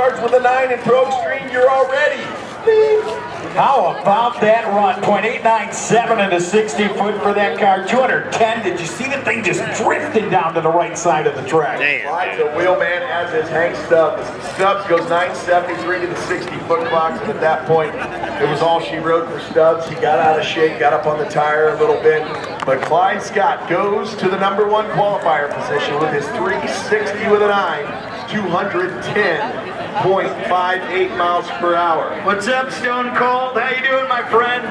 cars with a 9 in Pro Extreme, you're already. How about that run? 0.897 into 60-foot for that car. 210. Did you see the thing just drifting down to the right side of the track? Slides a wheelman, as is Hank Stubbs. Stubbs goes 973 to the 60-foot box, and at that point, it was all she wrote for Stubbs. He got out of shape, got up on the tire a little bit, but Clyde Scott goes to the #1 qualifier position with his 360 with a 9, 210.58 miles per hour. What's up, Stone Cold? How you doing, my friend?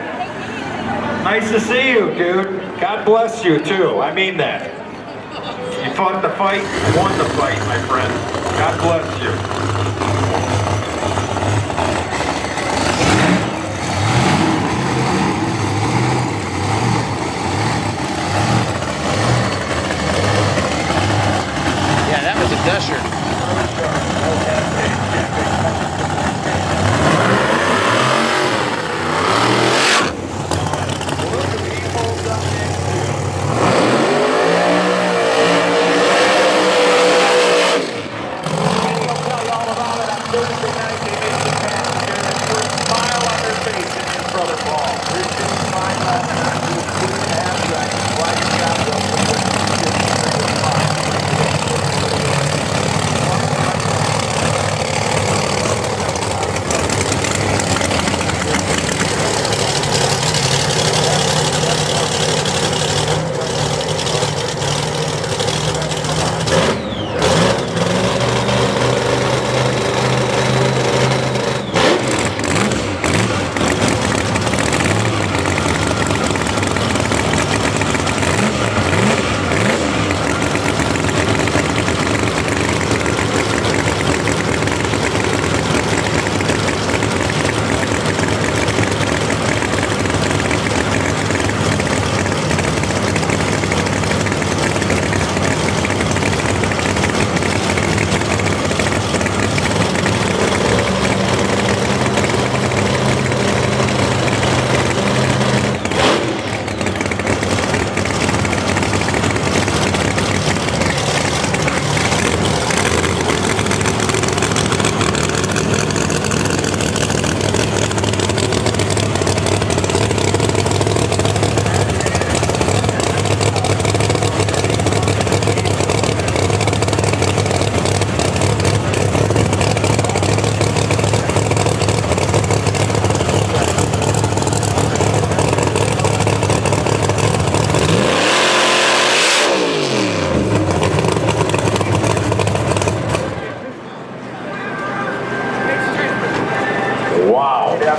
Nice to see you, dude. God bless you, too. I mean that. You fought the fight, won the fight, my friend. God bless you. Yeah, that was a gusher.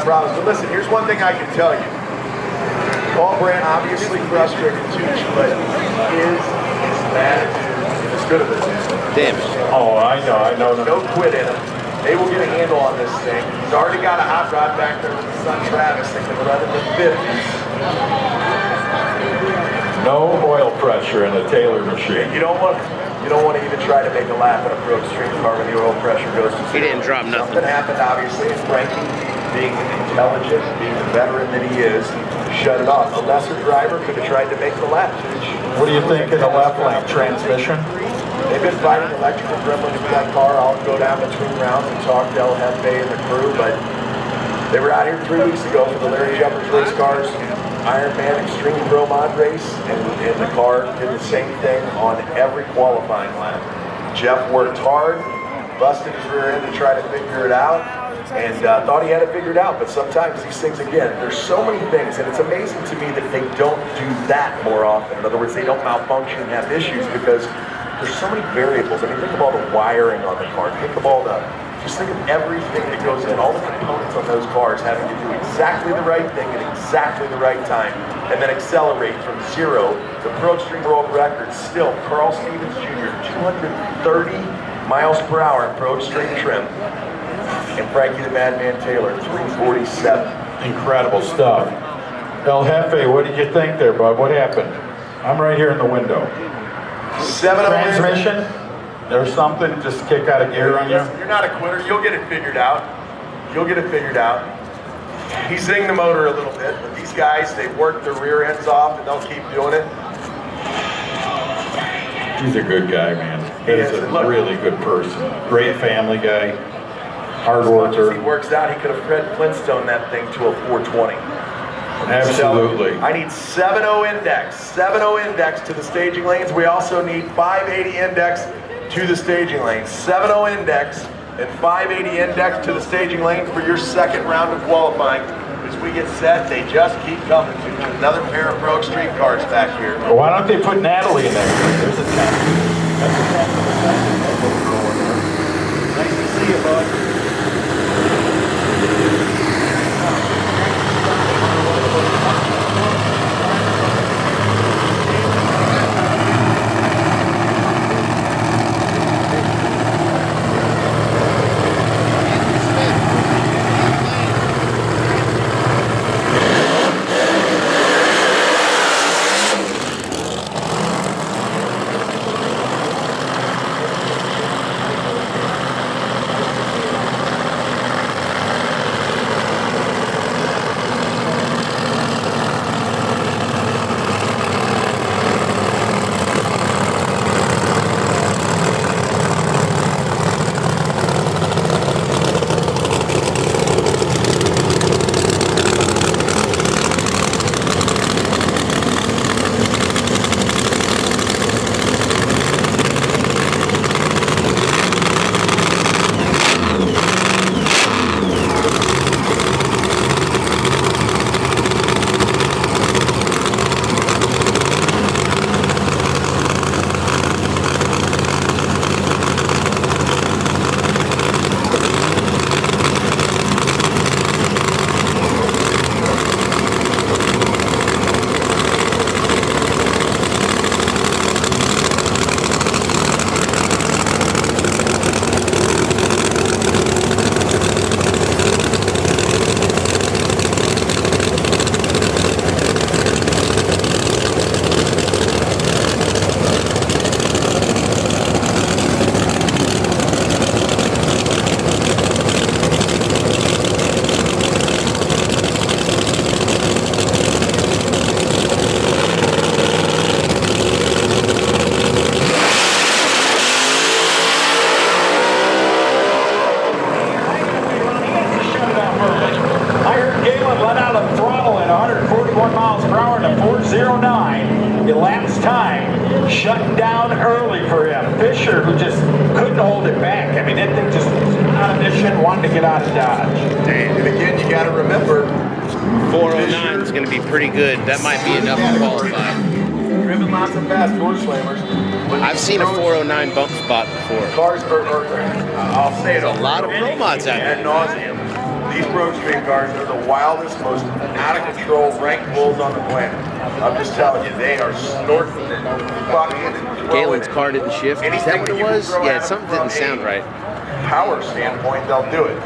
But listen, here's one thing I can tell you. Paul Brandt obviously frustrated too, but his attitude is good of it. Damn it. Oh, I know. No quit in him. They will get a handle on this thing. He's already got a hot rod back there with his son Travis. They can run in the 50s. No oil pressure in a Taylor machine. You don't want to even try to make a lap at a Pro Extreme car when the oil pressure goes to zero. He didn't drop nothing. Something happened, obviously, and Frankie, being intelligent, being the veteran that he is, shut it off. A lesser driver could have tried to make the lap. What do you think of the left lane transmission? They've been fighting electrical gremlins with that car. I'll go down between rounds and talk to El Jefe and the crew, but they were out here 3 weeks ago for the Larry Jumpers race cars, Ironman Extreme Pro Mod race, and the car did the same thing on every qualifying lap. Jeff worked hard, busted his rear end to try to figure it out, and thought he had it figured out, but sometimes these things, again, there's so many things, and it's amazing to me that they don't do that more often. In other words, they don't malfunction and have issues because there's so many variables. I mean, think of all the wiring on the car. Think of just think of everything that goes in, all the components on those cars having to do exactly the right thing at exactly the right time, and then accelerate from 0. The Pro Extreme World Record still, Carl Stevens Jr., 230 miles per hour in Pro Extreme trim. And Frankie the Madman Taylor, 347. Incredible stuff. El Jefe, what did you think there, bud? What happened? I'm right here in the window. Transmission? There's something just kick out of gear on you? You're not a quitter. You'll get it figured out. You'll get it figured out. He's zinged the motor a little bit, but these guys, they work their rear ends off and they'll keep doing it. He's a good guy, man. He's a really good person. Great family guy. hard As much as worker. he works out, he could have Fred Flintstone that thing to a 420. Absolutely. I need 7.0 index. 7.0 index to the staging lanes. We also need 580 index to the staging lanes. 7.0 index and 580 index to the staging lane for your second round of qualifying. As we get set, they just keep coming. Another pair of Brogue Street cars back here. Well, why don't they put Natalie in there? There's a 10. That's a 10. Nice to see you, bud. Let out a throttle at 141 miles per hour to 409. Elapsed time, shutting down early for him. Fisher, who just couldn't hold it back. I mean, that thing just on a mission, wanted to get out of Dodge. And again, you got to remember, 409 is going to be pretty good. That might be enough to qualify. Driven lots of fast floor slammers. I've seen a 409 bump spot before. Cars I'll say it, There's a lot of pro mods out ad there. nauseum. These Brogue Street cars are the wildest, most out of control rank bulls on the planet. I'm just telling you, they are snorting and bucking and throwing. Galen's car didn't shift. Is that what it was? Yeah, something didn't sound right. Power standpoint, they'll do it.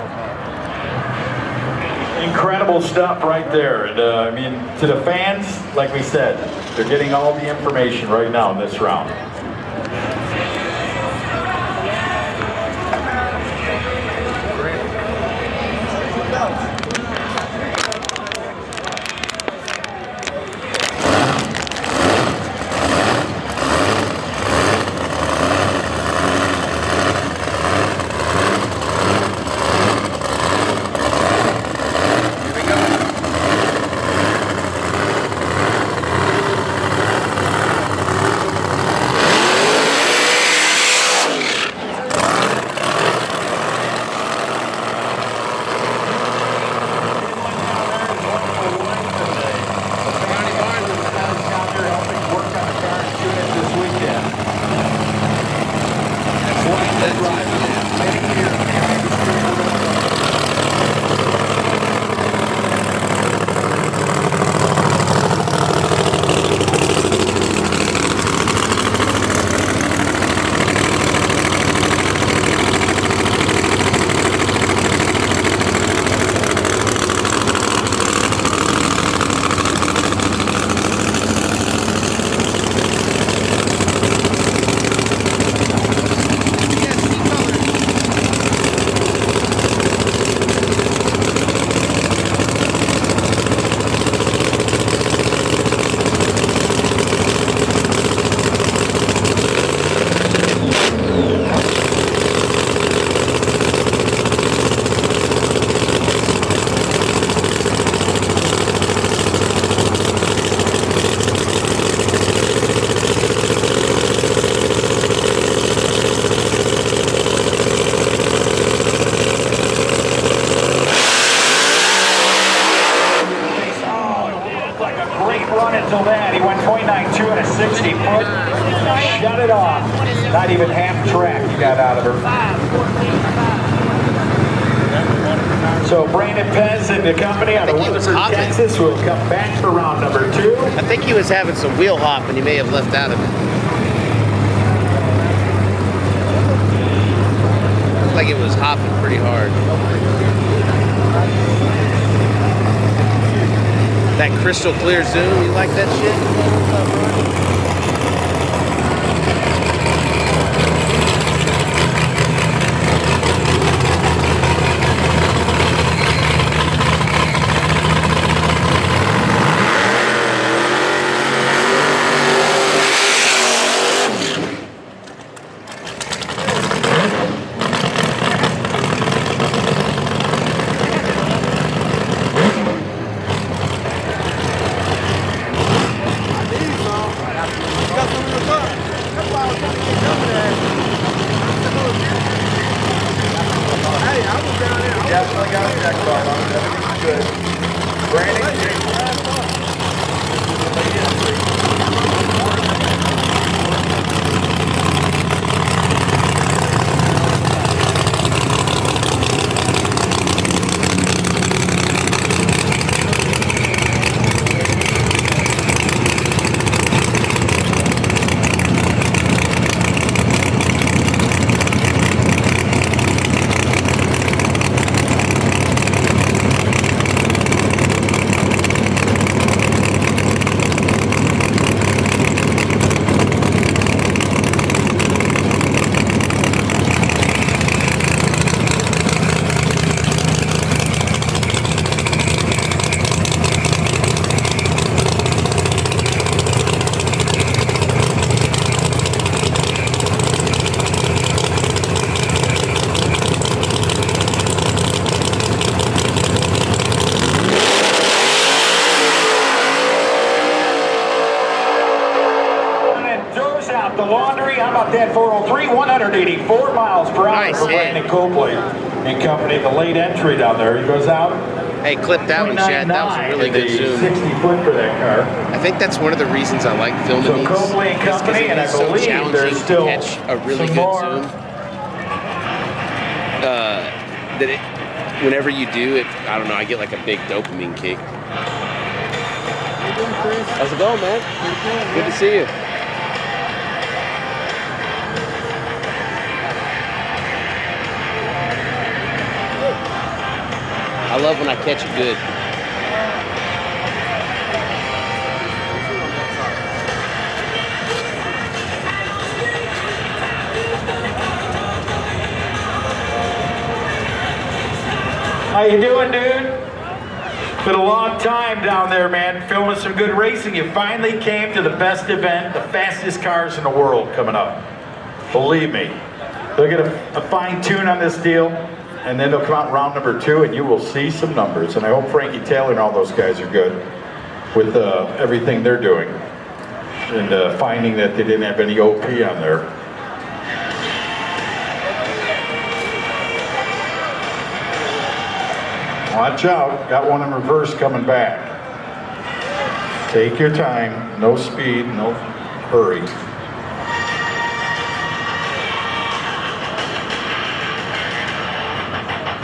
Incredible stuff right there. And I mean, to the fans, like we said, they're getting all the information right now in this round. Until then, he went .92 and a 60 foot. Shut it off. Not even half track he got out of her. So Brandon Pez and the company out of Weatherford, Texas will come back for round number 2. I think he was having some wheel hop and he may have left out of it. Looked like it was hopping pretty hard. That crystal clear zoom, you like that shit? Definitely got a check bar on it. Everything's good. Brandon, the laundry. How about that? 403, 184 miles per hour Nice for hit. Brandon Copley and company. The late entry down there. He goes out. Hey, clip that one, Chad. That was a really good zoom. 60 foot for that car. I think that's one of the reasons I like filming So these. Copley and company, and I so believe challenging there's to still catch a really some good more. zoom. That it, whenever you do it, I don't know, I get like a big dopamine kick. How's it going, man? Good to see you. I love when I catch it good. How you doing, dude? Been a long time down there, man, filming some good racing. You finally came to the best event, the fastest cars in the world coming up. Believe me. They'll get a fine tune on this deal, and then they'll come out in round number 2, and you will see some numbers. And I hope Frankie Taylor and all those guys are good with everything they're doing, and finding that they didn't have any OP on there. Watch out, got one in reverse coming back. Take your time, no speed, no hurry.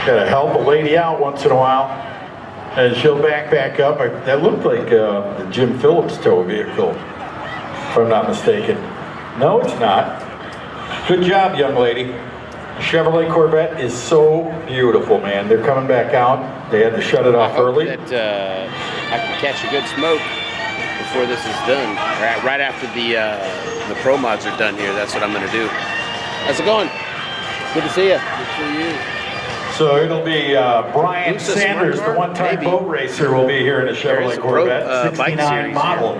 Gotta help a lady out once in a while, and she'll back up. That looked like the Jim Phillips tow vehicle, if I'm not mistaken. No, it's not. Good job, young lady. Chevrolet Corvette is so beautiful, man. They're coming back out. They had to shut it off early. That I can catch a good smoke before this is done. Right after the pro mods are done here, that's what I'm gonna do. How's it going? Good to see you. Good to see you. So it'll be Brian Sanders, the one-time boat racer, will be here in a Chevrolet Corvette, 69 model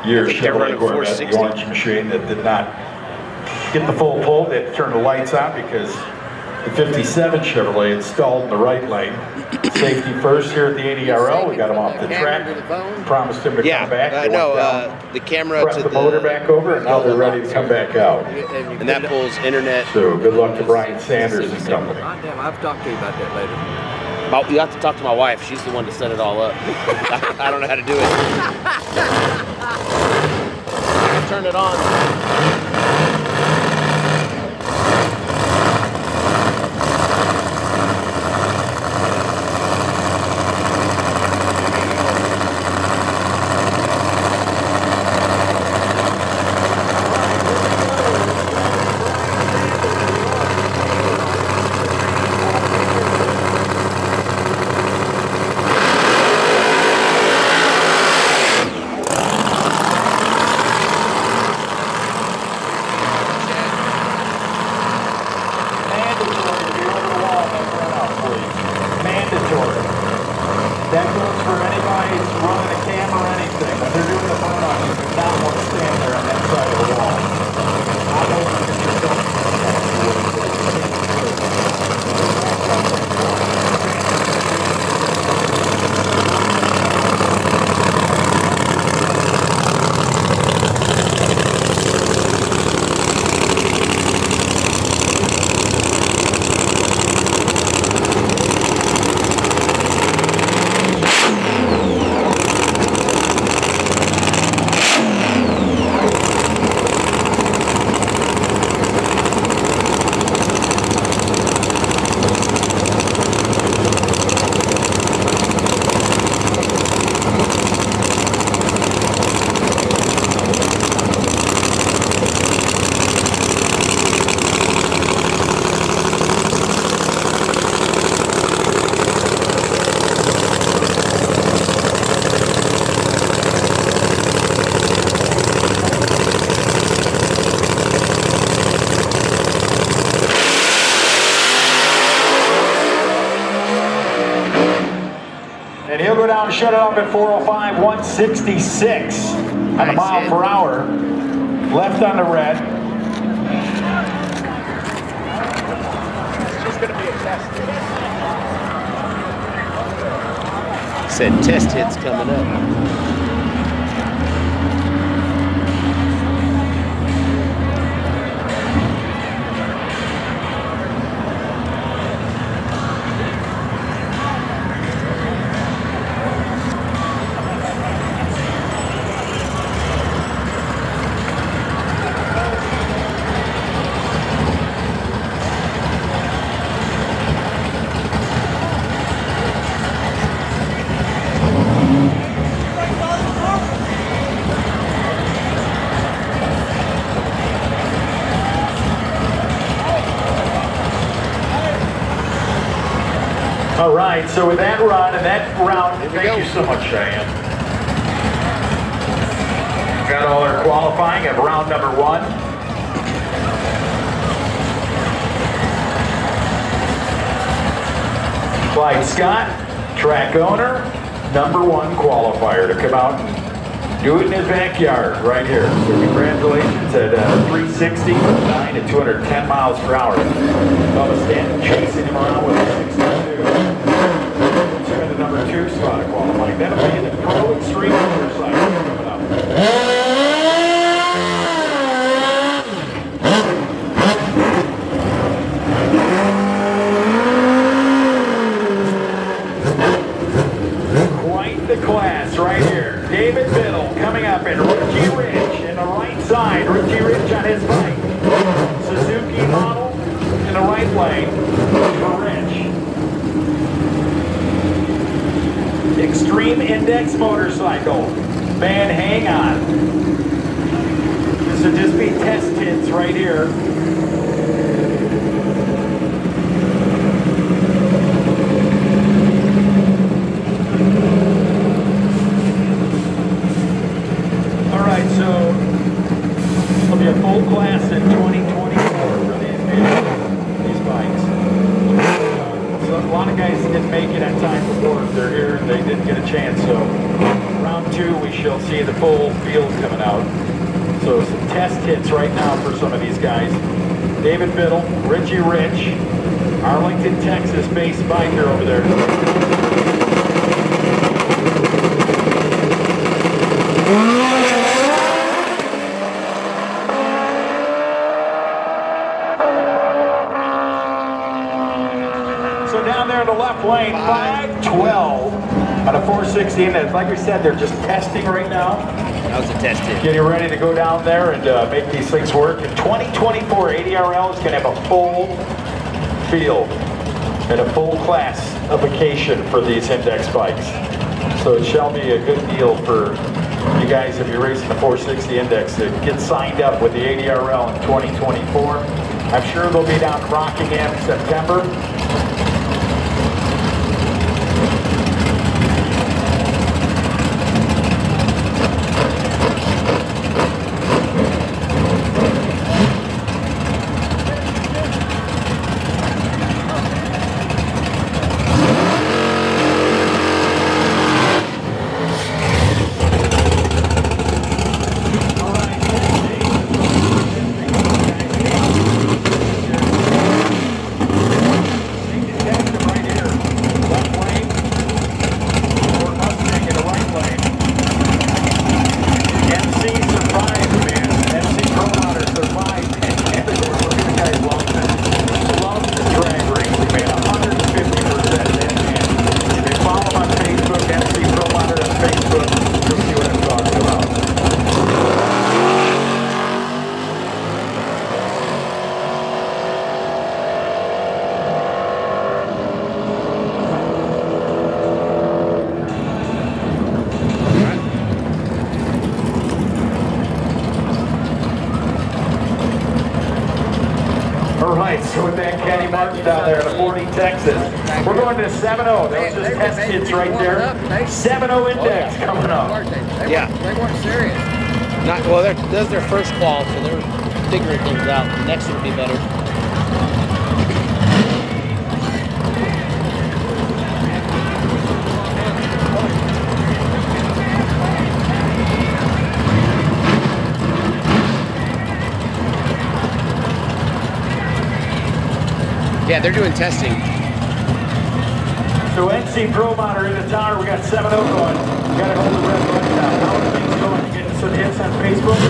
year Chevrolet Corvette, the orange machine that did not get the full pull. They had to turn the lights on because the 57 Chevrolet installed in the right lane. Safety first here at the ADRL. We got him off the track. Promised him to come back. I know. The camera pressed the motor back over, and now they're ready to come back out. And that pulls internet. So good luck to Brian Sanders and company. I've talked to you about that later. You have to talk to my wife. She's the one to set it all up. I don't know how to do it. I can turn it on. That goes for anybody who's running a cam or anything. When they're doing the burn-off, you do not want to stand there on that side of the wall. I know you can just don't. And he'll go down and shut it off at 405, 166 on a mile per hour. Left on the red. It's just going to be a test. Said test hits coming up. All right, so with that run and that round, thank you so much, Cheyenne. Got all our qualifying of round number 1. Clyde Scott, track owner, number 1 qualifier to come out and do it in his backyard right here. So congratulations at 360, 9 and 210 miles per hour. Bubba Stanton chasing him around with a 62. Took the number 2 spot of qualifying. That'll be in the Pro Extreme motorcycle coming up. The class right here. David Biddle coming up in Richie Rich in the right side. Richie Rich on his bike. Suzuki model in the right lane for Rich. Extreme Index motorcycle. Man, hang on. This will just be test hits right here. So it'll be a full class in 2024 for these bikes. So a lot of guys didn't make it on time before. They're here and they didn't get a chance. So round 2 we shall see the full field coming out. So some test hits right now for some of these guys. David Biddle, Richie Rich, Arlington, Texas based biker over there. So down there in the left lane, 460 index. Like we said, they're just testing right now. That was a test hit. Getting ready to go down there and make these things work. In 2024, ADRL is going to have a full field and a full classification for these index bikes. So it shall be a good deal for you guys if you're racing the 460 index to get signed up with the ADRL in 2024. I'm sure they'll be down in Rockingham in September. So with that Kenny Martin down there in the 40 Texas, we're going to 7-0. That was just test kids right there. 7-0 index coming up. Yeah. They weren't serious. Not well. That's their first qual, so they're figuring things out. The next one will be better. Yeah, they're doing testing. So NC Pro Motor in the tower, we got 7-0 going. We got to hold the red button down. How are things going? You getting some hits on Facebook?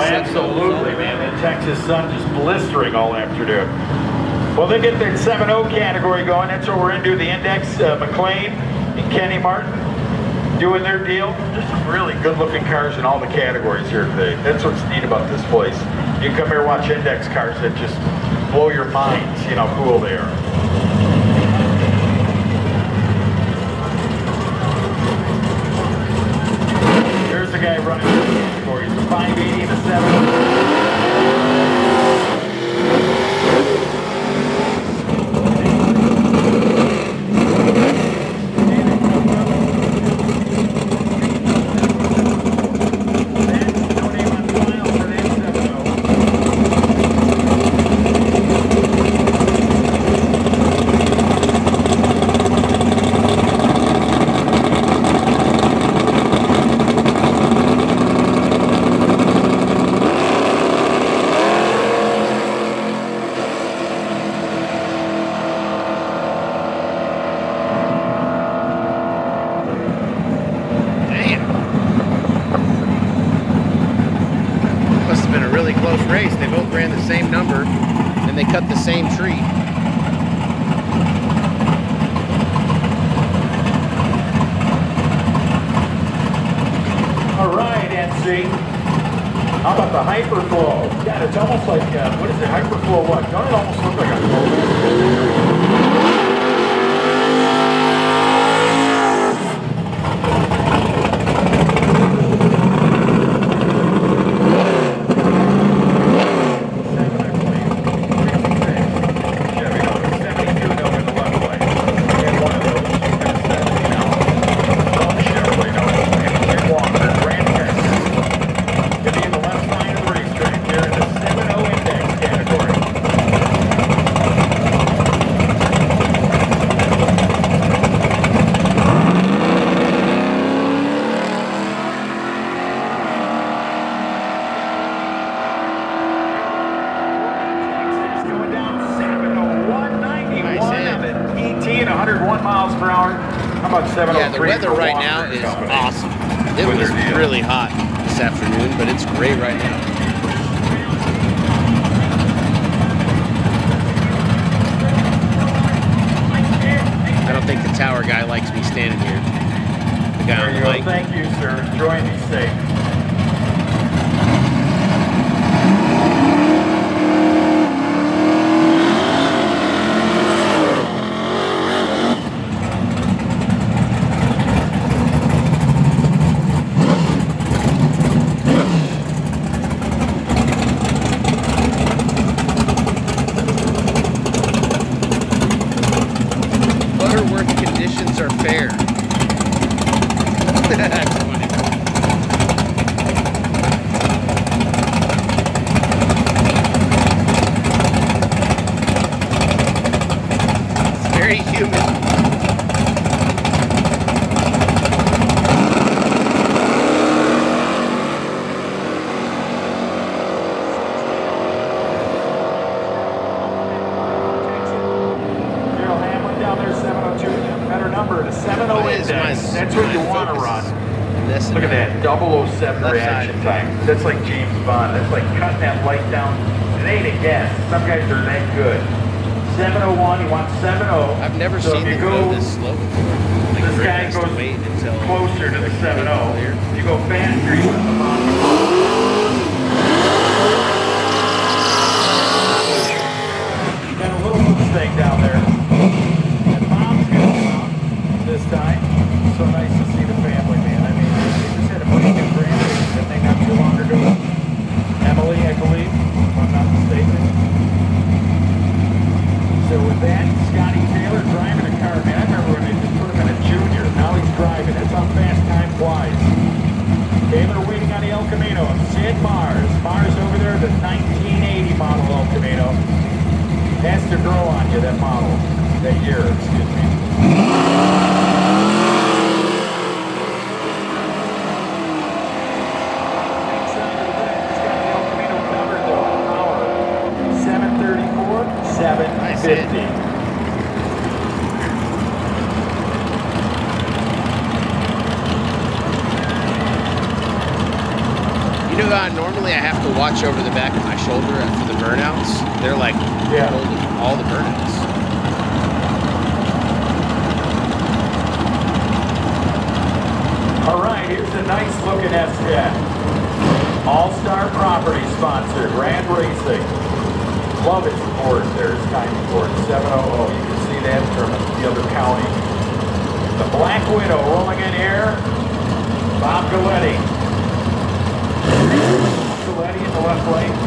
Absolutely, man. The Texas sun just blistering all afternoon. Well, they get their 7-0 category going. That's what we're into. The index, McLean and Kenny Martin doing their deal. There's some really good-looking cars in all the categories here today. That's what's neat about this place. You can come here and watch index cars that just blow your minds, you know, how cool they are. There's the guy running the categories, the 580 and the 7. Race. They both ran the same number and they cut the same tree. All right, NC. How about the Hyperflow? God, it's almost like, what is it, Hyperflow what? Don't it almost look like a flow? 7 miles per hour. How about 703? Yeah, the weather for right Walker now and is Company? awesome. It With was their deal. really hot this afternoon, but it's great right now. I don't think the tower guy likes me standing here. The guy There on you the go. mic. Thank you, sir. Enjoy and be safe. Butterworth conditions are fair. That's funny. It's very humid. Gerald Hamlin down there, 702. Better number, the 70 Mine's- index. That's what you mine want to focuses. run. This Look at that, 007 Left reaction side. time. That's like James Bond. That's like cutting that light down. It ain't a guess. Some guys are that good. 701, you want 70. I've never So seen if it you go this slow before. Like This Rick guy has to goes wait until closer to the 7.0. Clear. If you go faster, you want the bottom. Got a little mistake down there. And Mom's gonna come out this time. So nice to see the family, man. I mean, they just had a pretty good grandbaby, didn't they, not too long ago? Emily, I believe, if I'm not mistaken. So with that, Scotty Taylor driving a car, man. I remember when they just put him in a junior. Now he's driving. That's how fast time flies. Taylor waiting on the El Camino. Sid Mars. Mars over there, the 1980 model El Camino. Has to grow on you, that model. That year, excuse me. Inside of that, he's got the El Camino covered, though. Power. 734, 750. You know, normally I have to watch over the back of my shoulder after the burnouts. They're like holding all the burnouts. All right, here's a nice looking S10. All-Star Property sponsor, Grand Racing. Love its board there, its timing board, 700. You can see that from the other county. The Black Widow rolling in here. Bob Galletti. Galletti in the left lane.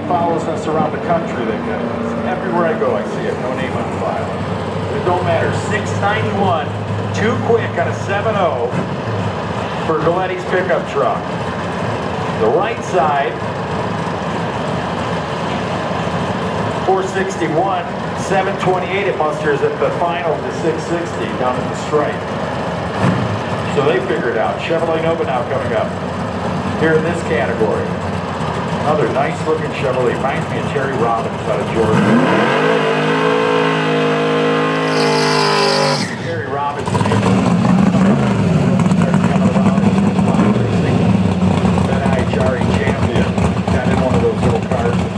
Follows us around the country. That guy. Everywhere I go, I see it. No name on file. It don't matter. 691, too quick on a 7.0 for Galletti's pickup truck. The right side, 461, 728 it musters at the final to 660 down at the stripe. So they figured out. Chevrolet Nova now coming up here in this category. Another nice looking Chevrolet. Reminds me of Terry Robbins out of Georgia. Terry Robbins. That IHRE champion. Got in one of those little cars that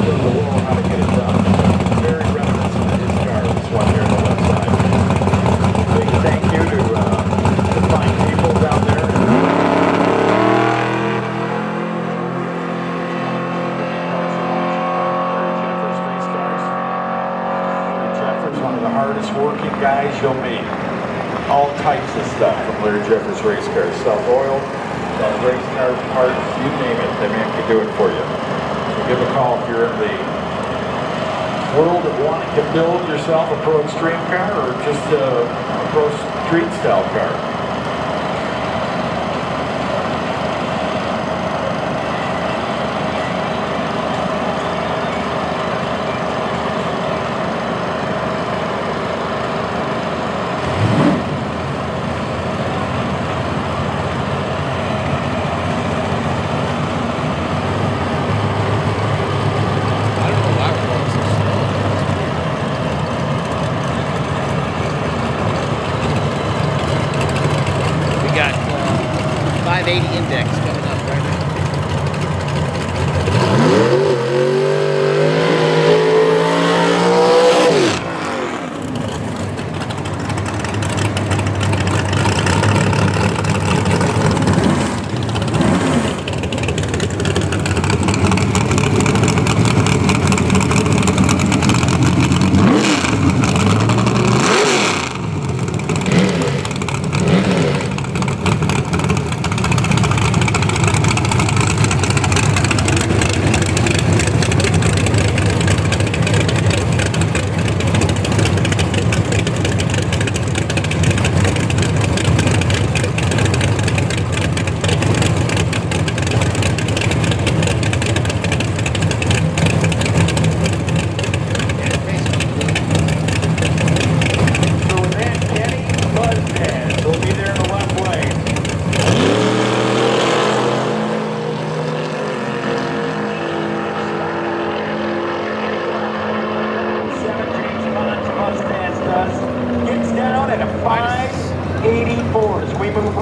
showed the world how to get it done. Very reminiscent of his car. This one here on the left side. Big thank you to the fine people down there. hardest working guys you'll meet. All types of stuff from Larry Jeffers Race Cars. Self-oil, race car parts, you name it. That man can do it for you. So give a call if you're in the world of wanting to build yourself a Pro Extreme car or just a Pro Street style car. We got 580 index coming up right now.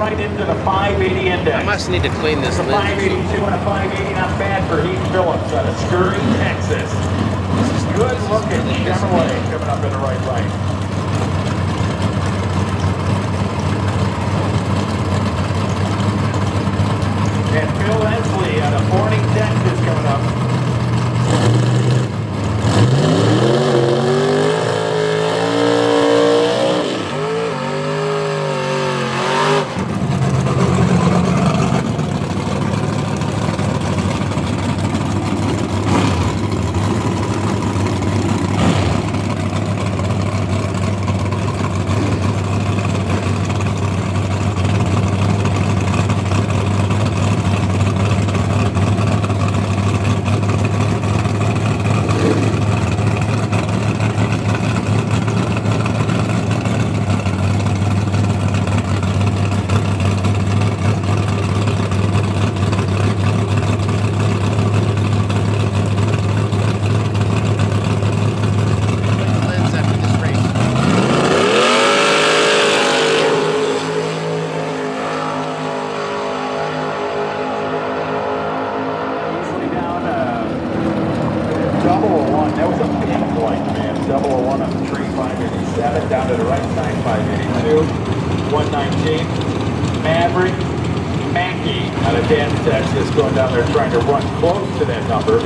Into the 580 index. I must need to clean this a lens. 582 and a 580, not bad for Heath Phillips out of Scurry, Texas. Good looking Chevrolet coming up in the right lane. And Phil Hensley out of Forney, Texas coming up. Down to the right side, 582, 119, Maverick Mackey out of Denton, Texas, going down there trying to run close to that number.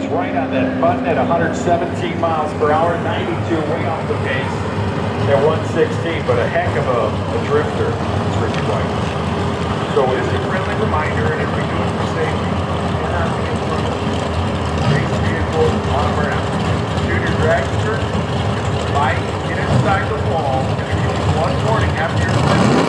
is right on that button at 117 miles per hour, 92 way off the pace at 116, but a heck of a drifter. It's Ricky White. So Just a friendly reminder, and if we do it for safety, we're not in front of race vehicles on the ground. Junior dragster, bike, get inside the wall, and if you give one warning after your first.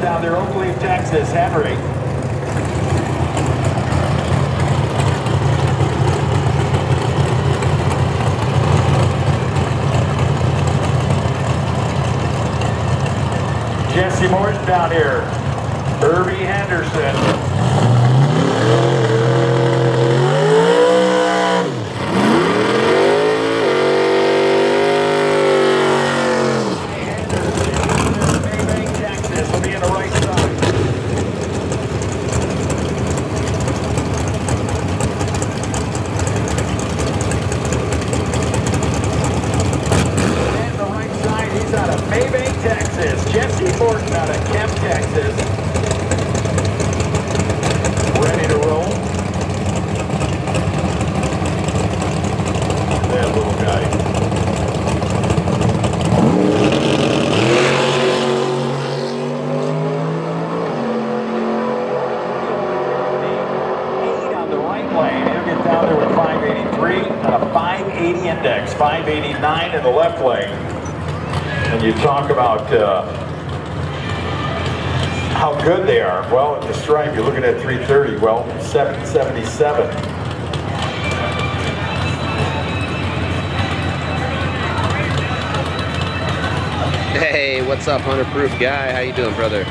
Down there, Oakley, Texas, Henry. Jesse Morton down here, Herbie Henderson. Texas, Jesse Morton out of Kemp, Texas. Ready to roll. That little guy. On the right lane, he'll get down there with 583 on a 580 index, 589 in the left lane. And you talk about how good they are. Well, at the stripe, you're looking at 330. Well, 777. Hey, what's up, 100 Proof guy? How you doing, brother?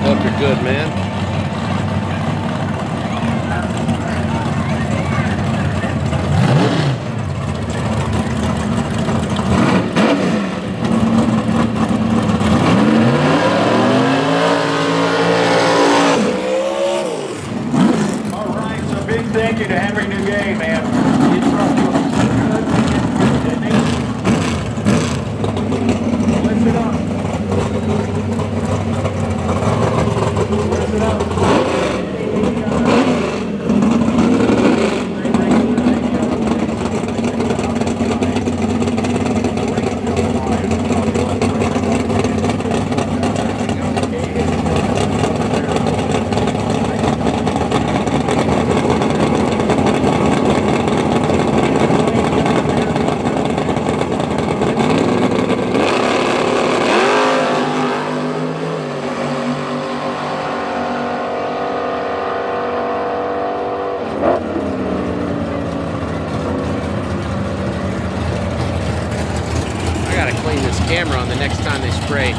Hope you're good, man. Thank you to Henry Nugay, man. He brought you a good, didn't he? Listen up. camera on the next time they spray.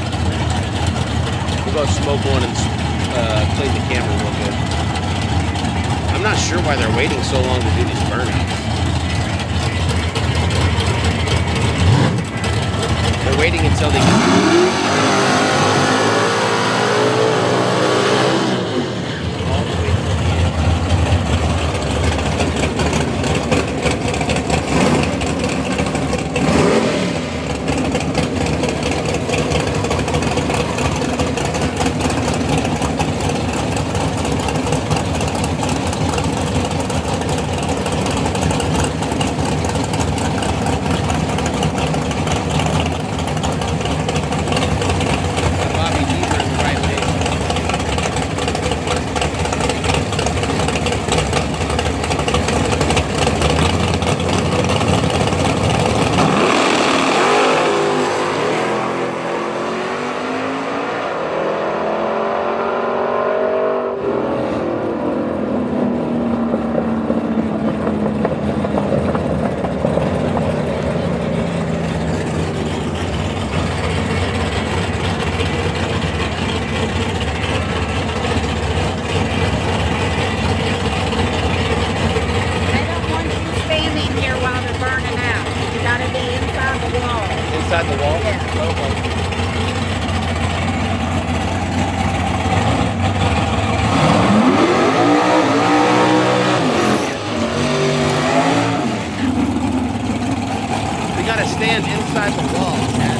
We'll go smoke one and clean the camera real good. I'm not sure why they're waiting so long to do these burnouts. They're waiting until they inside the wall? Yeah. Okay. We gotta stand inside the wall, Chad.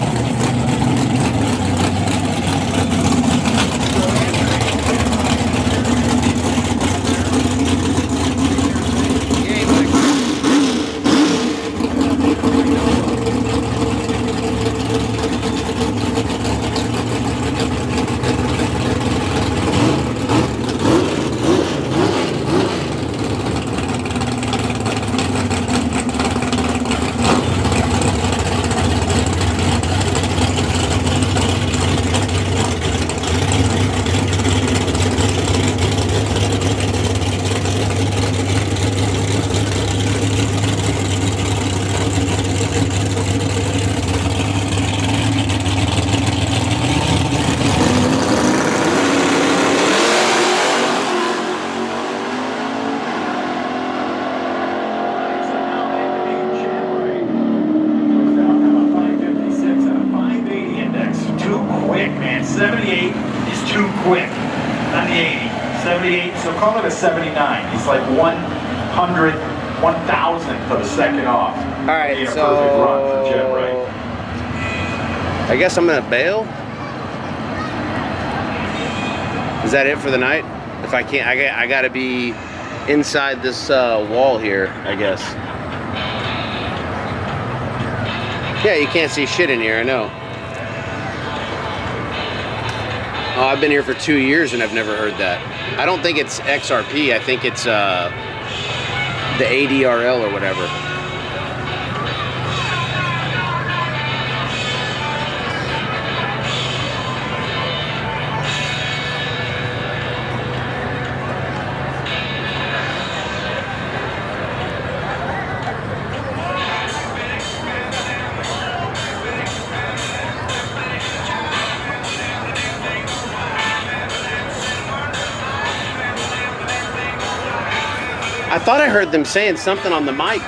Man, 78 is too quick, not the 80. 78, so call it a 79. He's like 100, 1,000th of a second off. All right, being a so perfect run for Jim Wright. I guess I'm gonna bail. Is that it for the night? If I can't, I gotta be inside this wall here, I guess. Yeah, you can't see shit in here, I know. Oh, I've been here for 2 years and I've never heard that. I don't think it's XRP, I think it's the ARDL or whatever. I thought I heard them saying something on the mic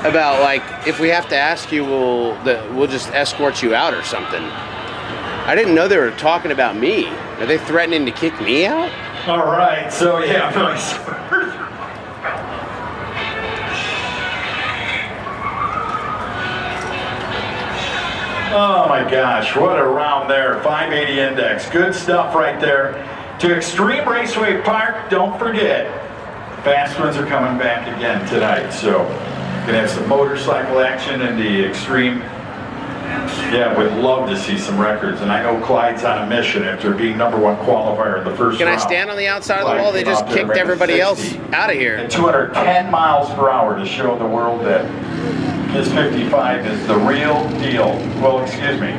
about, like, if we have to ask you, we'll just escort you out or something. I didn't know they were talking about me. Are they threatening to kick me out? All right, so yeah, I'm really Oh my gosh, what a round there. 580 index. Good stuff right there. To Extreme Raceway Park, don't forget, fast ones are coming back again tonight. So, gonna have some motorcycle action in the Extreme. Yeah, would love to see some records. And I know Clyde's on a mission after being #1 qualifier in the first Can round. I stand on the outside of the wall? They just kicked everybody else out of here. At 210 miles per hour to show the world that this 55 is the real deal. Well, excuse me.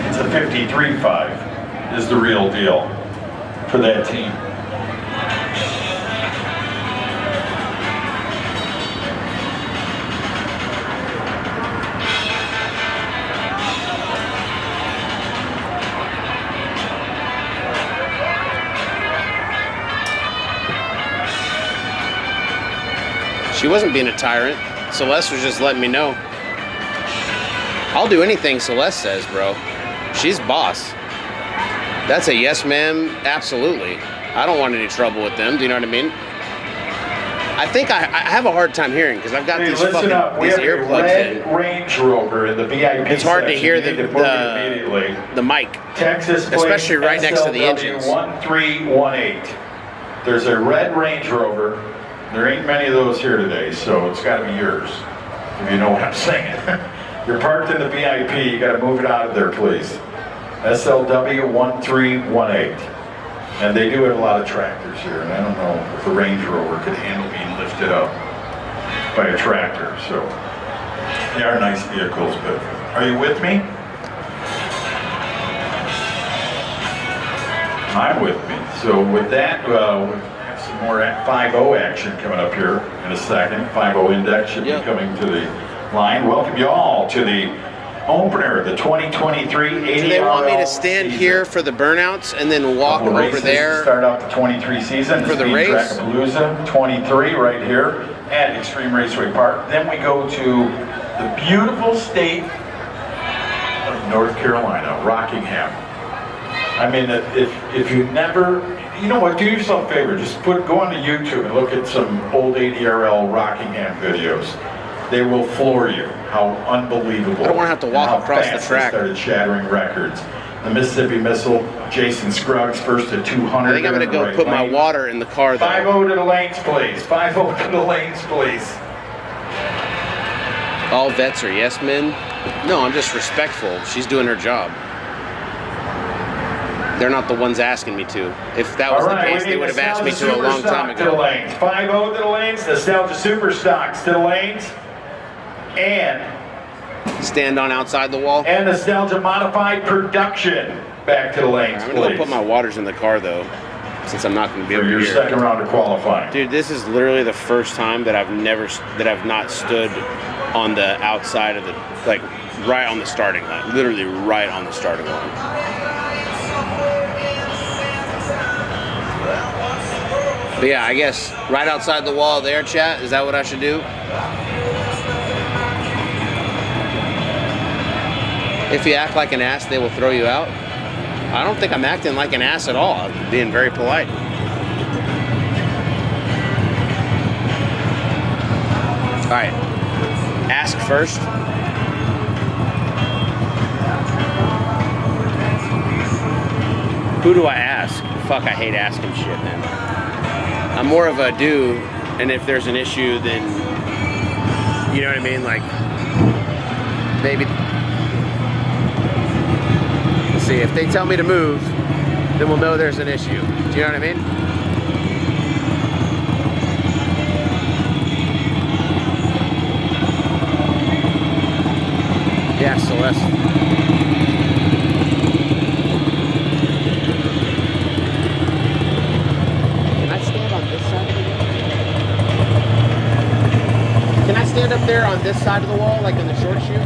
It's a 53.5 is the real deal for that team. wasn't being a tyrant. Celeste was just letting me know. I'll do anything Celeste says, bro. She's boss. That's a yes, ma'am. Absolutely. I don't want any trouble with them. Do you know what I mean? I think I have a hard time hearing because I've got these fucking these earplugs in. Range Rover in the VIP It's hard to hear the mic, Texas especially right next to the engines. 1318. There's a red Range Rover. There ain't many of those here today, so it's got to be yours. If you know what I'm saying. You're parked in the VIP. You got to move it out of there, please. SLW 1318. And they do have a lot of tractors here, and I don't know if the Range Rover could handle being lifted up by a tractor, so they are nice vehicles, but are you with me? I'm with me. So with that, we'll have some more 5.0 action coming up here in a second. 5.0 index should be coming to the line. Welcome you all to the opener, the 2023 ARDL. Do they want me to stand here for the burnouts and then walk over there? Start off the 23 season for the race. DRAGPALOOZA 23 right here at Extreme Raceway Park. Then we go to the beautiful state of North Carolina, Rockingham. I mean, if you never, you know what? Do yourself a favor. Just go onto YouTube and look at some old ADRL Rockingham videos. They will floor you. How unbelievable. I don't want to have to walk across the track. They started shattering records. The Mississippi Missile, Jason Scruggs, first to 200. I think I'm going to go put my water in the car, though. 5-0 to the lanes, please. 5-0 to the lanes, please. All vets are yes men? No, I'm just respectful. She's doing her job. They're not the ones asking me to. If that was the case, they would have asked me to a long time ago. 5-0 to the lanes. Nostalgia Super Stocks to the lanes. And stand on outside the wall. And Nostalgia Modified Production back to the lanes. I'm gonna go put my waters in the car though, since I'm not gonna be able to your second round of qualifying. Dude, this is literally the first time that I've not stood on the outside of the, like, right on the starting line. Literally right on the starting line. But yeah, I guess right outside the wall there, chat. Is that what I should do? If you act like an ass, they will throw you out. I don't think I'm acting like an ass at all. I'm being very polite. All right, ask first. Who do I ask? Fuck, I hate asking shit, man. I'm more of a do, and if there's an issue, then, you know what I mean? Like, maybe. See, if they tell me to move, then we'll know there's an issue. Do you know what I mean? Yeah, Celeste. Can I stand on this side of the wall? Can I stand up there on this side of the wall, like in the short shoe?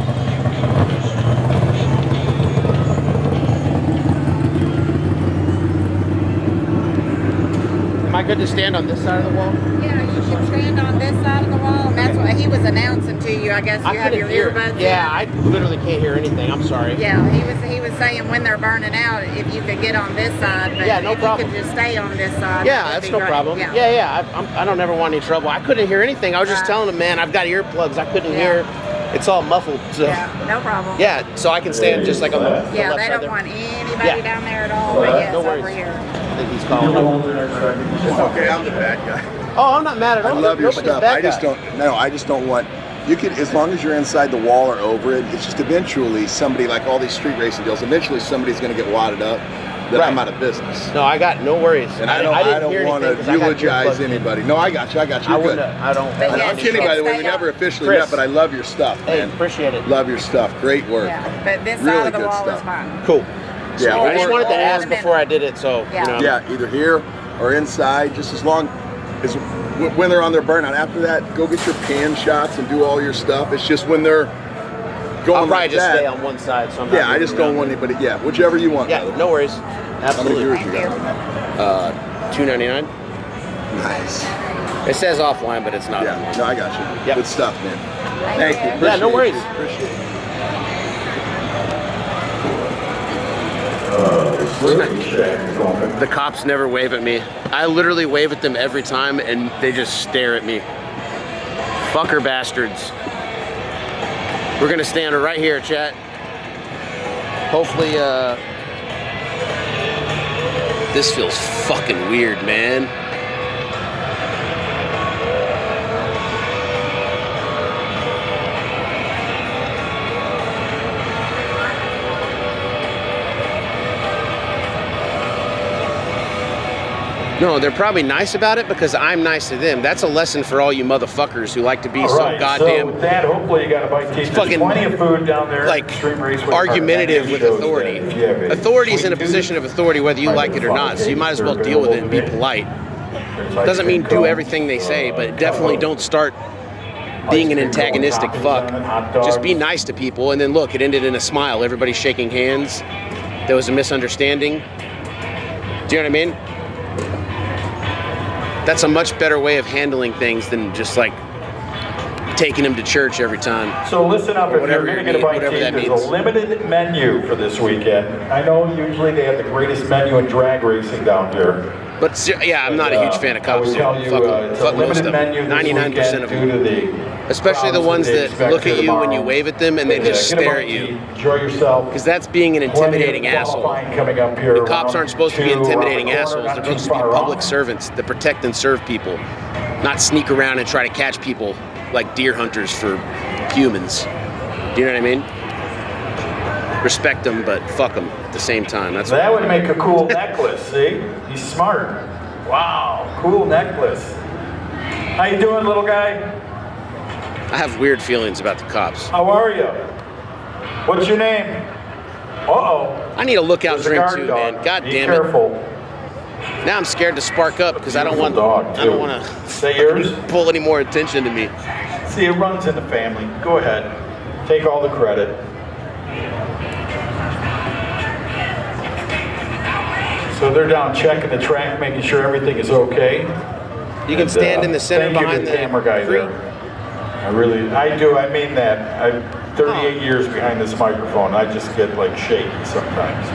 Am I good to stand on this side of the wall? Yeah, you should stand on this side of the wall, and that's what he was announcing to you. I guess you have your earbuds. Yeah, I literally can't hear anything. I'm sorry. Yeah, he was saying when they're burning out, if you could get on this side, but yeah, no problem. You could just stay on this side. Yeah, that's no problem. Yeah. I don't ever want any trouble. I couldn't hear anything. I was just telling him, man, I've got earplugs. I couldn't hear. It's all muffled. So. Yeah, no problem. Yeah, so I can stand just like on the left they side don't there. want anybody down there at all. But yes, no worries. over here. I think he's calling. It's okay, I'm the bad guy. Oh, I'm not mad at all. I love your stuff. I just don't want, you can, as long as you're inside the wall or over it, it's just eventually somebody, like all these street racing deals, eventually somebody's going to get wadded up. Then I'm out of business. No, I got no worries. And I don't want to eulogize anybody. No, I got you. You're good. I'm kidding, by the way. We never officially met, but I love your stuff, man. Hey, appreciate it. Love your stuff. Great work. Yeah, but this really side of the good wall stuff. is fine. Cool. Yeah, I just wanted to ask before I did it, so you know. Yeah, either here or inside, just as long as when they're on their burnout. After that, go get your pan shots and do all your stuff. It's just when they're going I'll probably like just that, stay on one side. So I'm not I just don't want anybody. Yeah, whichever you want. Yeah, brother. no worries. Absolutely. How many viewers you got right now? $2.99. Nice. It says offline, but it's not. Yeah, Online. no, I got you. Yep. Good stuff, man. Thank you. Yeah, no worries. Appreciate it. The cops never wave at me. I literally wave at them every time and they just stare at me. Fucker bastards. We're gonna stand right here, chat. Hopefully, this feels fucking weird, man. No, they're probably nice about it because I'm nice to them. That's a lesson for all you motherfuckers who like to be so goddamn. So with that, hopefully you got a bite to eat. Fucking There's plenty of food down there. like Extreme Raceway argumentative with authority. Authority Authority is in a position of authority whether you like it or not, so you might as well deal with it and be polite. Doesn't mean do everything they say, but definitely don't start being an antagonistic fuck. Just be nice to people, and then look, it ended in a smile. Everybody's shaking hands. There was a misunderstanding. Do you know what I mean? That's a much better way of handling things than just like taking them to church every time. So listen up, if you're Whatever going to you're get a bite whatever to that eat, there's means. a limited menu for this weekend. I know usually they have the greatest menu in drag racing down here. But yeah, I'm not a huge fan of I cops. would tell you, Fuck it's a most limited of menu them. this 99% of weekend them. due to the Especially the crowds ones they that expect look at you when you tomorrow. wave at them and they But, just get a stare bite at to you. eat, enjoy yourself. Because that's being an intimidating Plenty of asshole. qualifying coming up here. The cops aren't supposed to be around intimidating 2 around the assholes. corner, They're not too supposed to be far public off. servants that protect and serve people, not sneak around and try to catch people like deer hunters for humans. Do you know what I mean? Respect them, but fuck them at the same time. That's That would make a cool necklace, see? He's smart. Wow, cool necklace. How you doing, little guy? I have weird feelings about the cops. How are you? What's your name? Uh-oh. I need a lookout There's a drink guard too, dog. man. God Be damn careful. it. Now I'm scared to spark up because I don't want Dog, I don't too. want to Is that yours? pull any more attention to me. See, it runs in the family. Go ahead. Take all the credit. So they're down checking the track, making sure everything is okay. You can stand in the center thank you to behind the the camera guy free. there. I do, I mean that. I'm 38 years behind this microphone. I just get like shaky sometimes.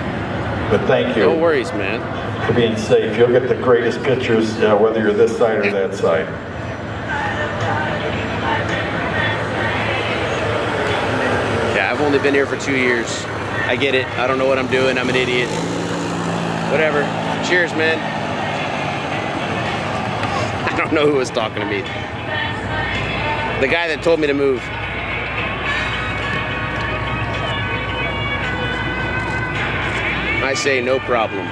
But thank you No worries, man. for being safe. You'll get the greatest pictures, whether you're this side or that side. Yeah, I've only been here for 2 years. I get it. I don't know what I'm doing. I'm an idiot. Whatever. Cheers, man. I don't know who was talking to me. The guy that told me to move. I say no problem.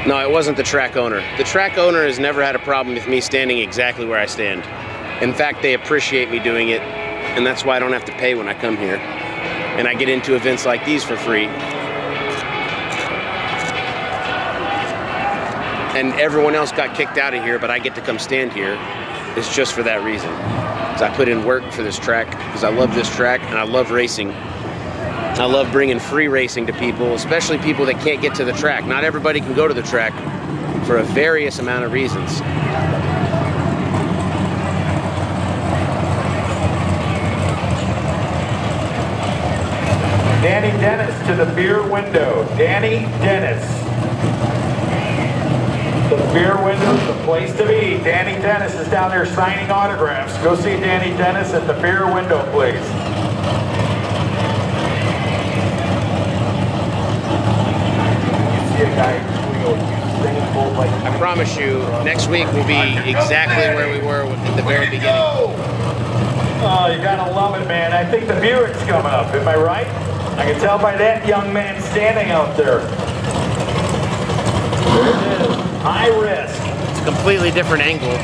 No, it wasn't the track owner. The track owner has never had a problem with me standing exactly where I stand. In fact, they appreciate me doing it, and that's why I don't have to pay when I come here. And I get into events like these for free. And everyone else got kicked out of here, but I get to come stand here. It's just for that reason. Because I put in work for this track, because I love this track, and I love racing. I love bringing free racing to people, especially people that can't get to the track. Not everybody can go to the track for a various amount of reasons. Danny Dennis to the beer window. Danny Dennis. The beer window's the place to be. Danny Dennis is down there signing autographs. Go see Danny Dennis at the beer window, please. I promise you, next week will be exactly where we were at the very beginning. Oh, you gotta love it, man. I think the Buick's coming up. Am I right? I can tell by that young man standing out there. There it is. High risk. It's a completely different angle.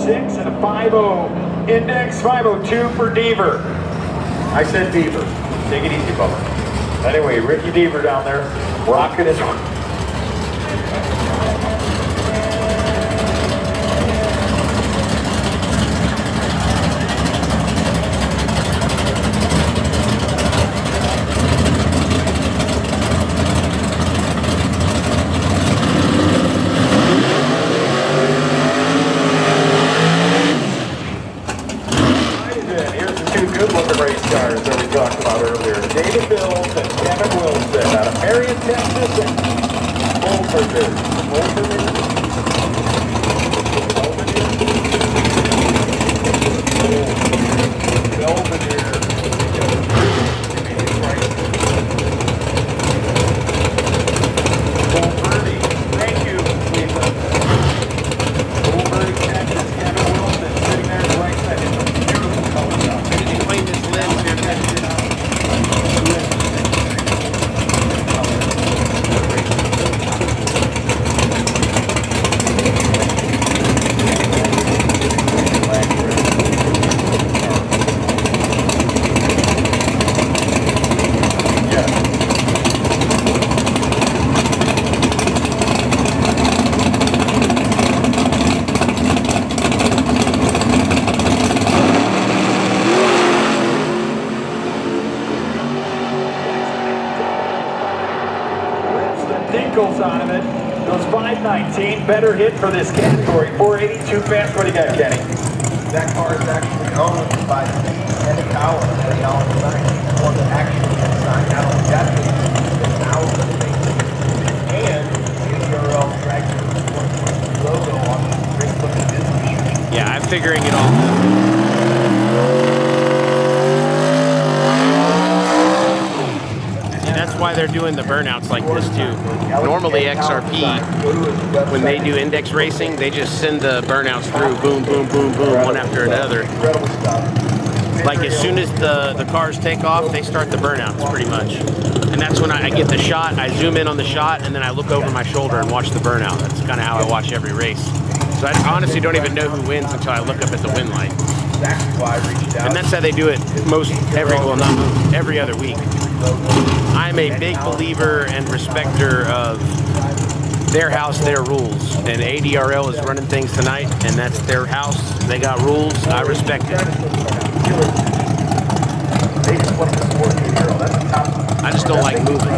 506 and a 50 index, 502 for Deaver. I said Beaver. Take it easy, Bubba. Anyway, Ricky Deaver down there, rocking his one. That we talked about earlier. David Bills and Kevin Wilson out of Marion, Texas, and Thank you, Lisa. Bulverde, Texas, Kevin Wilson sitting there in the right side. It's a beautiful color job. Did you clean this lens here? Dinkles out of it. Goes 519. Better hit for this category. 482 fast. What do you got, Kenny? That car is actually owned by Eddie Howard. Eddie Howard designed it. One that actually designed not only that but now and the ARDL dragsters logo on the great looking business. Yeah, I'm figuring it all out. That's why they're doing the burnouts like this too. Normally XRP, when they do index racing, they just send the burnouts through, boom, boom, boom, boom, one after another. Like as soon as the cars take off, they start the burnouts pretty much. And that's when I get the shot, I zoom in on the shot, and then I look over my shoulder and watch the burnout. That's kind of how I watch every race. So I honestly don't even know who wins until I look up at the win light. And that's how they do it every other week. I'm a big believer and respecter of their house, their rules. And ADRL is running things tonight, and that's their house. They got rules. I respect it. I just don't like moving.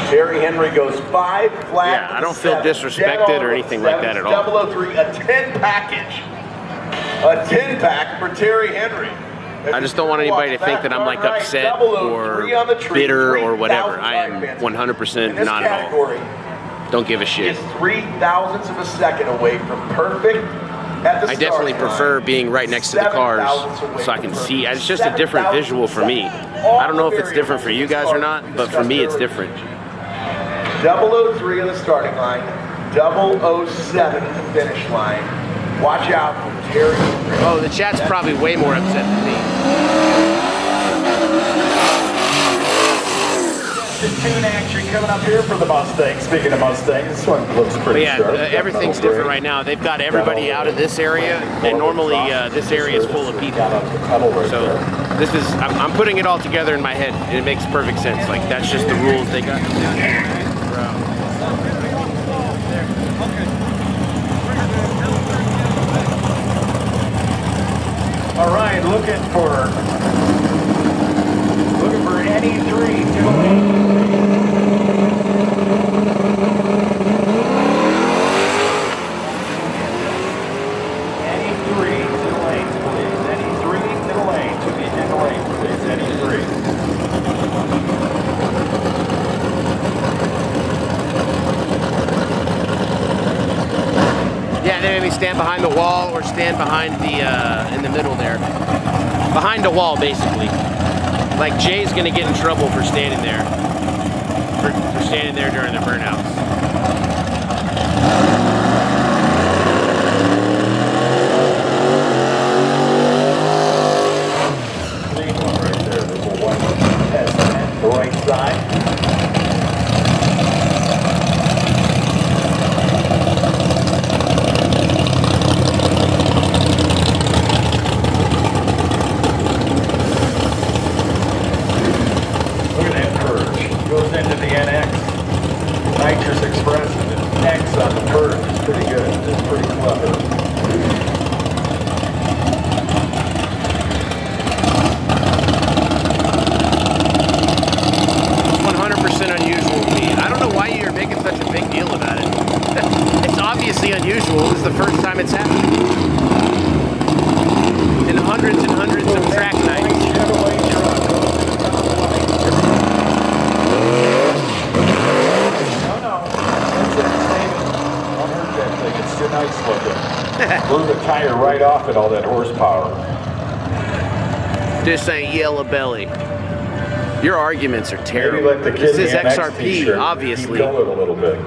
Terry Henry goes 5 flat. Yeah, I don't feel disrespected or anything like that at all. 003, a 10 package. A 10 pack for Terry Henry. I just don't want anybody to think that I'm like upset or bitter or whatever. I am 100% not at all. Don't give a shit. Is 0.003 of a second away from perfect. I definitely prefer being right next to the cars so I can see. It's just a different visual for me. I don't know if it's different for you guys or not, but for me it's different. 003 on the starting line, 007 at the finish line. Watch out for Terry. Oh, the chat's probably way more upset than me. The tune action coming up here for the Mustang. Speaking of Mustangs, this one looks pretty sharp. Everything's different right now. They've got everybody out of this area, and normally this area is full of people. So this is, I'm putting it all together in my head, and it makes perfect sense. Like, that's just the rules they got. All right, looking for any 3 Stand behind the wall or stand behind the in the middle there. Behind the wall, basically. Like Jay's gonna get in trouble for standing there. For standing there during the burnouts. first time it's happened. In hundreds and hundreds of track nights. It's still nice looking. Blew the tire right off at all that horsepower. This ain't Yellow Belly. Your arguments are terrible. Maybe let the kid This is in the XRP, t-shirt obviously. Keep going a little bit.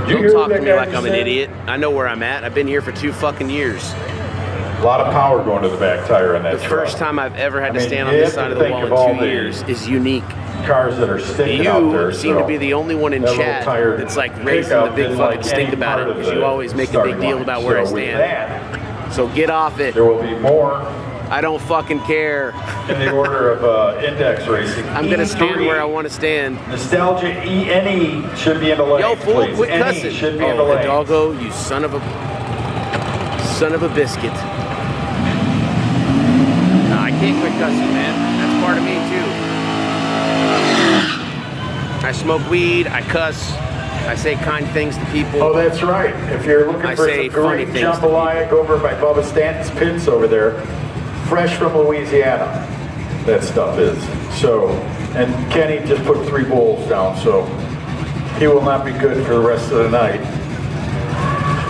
Don't talk to me like I'm an idiot. I know where I'm at. I've been here for 2 fucking years. A lot of power going to the back tire on that The truck. first time I've ever had to stand on this side of the wall in 2 years is unique. Cars that are sticking out there. You seem to be the only one in chat that's like raising the big fucking stink about it, because you always make a big deal about where I stand. So get off it. There will be more I don't fucking care. in the order of index racing. I'm gonna stand where I want to stand. Nostalgia NE should be in the lane. Yo, fool, please. quit NE cussing. should be in the Oh, lane. Hidalgo, you son of a biscuit. Nah, I can't quit cussing, man. That's part of me too. I smoke weed, I cuss, I say kind things to people. Oh, that's right. If you're looking I for say some funny great things to jambalaya, go over by Bubba Stanton's Pits over there. Fresh from Louisiana, that stuff is. So, and Kenny just put 3 bowls down, so he will not be good for the rest of the night.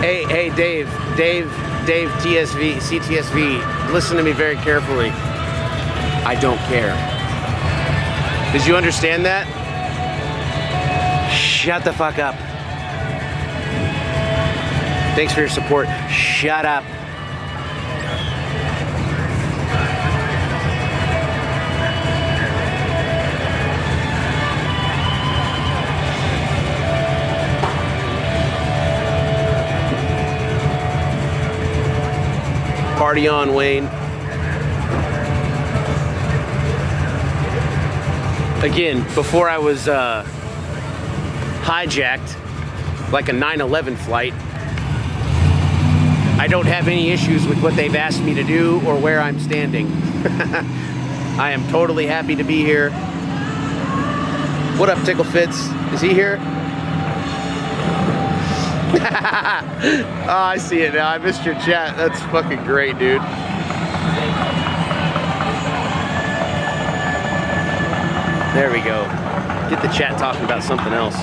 Hey, Dave, TSV, CTSV, listen to me very carefully. I don't care. Did you understand that? Shut the fuck up. Thanks for your support. Shut up. Party on, Wayne. Again, before I was hijacked like a 9/11 flight, I don't have any issues with what they've asked me to do or where I'm standing. I am totally happy to be here. What up, Tickle Fitz? Is he here? Oh, I see it now. I missed your chat. That's fucking great, dude. There we go. Get the chat talking about something else.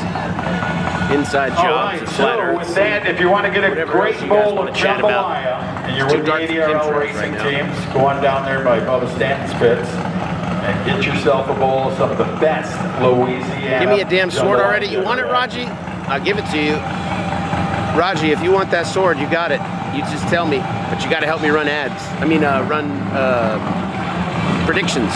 Inside jobs and flat so earth. with that, if you want to get a Whatever great else you guys bowl wanna of chat about. jambalaya and you're It's too with the dark for ARDL chemtrails racing right now. teams, go on down there by Bubba Stanton's Pits and get yourself a bowl of some of the best Louisiana. Give me a damn sword jambalaya already. You want it, Raji? I'll give it to you. Raji, if you want that sword, you got it. You just tell me. But you got to help me run ads. I mean, run predictions.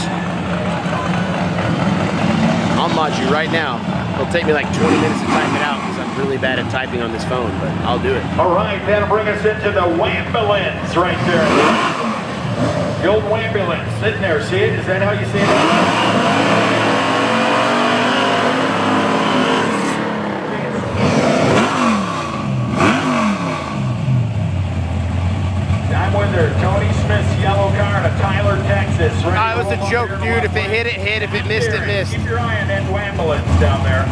I'll mod you right now. It'll take me like 20 minutes to type it out because I'm really bad at typing on this phone, but I'll do it. All right, that'll bring us into the Wambulance right there. The old Wambulance sitting there. See it? Is that how you see it? I'm with her. Tony Smith's yellow car out of Tyler, Texas. It was a joke, dude. If it hit, it hit. If it missed, it missed. Keep your eye on that Wambulance down there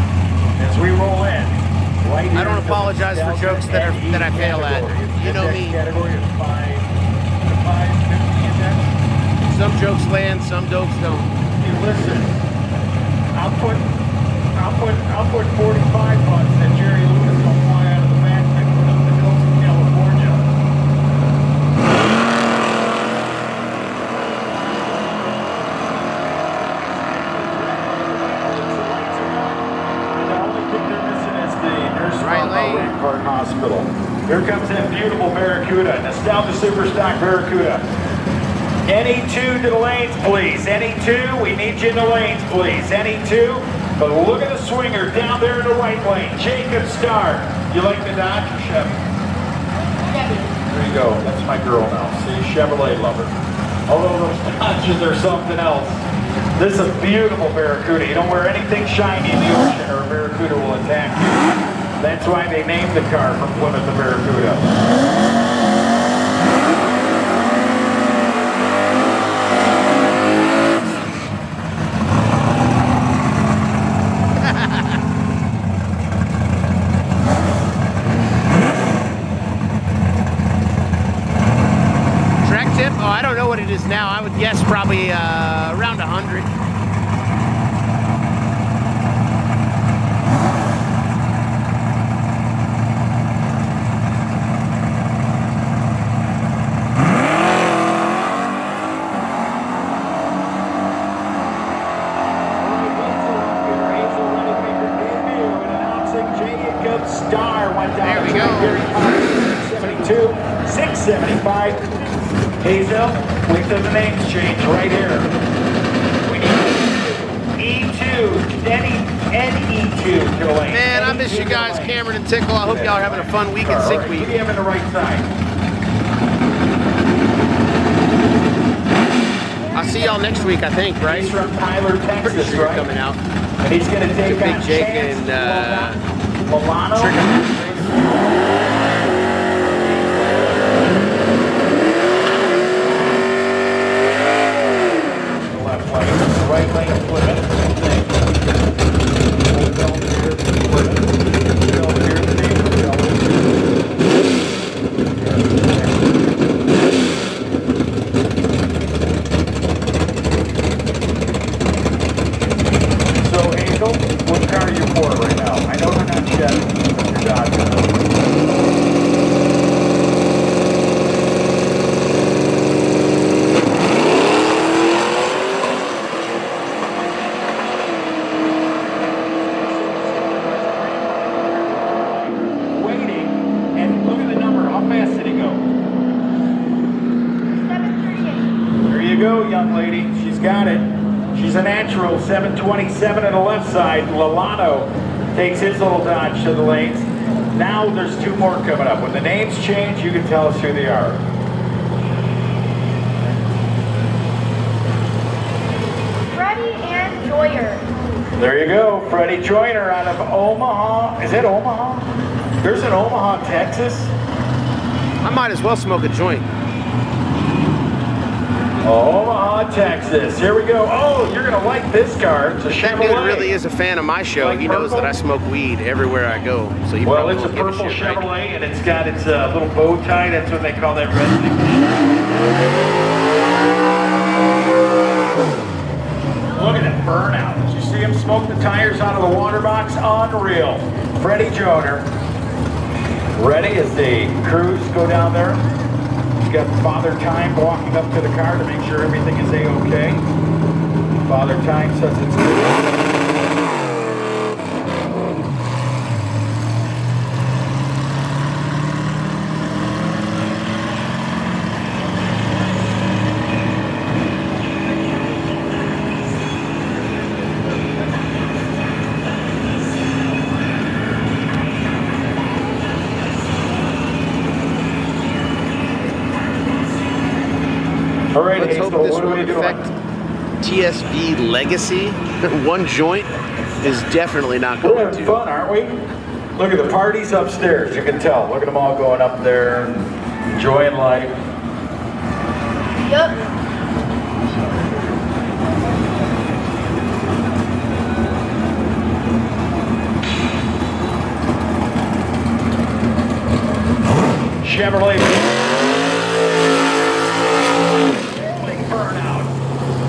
as we roll in. Right I don't apologize for jokes that I fail at. You know me. Category is 5 to 550 index. Some jokes land, some jokes don't. Hey, listen, I'll put 45 bucks that Jerry Lewis will fly out of the back and put up the coast of California. The only thing they're missing is the nurse from Rampart Hospital. Here comes that beautiful Barracuda, Nostalgia Superstock Barracuda. NE2 to the lanes, please. NE2, we need you in the lanes, please. NE2, but look at the swinger down there in the right lane. Jacob Starr. You like the Dodge or Chevy? There you go. That's my girl now. See, Chevrolet lover. Although those Dodges are something else. This is a beautiful Barracuda. You don't wear anything shiny in the ocean or a Barracuda will attack you. That's why they named the car from Plymouth the Barracuda. is now, I would guess probably around 100. Star went down. There we go. 72, 675. Hazel, wait till the names change right here. We need E2, NE2 to the lane. Man, I miss you guys, Cameron and Tickle. I hope y'all are having a fun week at Sync Week. Put him in the right side. I'll see y'all next week, I think, right? He's from Tyler, Texas, Pretty sure right? coming out. And he's going to take Big on Jake Chance and Milano. Left lane, right lane, Plymouth, same thing. Old Belvedere, Plymouth. Belvedere, the name of So, Hazel, what car are you for right now? I know they're not Chevy, but you're Dodge. Waiting, and look at the number. How fast did he go? 738. There you go, young lady. She's got it. She's a natural. 727 on the left side. Milano takes his little Dodge to the lanes. Now there's two more coming up. When the names change, you can tell us who they are. Freddie and Joyer. There you go. Freddie Joyner out of Omaha. Is it Omaha? There's an Omaha, Texas. I might as well smoke a joint. Omaha, Texas. Here we go. Oh, you're going to like this car. It's a That Chevrolet. dude really is a fan of my show. Like He knows purple? that I smoke weed everywhere I go. So he Well, probably it's a won't give purple shit, right? Chevrolet, and it's got its little bow tie. That's what they call that red thing. Look at that burnout. Did you see him smoke the tires out of the water box? Unreal. Freddie Joner. Ready as the crews go down there. He's got Father Time walking up to the car to make sure everything is A-OK. Father Time says it's good. All right, Let's Hazel, hope this what are we won't doing? affect TSV legacy. One joint is definitely not We're going having to. fun, aren't we? Look at the parties upstairs. You can tell. Look at them all going up there, enjoying life. Yup. Chevrolet. Burnout.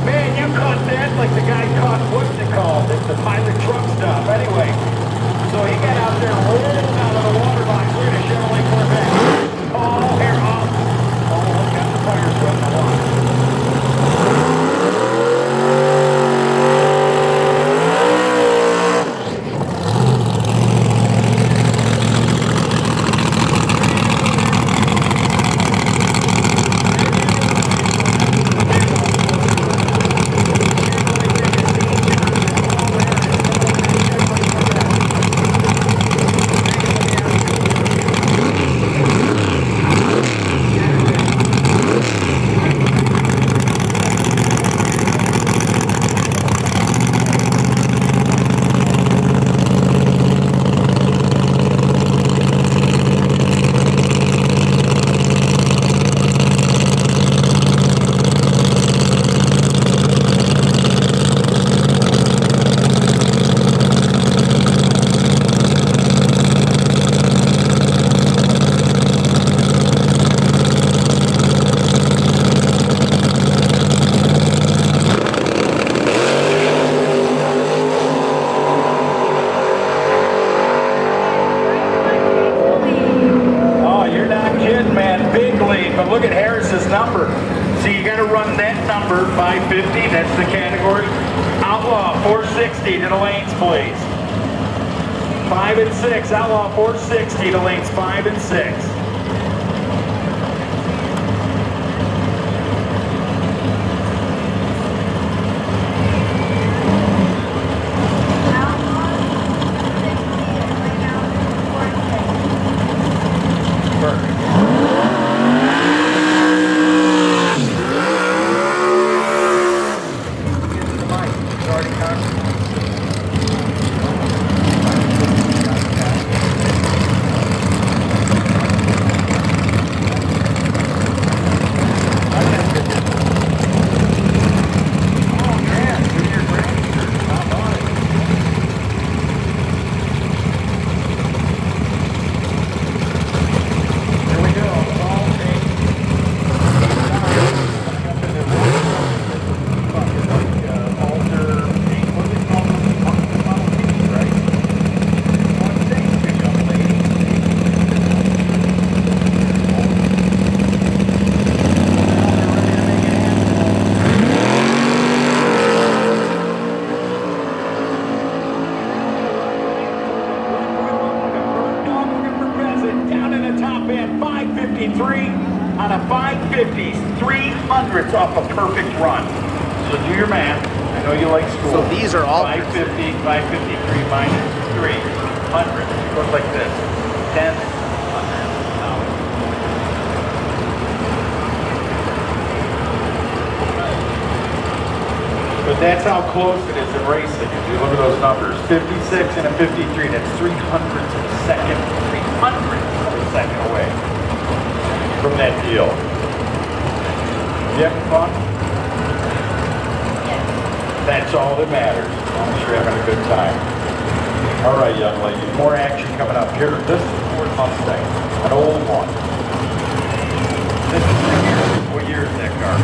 Man, you caught that like the guy caught what's it called? It's the pilot truck stuff. Anyway, so he got out there rolling out of the water box. Look at a Chevrolet Corvette. Oh, here, off. Oh, look at the fire truck. Comfort 550, that's the category. Outlaw 460 to the lanes, please. 5 and 6, Outlaw 460 to lanes 5 and 6. On a 550s, 300s off a perfect run. So do your math. I know you like school. So these are all 550, 553 minus 300. It goes like this. 10, 100. But that's how close it is in racing. If you look at those numbers, 56 and a 53, that's 300ths of a second. 300ths of a second away from that deal. You having fun? Yes. That's all that matters. As long as you're having a good time. All right, young lady. More action coming up here. This is a Ford Mustang, an old one. This is the year. What year is that car?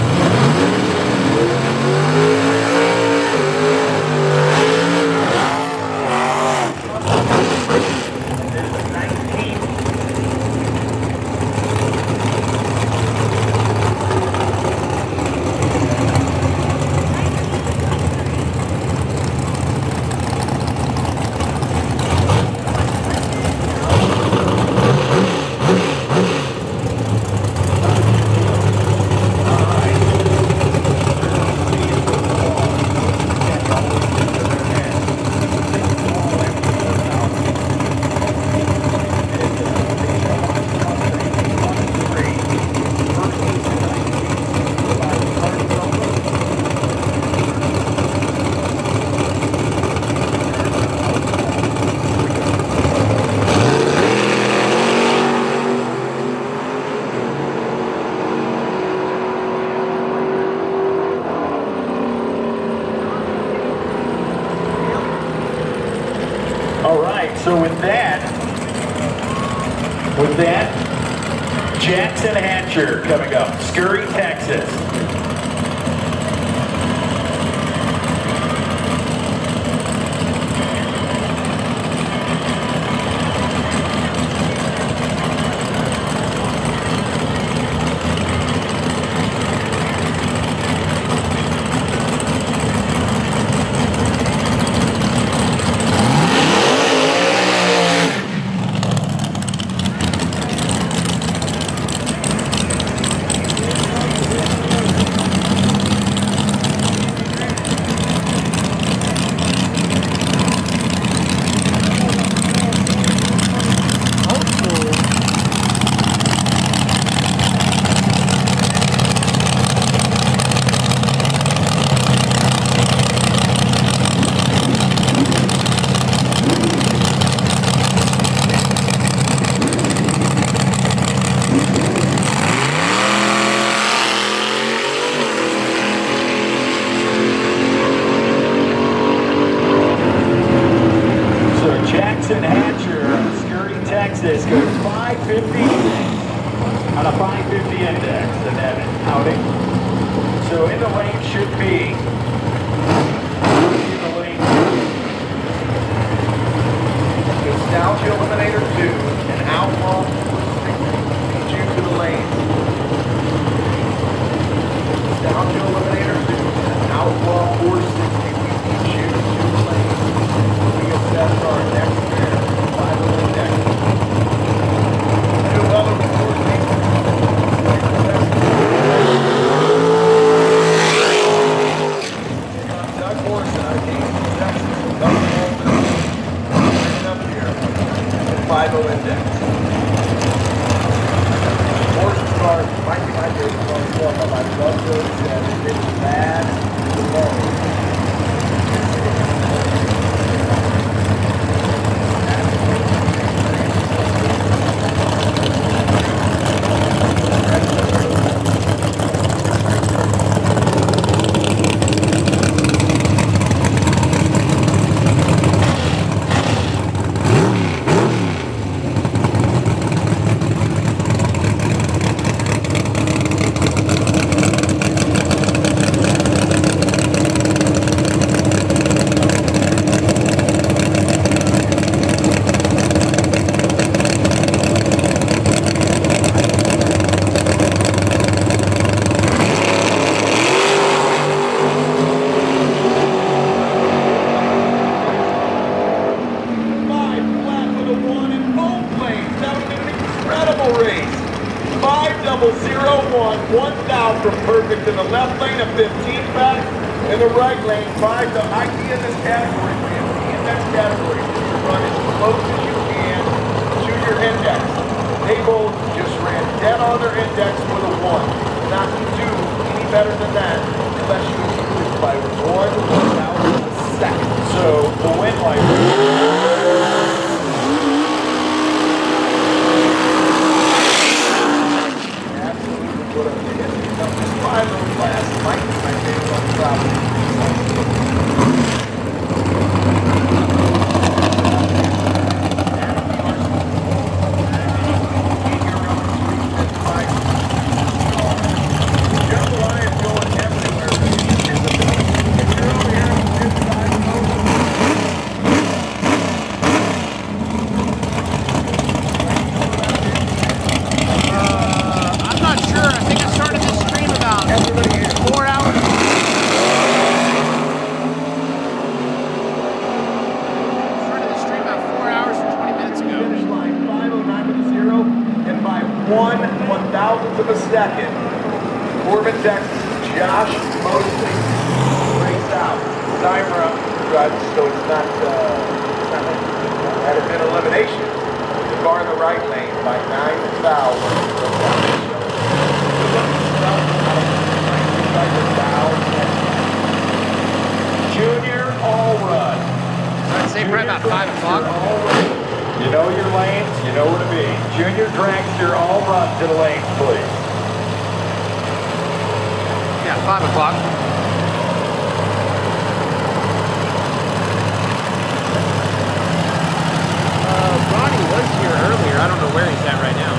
So with that, Jackson Hatcher coming up, Scurry, Texas. Texas goes 550 on a 550 index in that outing. So in the lane should be Nostalgia Eliminator 2 and Outlaw lead you to the lane. Nostalgia Eliminator 5001, 1000 perfect in the left lane, a 15 back in the right lane. 5, the idea in this category, man, the index category is to run as close as you can to your index. They both just ran dead on their index with a 1. Not to do any better than that unless you improve by 1/1000th of a second. So the win light. Class might be my favorite on the property. I'm not sure. I think I started this stream about 4 hours. Started this stream about 4 hours and 20 minutes ago. Finish line 509 with a 0, and by 1/1000th of a second, Corbin, Texas, Josh Mosley breaks out. Timer up, so it's not had it been elimination. The car in the right lane by 9,000. Junior all run. I'd say probably about 5 o'clock. You know your lanes, you know where to be. Junior dragster, all run to the lanes, please. Yeah, 5 o'clock. Ronnie was here earlier. I don't know where he's at right now.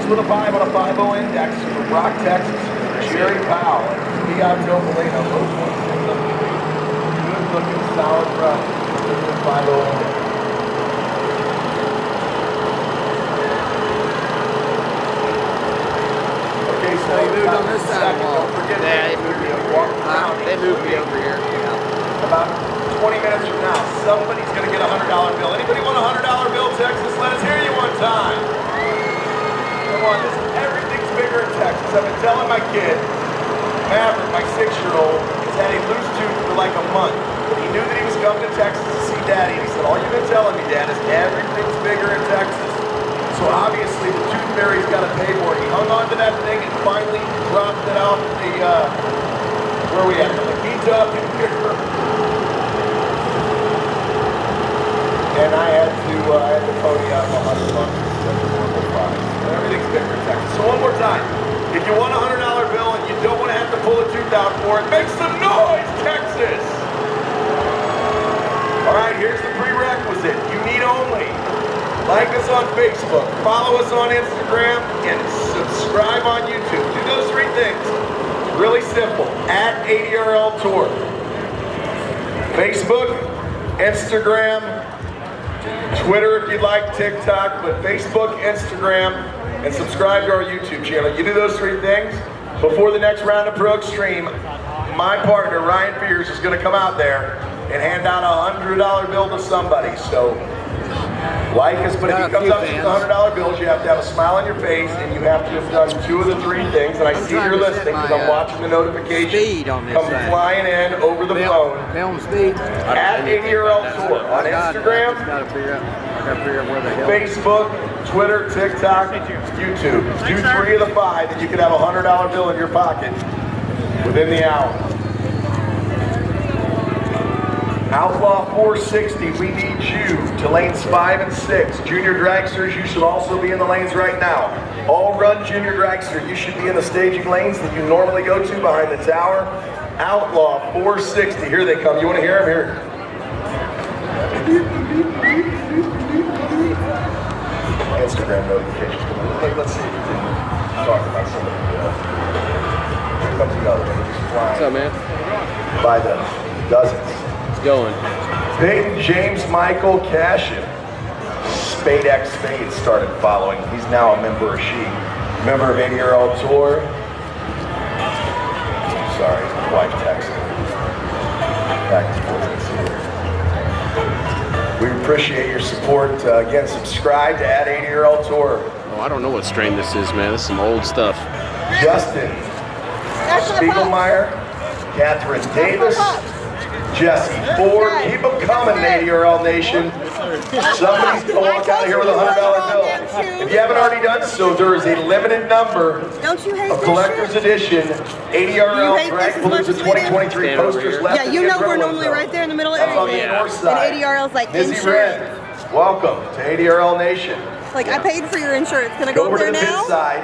With a 5 on a 5.0 index from Rock, Texas, Jerry Powell, Diablo Molina, low point, good looking, solid run with the 5.0 index. Okay, so you moved on this side of the wall. Don't forget, Yeah, they moved me over here. They moved me over here. About 20 minutes from now, somebody's going to get a $100 bill. Anybody want a $100 bill, Texas? Let us hear you one time. Come on, everything's bigger in Texas. I've been telling my kid, Maverick, my 6-year-old, has had a loose tooth for like a month. He knew that he was coming to Texas to see Daddy, and he said, all you've been telling me, Dad, is everything's bigger in Texas. So obviously the tooth fairy's got to pay for it. He hung on to that thing and finally dropped it out the, where are we at? The Makita up in here. And I had to pony up $100. Everything's bigger in Texas. So one more time, if you want a $100 bill and you don't want to have to pull a tooth out for it, make some noise, Texas! All right, here's the prerequisite. You need only like us on Facebook, follow us on Instagram, and subscribe on YouTube. Do those 3 things. It's really simple. At ARDL Tour. Facebook, Instagram, Twitter if you'd like, TikTok, but Facebook, Instagram, and subscribe to our YouTube channel. You do those 3 things, before the next round of Pro Extreme, my partner, Ryan Fears, is going to come out there and hand out a $100 bill to somebody. So Like us, but if he comes up to the $100 bills, you have to have a smile on your face, and you have to have done 2 of the 3 things. And I see you're listening because I'm watching the notification come flying in over the phone. At ARDL Tour on Instagram, Facebook, Twitter, TikTok, YouTube. Do 3 of the 5, and you can have a $100 bill in your pocket within the hour. Outlaw 460, we need you to lanes 5 and 6. Junior dragsters, you should also be in the lanes right now. All run junior dragster, you should be in the staging lanes that you normally go to behind the tower. Outlaw 460, here they come. You want to hear them? Here. Instagram notifications. Let's see if we can talk about somebody. Here comes another one. He's flying. What's up, man? By the dozens. Going. Big James Michael Cashin. Spade X Spade started following. He's now a member of member of ARDL Tour. Sorry, my wife texted. Back and forth. We appreciate your support. Again, subscribe to @ARDL Tour. Oh, I don't know what strain this is, man. This is some old stuff. Justin Spiegelmeyer, Catherine Davis, Jesse Ford, keep them coming, ARDL Nation. Somebody's going to walk out of here with a $100 bill. If you haven't already done so, there is a limited number of collector's edition ARDL DRAGPALOOZA 2023 posters left. Yeah, you know we're normally right there in the middle area. On the north side. And ARDL's like Izzy insurance. Red, welcome to ARDL Nation. Like I paid for your insurance. Can I Go go over over to there the pit now? side.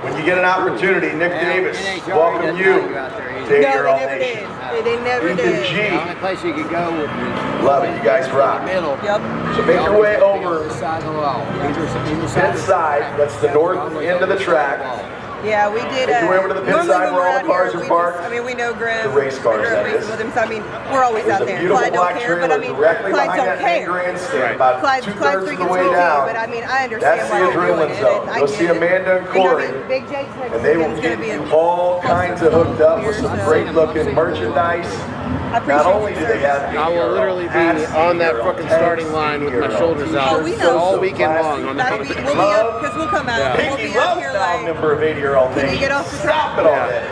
When you get an opportunity, Nick Davis, welcome you to ARDL Nation. They never Ethan did. G. The only place you could go would be Love it, you guys rock. middle. Yep. So make your way over Side of the wall. Either pit side, that's the north end of the track. Yeah, we did. Make your way over to the pit normally side when where all we're the cars out are here, parked. I mean, we know Graham. The race cars, that racing is. with him, so I mean, we're always There's out a there. beautiful Clyde black don't care, but I trailer mean, directly Clyde behind don't that main care. grandstand, about Clyde's 2/3 freaking of the way okay, down. but I mean, I understand That's why the they're doing adrenaline it. zone. I Go get see it. Amanda and I Corey, mean, Big Jake's next and they will weekend's get gonna be you a all kinds of hooked up with some Years, great looking merchandise. I Not appreciate only your do they have service. I will literally be on that fucking starting line with my shoulders out Oh, we know. all weekend long. On That'll be, we'll be up, because we'll come out. We'll Pinky be up Love here now like, member of ARDL Can you Nation. get off the Stop it already.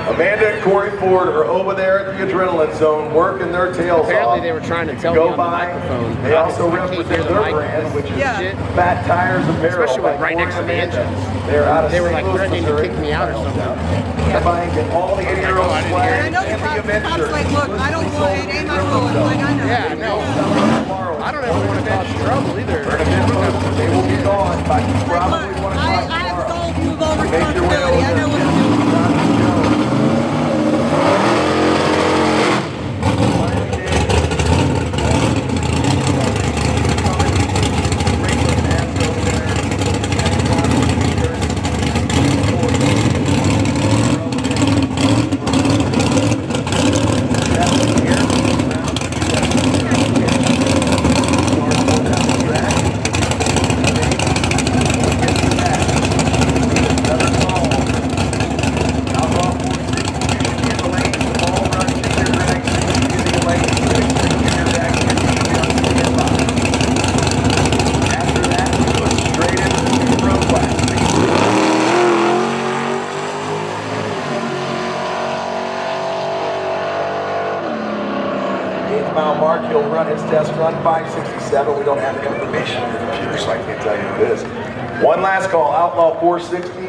Amanda and Corey Ford are over there at the adrenaline zone working their tails Apparently off. they were trying to If tell you me go on the by, microphone. they also I can't represent hear the their mic. brand, which is Yeah. Fat Tires Apparel. Especially by with right next to the Corey and engine. Amanda. They're out of They were St. like Louis, threatening to Missouri. kick me out or something. They're buying all the 80-year-old I didn't swag hear And I know the and the cops, event cops shirts. like, look, I don't want, it ain't my fault. Like, I know. Yeah, no. I don't ever want to cause trouble either. They will be gone by probably Look, 1 I o'clock have tomorrow. told you of all Make your way responsibility. I over know what there. to do. Mile mark, he'll run his test run, 567. We don't have the information in the computer, so I can't tell you who it is. One last call, Outlaw 460,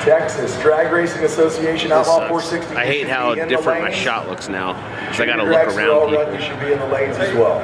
Texas Drag Racing Association, This Outlaw sucks. 460. I hate how You should be in the different my lanes. shot looks now. Because I got to Your look dragster around all people. run, you should be in the lanes as well.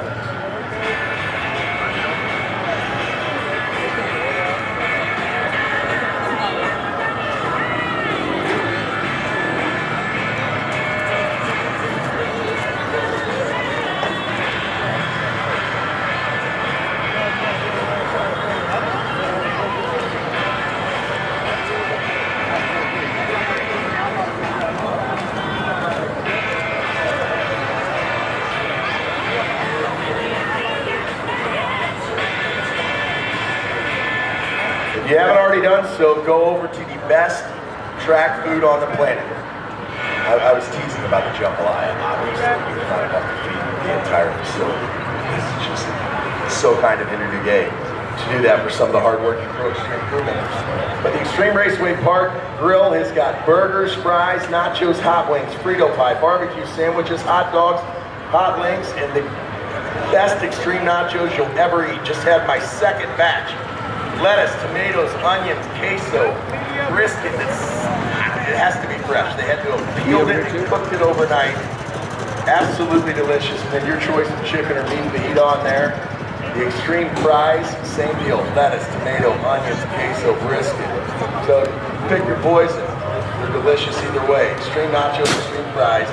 If you haven't already done so, go over to the best track food on the planet. I was teasing about the jambalaya. Obviously, you're not enough to feed the entire facility. This is just so kind of him to do that for some of the hard-working pro extreme crew members. But the Extreme Raceway Park Grill has got burgers, fries, nachos, hot wings, Frito pie, barbecue sandwiches, hot dogs, hot links, and the best extreme nachos you'll ever eat. Just had my second batch. Lettuce, tomatoes, onions, queso, brisket. It has to be fresh. They had to have peeled it and cooked it overnight. Absolutely delicious. And then your choice of chicken or meat to eat on there. The extreme fries, same deal. Lettuce, tomato, onions, queso, brisket. So pick your poison. They're delicious either way. Extreme nachos, extreme fries.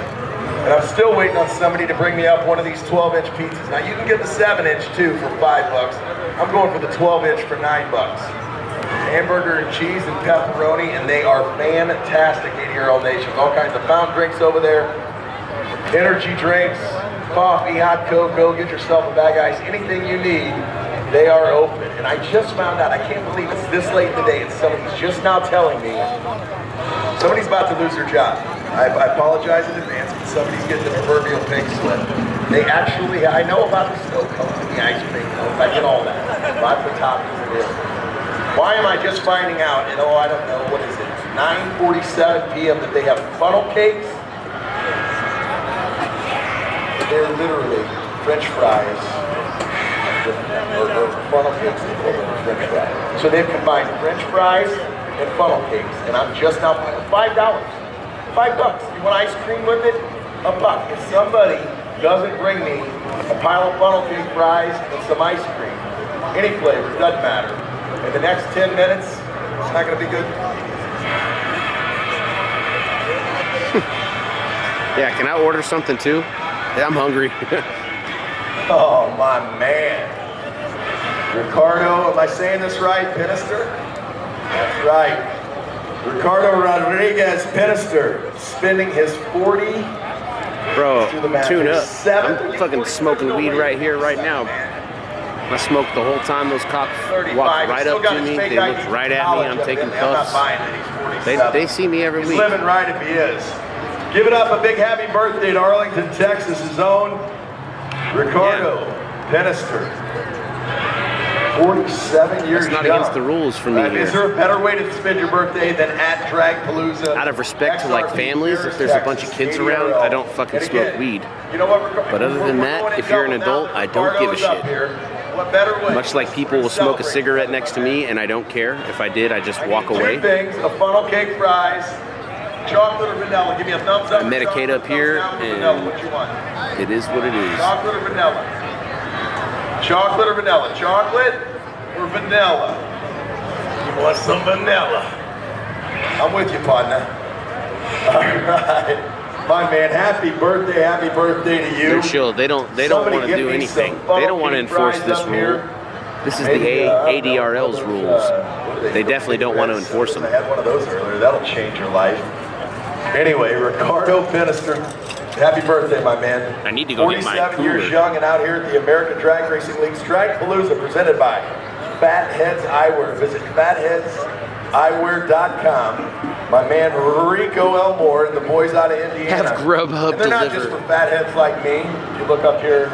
And I'm still waiting on somebody to bring me up one of these 12-inch pizzas. Now you can get the 7-inch too for $5. I'm going for the 12-inch for $9. Hamburger and cheese and pepperoni, and they are fantastic at ARDL Nation. All kinds of fountain drinks over there, energy drinks, coffee, hot cocoa, get yourself a bag of ice, anything you need, they are open. And I just found out, I can't believe it's this late in the day, and somebody's just now telling me somebody's about to lose their job. I apologize in advance, but somebody's getting the proverbial pink slip. They actually, I know about the snow cone and the ice cream cones, I get all that. Lots of toppings it is. Why am I just finding out, and oh, I don't know, what is it, 9:47 p.m. that they have funnel cakes? They're literally French fries, or funnel cakes and French fries. So they've combined French fries and funnel cakes, and I'm just now $5. $5. You want ice cream with it? $1. If somebody doesn't bring me a pile of funnel cake fries and some ice cream, any flavor, doesn't matter. In the next 10 minutes, it's not going to be good. Yeah, can I order something too? Yeah, I'm hungry. Oh, my man. Ricardo, am I saying this right, Pinister? That's right. Ricardo Rodriguez Pinister spending his 40. Bro, tune up. I'm fucking smoking weed right here, right now. I smoked the whole time those cops walked right up to me. They looked right at me. I'm taking puffs. They see me every week. He's living right if he is. Give it up a big happy birthday to Arlington, Texas' own Ricardo Pinister. 47 years That's not young. against the rules for me here. Is there a better way to spend your birthday than at DRAGPALOOZA? Out of respect to like families, if there's a bunch of kids around, I don't fucking smoke weed. You know what, But other than that, if you're an adult, I don't give a shit. Much like people will smoke a cigarette next to me and I don't care. If I did, I just walk away. Two things, a funnel cake fries, chocolate or vanilla. Give me a thumbs up. I medicate up here and it is what it is. Chocolate or vanilla? Chocolate or vanilla? Chocolate or vanilla? You want some vanilla? I'm with you, partner. All right. My man, happy birthday to you. They're chill. They don't want to do anything. They don't want to enforce this rule. This is the ARDL's rules. They definitely don't want to enforce them. I had one of those earlier. That'll change your life. Anyway, Ricardo Pinister, happy birthday, my man. I need to go get my 47 years young and out here at the American Drag Racing League's DRAGPALOOZA, presented by Fatheads Eyewear. Visit fatheadseyewear.com. My man Rico Elmore and the boys out of Indiana. Have Grubhub and they're not just for fatheads like me. If you look up here.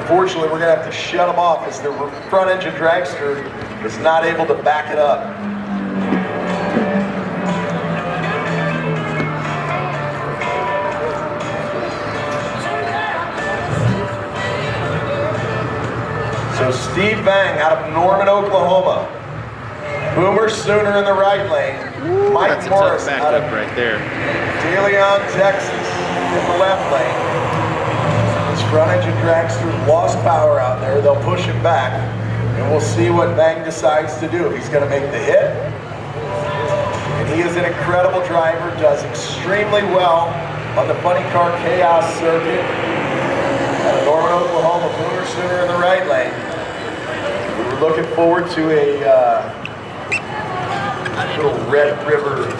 unfortunately, we're going to have to shut them off as the front engine dragster is not able to back it up. So Steve Vang out of Norman, Oklahoma. Boomer Sooner in the right lane. Mike That's a Morris tough out of backup right there. De Leon, Texas in the left lane. This front engine dragster lost power out there. They'll push him back, and we'll see what Vang decides to do. If he's going to make the hit. And he is an incredible driver, does extremely well on the funny car chaos circuit. Out of Norman, Oklahoma, Boomer Sooner in the right lane. We were looking forward to a little Red River,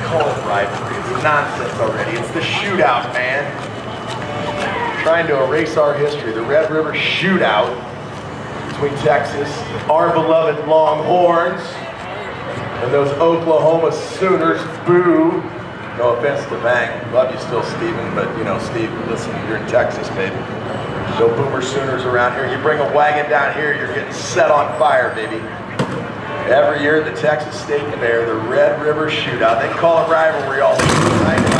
call it rivalry. It's nonsense already. It's the shootout, man. Trying to erase our history. The Red River shootout between Texas, our beloved Longhorns, and those Oklahoma Sooners. Boo. No offense to Vang. Love you still, Steven, but you know, Steve, listen, you're in Texas, baby. No Boomer Sooners around here. You bring a wagon down here, you're getting set on fire, baby. Every year, the Texas State Fair, the Red River Shootout. They call it rivalry all the time.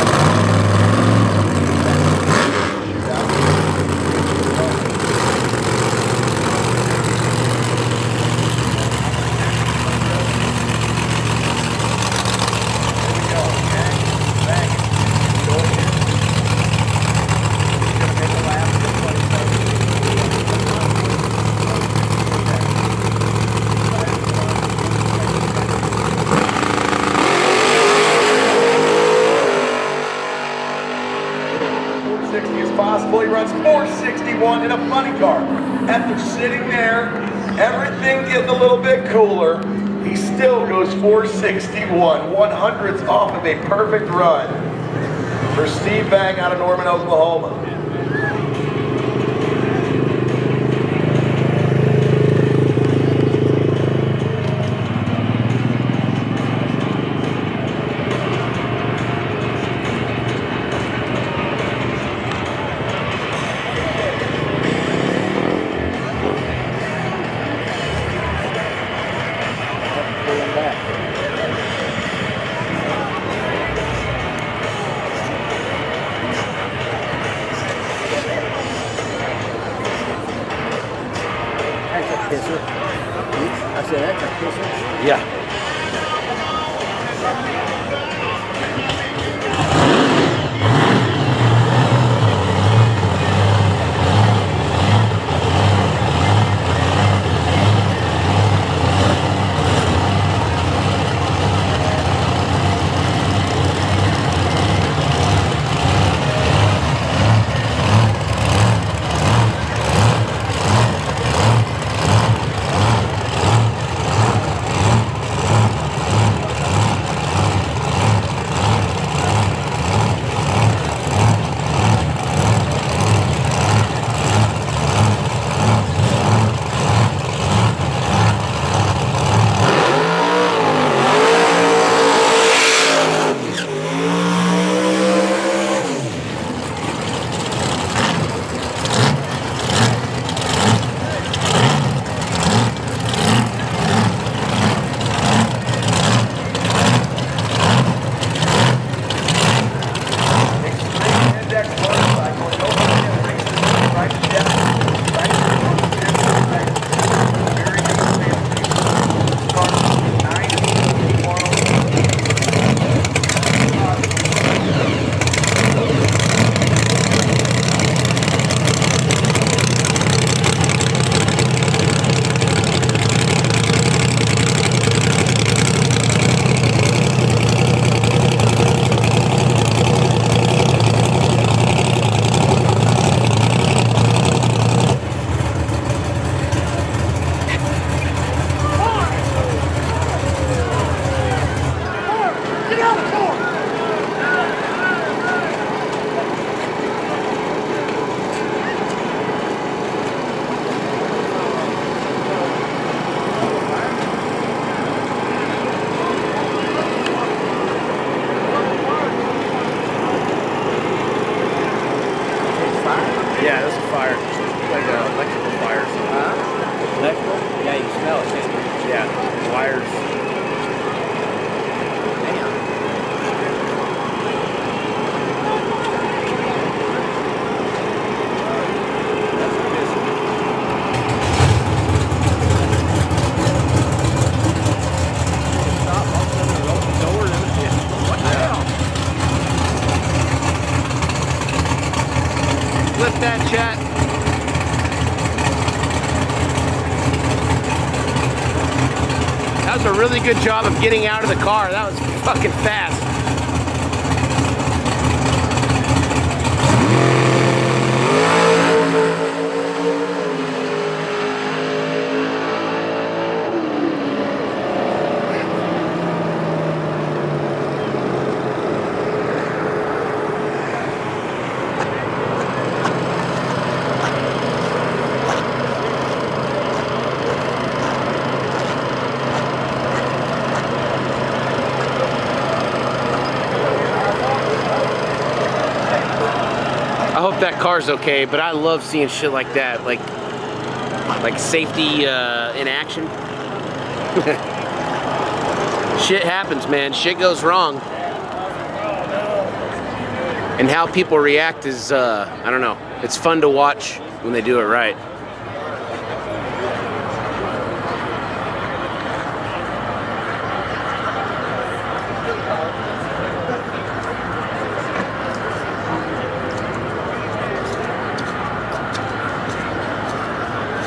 He runs 461 in a funny car. After sitting there, everything getting a little bit cooler, he still goes 461, 100ths off of a perfect run for Steve Vang out of Norman, Oklahoma. I said, that's a pisser. Yeah. good job of getting out of the car. That was fucking fast. I hope that car's okay, but I love seeing shit like that, like safety in action. Shit happens, man. Shit goes wrong. And how people react is, I don't know. It's fun to watch when they do it right.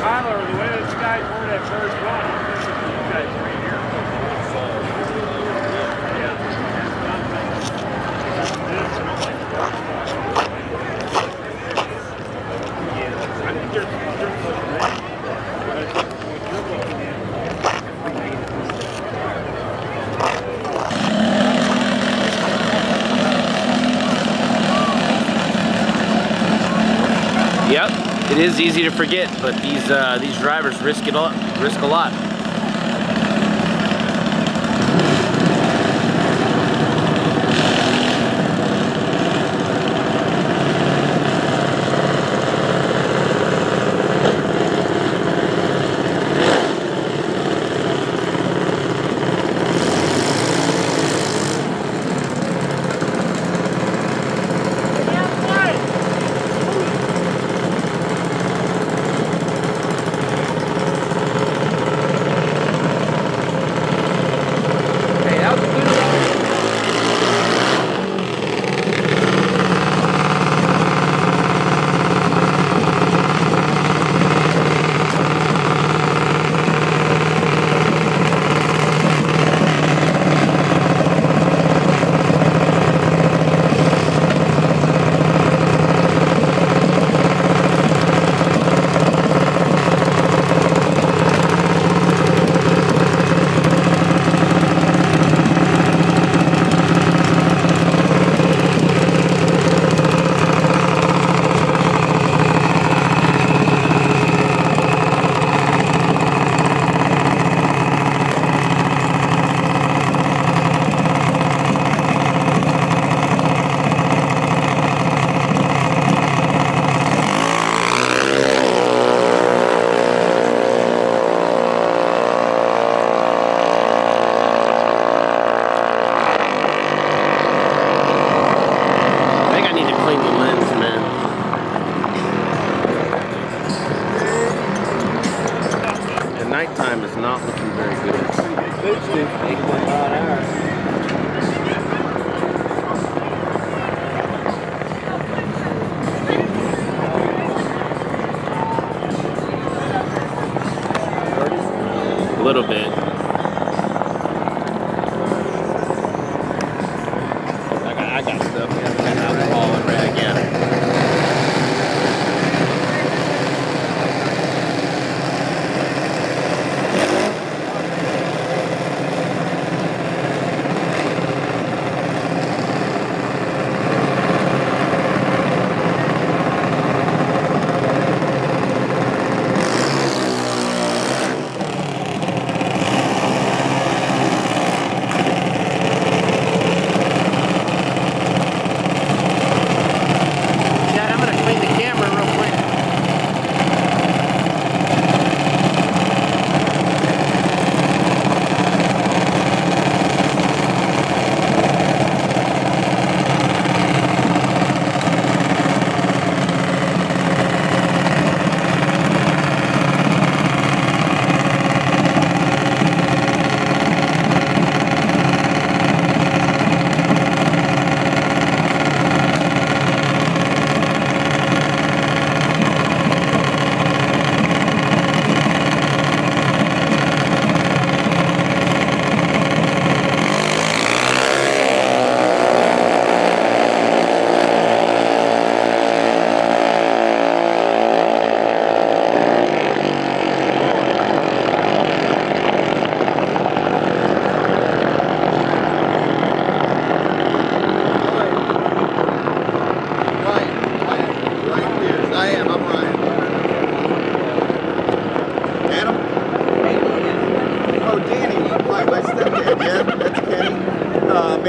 Tyler, the way that you guys were that first one, you guys right here. I think you're Yep, it is easy to forget, but these drivers risk a lot.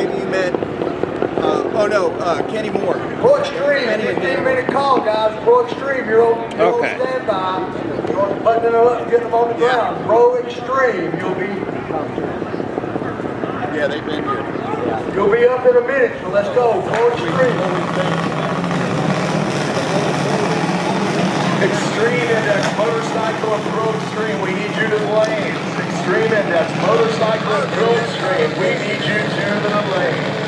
maybe you meant, Kenny Moore. Pro Extreme, 15-minute call, guys. Pro Extreme, you're on Okay. standby. You're buttoning them up and getting them on the ground. Pro Extreme, Yeah, they've been here. you'll be up in a minute, so let's go. Pro Extreme. Extreme Index Motorcycle and Pro Extreme, we need you to the lanes. Extreme Index Motorcycle and Pro Extreme, we need you to the lanes.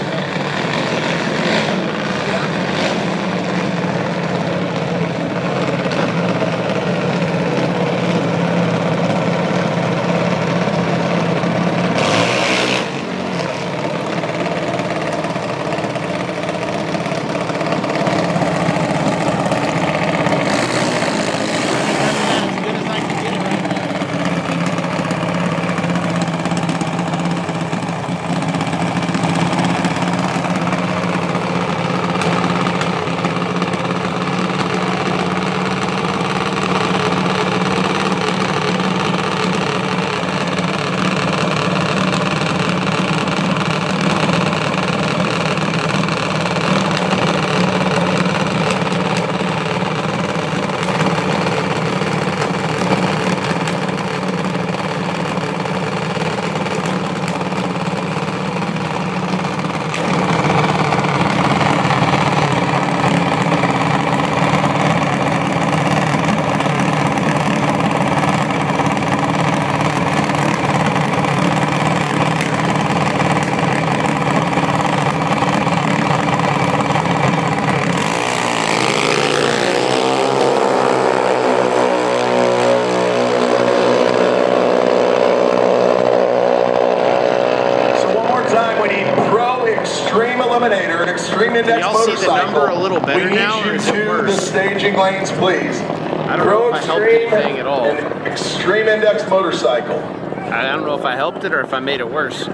Extreme Index y'all see the Motorcycle. number a little better now, or We need is you it to worse? the staging lanes, please. I don't know if I helped anything at all. And Extreme Index Motorcycle. I don't know if I helped it or if I made it worse.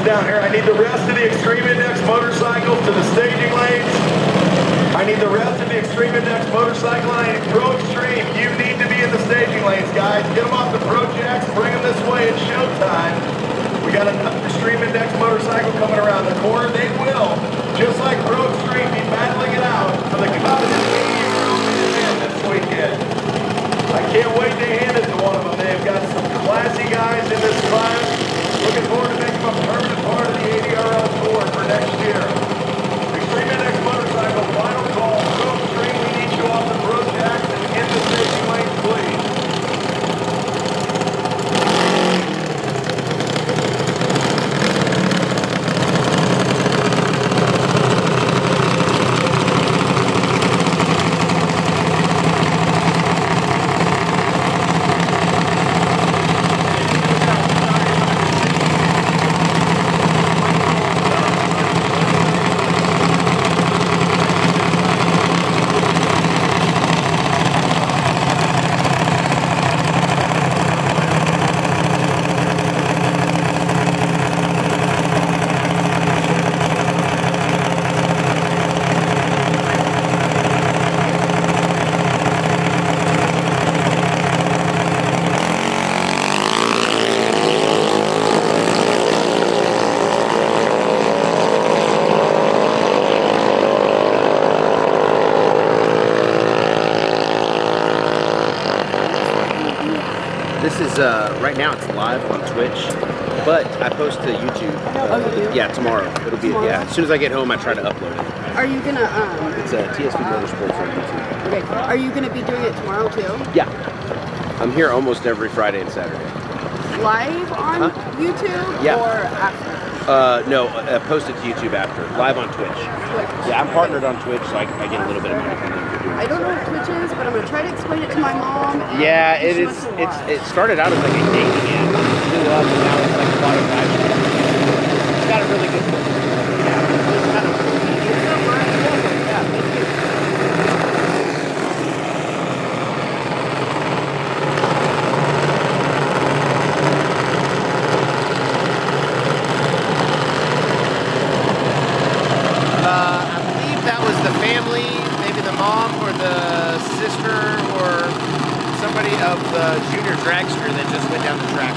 Down here. I need the rest of the Extreme Index motorcycles to the staging lanes. I need the rest of the Extreme Index motorcycle lane. Pro Extreme, you need to be in the staging lanes, guys. Get them off the Pro Jacks, bring them this way. It's showtime. We got an Extreme Index motorcycle coming around the corner. They will, just like Pro Extreme, be battling it out for the coveted this weekend. I can't wait to hand it to one of them. They've got some classy guys in this class. Looking forward to making them a permanent part of the ADRL tour for next year. Extreme Index Motorcycle, final call. Pro Extreme, we need you off the Pro Jacks and in the staging lanes, please. This is, right now it's live on Twitch, but I post to YouTube. Oh, you do? Yeah, tomorrow. It'll be, yeah, as soon as I get home, I try to upload it. Are you gonna, It's TSV Motorsports on YouTube. okay, are you gonna be doing it tomorrow too? Yeah. I'm here almost every Friday and Saturday. Live on YouTube? Yeah. Or after? No, posted to YouTube after. Live on Twitch. Yeah, I'm partnered on Twitch, so I get a little bit of money from them for doing I don't know what Twitch is, but I'm gonna try to explain it to my mom. Yeah, it is. It started out as like a dating app, blew up, and now it's like a lot of live streaming. It's got a really good. Yeah, it's kind of. Yeah, thank you. I believe that was the family, maybe the mom or the sister or somebody of the junior dragster that just went down the track.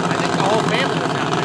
I think the whole family was down there.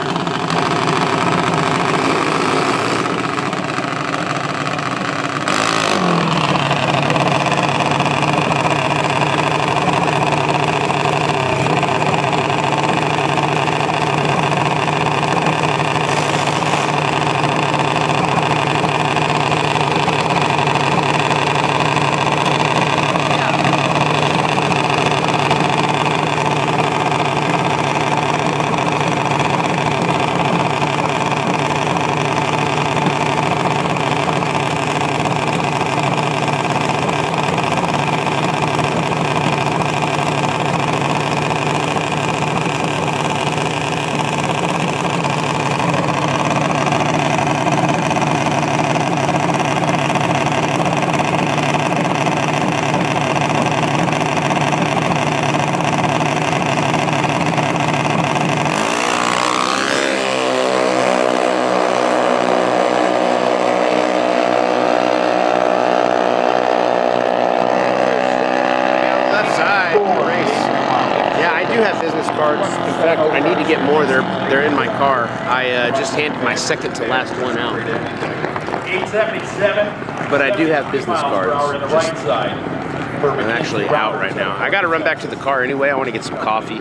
In fact, I need to get more. They're in my car. I just handed my second to last one out. 877. But I do have business cards. In the right side. I'm actually out right now. I got to run back to the car anyway. I want to get some coffee.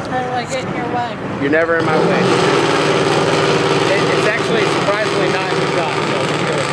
How do I get in your way? You're never in my way. It's actually surprisingly not in the shot, so it's good.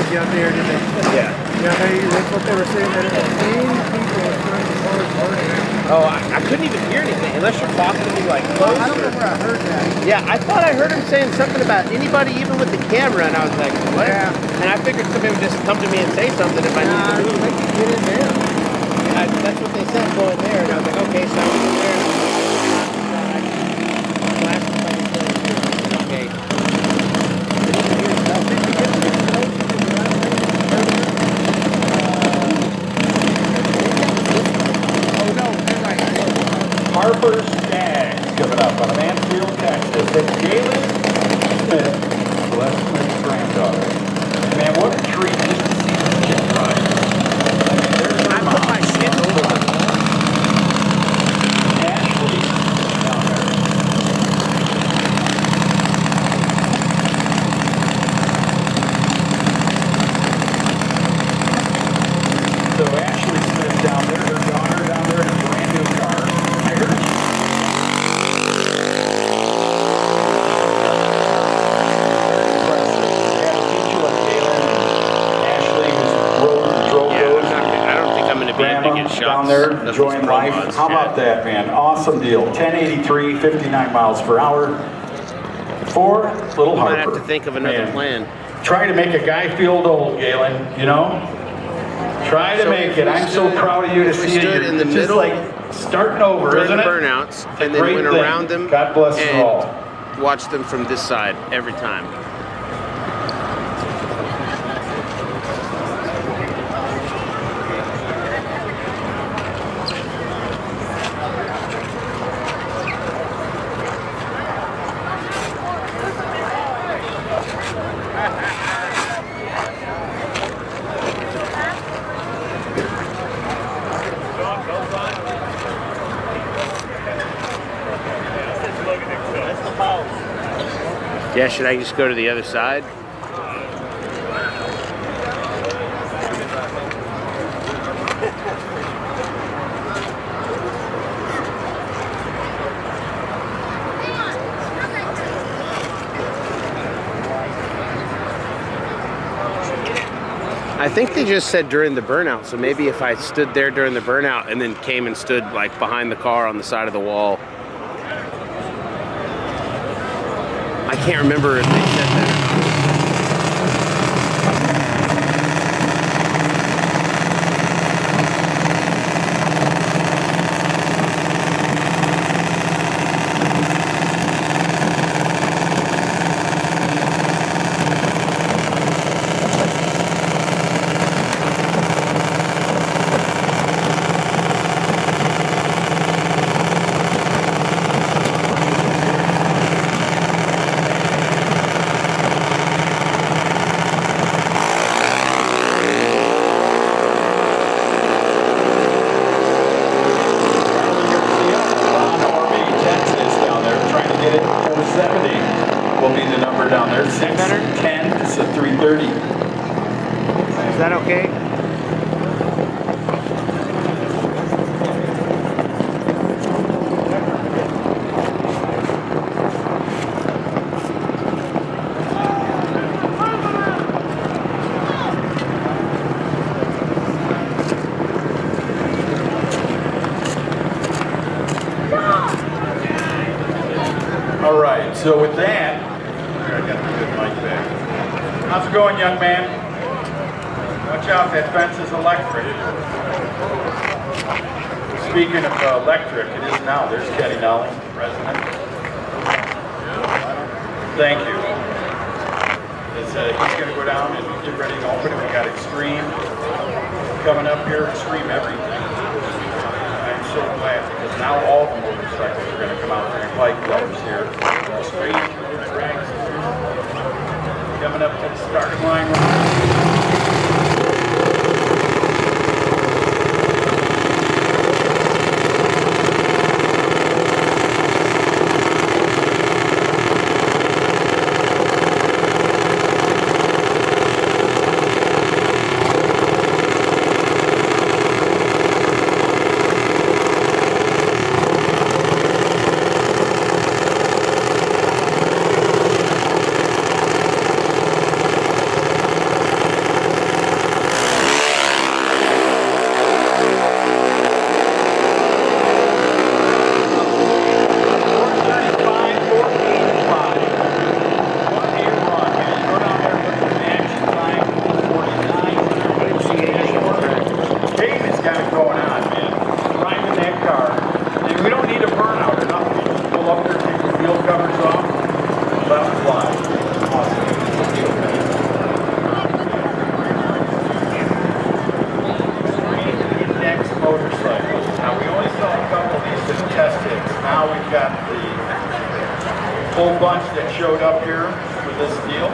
Out there, did they? Yeah. Yeah, that's what they were saying, that it was the same people trying to cars working. Oh, I couldn't even hear anything unless you're talking to me like close. I don't know where I heard that. Yeah, I thought I heard him saying something about anybody, even with the camera, and I was like, what? Yeah. And I figured somebody would just come to me and say something if I need to move. They can get in there. That's what they said, go in there. And I was like, okay, so I went in there. Okay. Harper's Stag's coming up on Mansfield, Texas. And Galen Smith, Les Smith's granddaughter. And man, what a treat just to see this kid ride. I mean, there's her mom. My shit over. Ashley down there. So Ashley Smith down there, her daughter down there in a brand new car. I heard down there enjoying life. How about that, man? Awesome deal. 1083, 59 miles per hour for little Harper. I might have to think of another plan. Try to make a guy feel old, Galen, you know? Try to make it. I'm so proud of you to see it. Stood in the It's middle, just like starting over, isn't it? Burnouts, and then went around them. God bless you all. Watched them from this side every time. Yeah, should I just go to the other side? I think they just said during the burnout, so maybe if I stood there during the burnout and then came and stood like behind the car on the side of the wall. I can't remember if they said that or not. Will be the number down there. 610 to 330. Is that okay? All right, so with that, I got the good mic back. How's it going, young man? Watch out, that fence is electric. Speaking of electric, it is now. There's Kenny Nolly, president. Thank you. He's going to go down and get ready to open it. We got Extreme coming up here, Extreme everything. I'm so glad because now all the motorcycles are going to come out there and bike clubs here. Extreme, dragsters, coming up to the starting line. whole bunch that showed up here for this deal.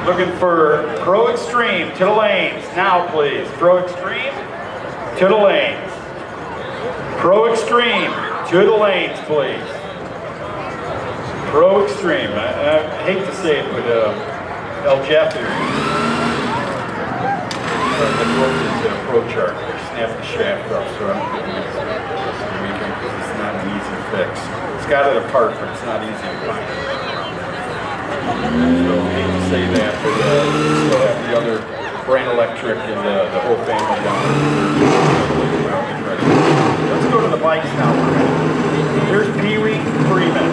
Looking for Pro Extreme to the lanes. Now, please. Pro Extreme to the lanes. Pro Extreme to the lanes, please. Pro Extreme. I hate to say it, but El Jeff here. The broke his Pro chart. They snapped the shaft up, so I'm going to use it this weekend because it's not an easy fix. It's got it apart, but it's not easy to find. So I hate to say that, but we still have the other Brain Electric and the whole family down there. Let's go to the bikes now for a minute. Here's Pee Wee Freeman.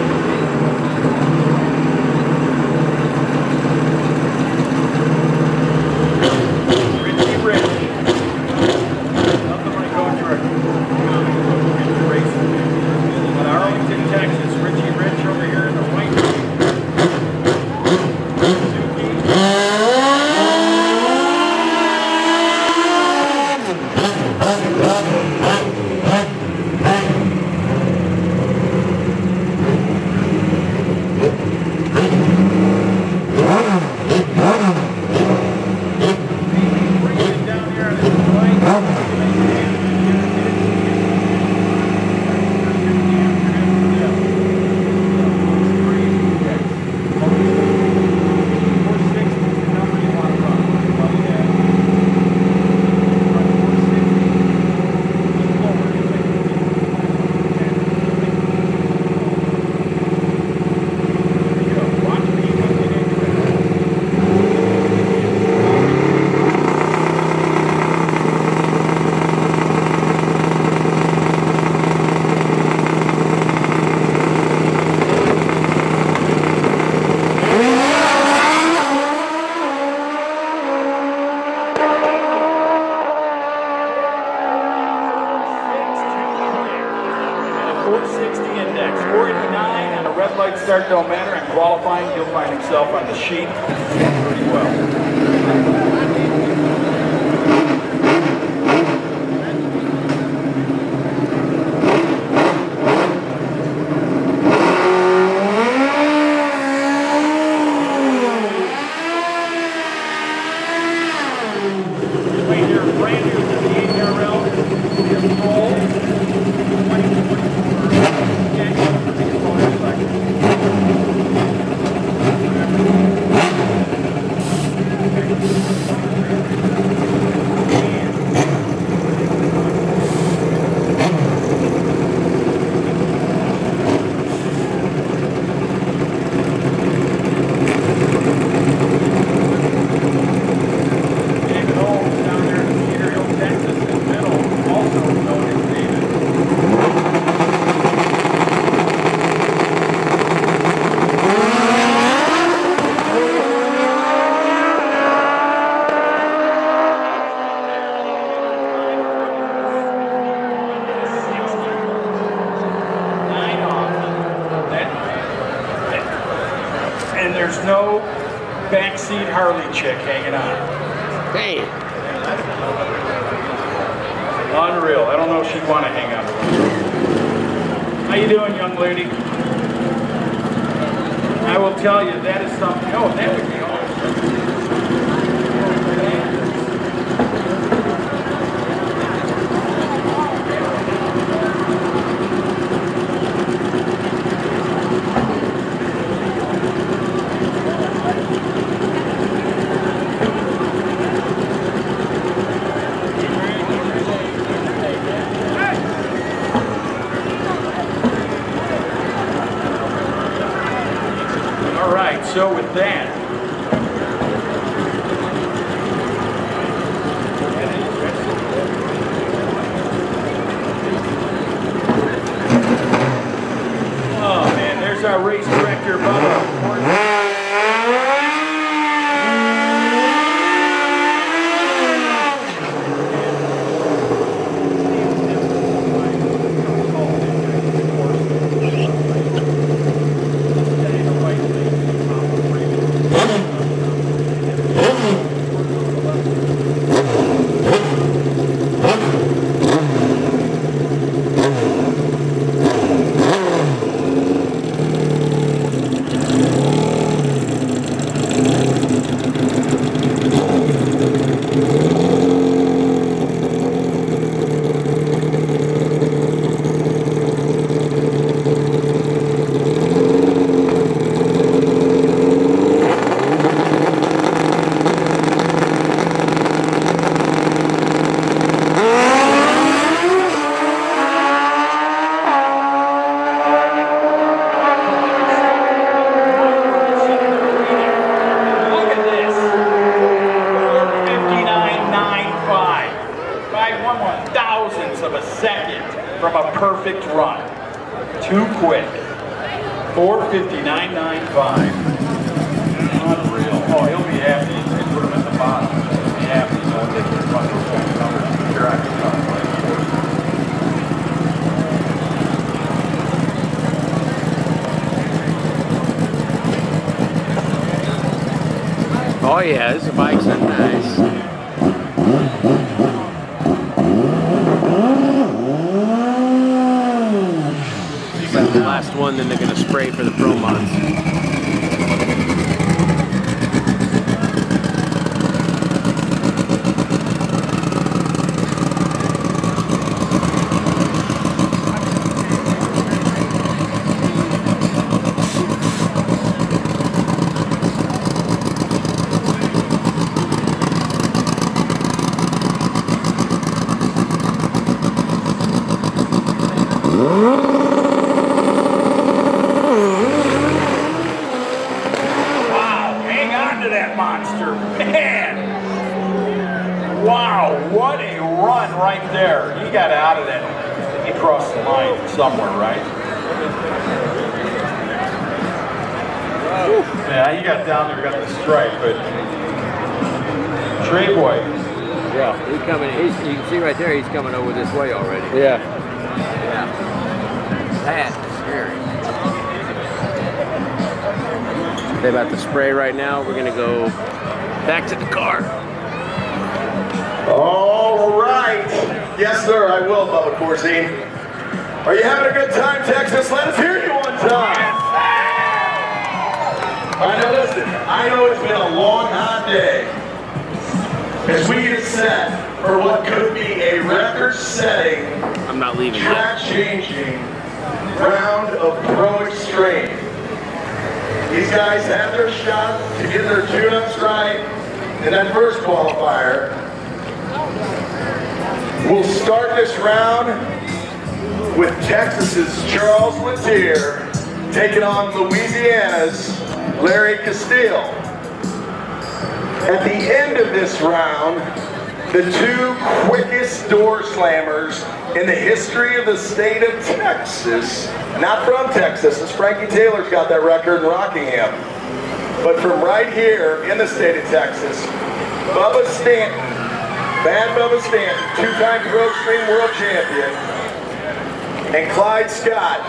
Start don't matter, and qualifying, he'll find himself on the sheet pretty well. Wait, you're brand new to the ARDL. Just roll. 16 Harley chick hanging on. Damn. Unreal. I don't know if she'd want to hang on to one. How you doing, young lady? I will tell you, that is something. Oh, that would be awesome. So with that, of a second from a perfect run. Too quick. 4:59.95. Unreal. Oh, he'll be happy. They put him at the bottom. He'll be happy knowing they can run those full numbers. Here I can come. Oh yeah, this bike's are nice. That's the last one, then they're gonna spray for the Pro mods. Monster, man! Wow, what a run right there. He got out of that. He crossed the line somewhere, right? Yeah, he got down there, got the stripe, but Trey boy. Yeah, he's coming. You can see right there, he's coming over this way already. Yeah. Yeah. That's scary. They're about to spray right now. We're gonna go back to the car. All right. Yes, sir, I will, Bubba Corzine. Are you having a good time, Texas? Let us hear you one time. All right, now listen, I know it's been a long, hot day as we get set for what could be a record-setting, I'm not leaving yet. track-changing round of Pro Extreme. These guys had their shot to get their tune-ups right in that first qualifier. We'll start this round with Texas's Charles Latier taking on Louisiana's Larry Castile. At the end of this round, the two quickest door slammers in the history of the state of Texas, not from Texas, as Frankie Taylor's got that record in Rockingham, but from right here in the state of Texas, Bubba Stanton, Bad Bubba Stanton, two-time Pro Extreme World Champion, and Clyde Scott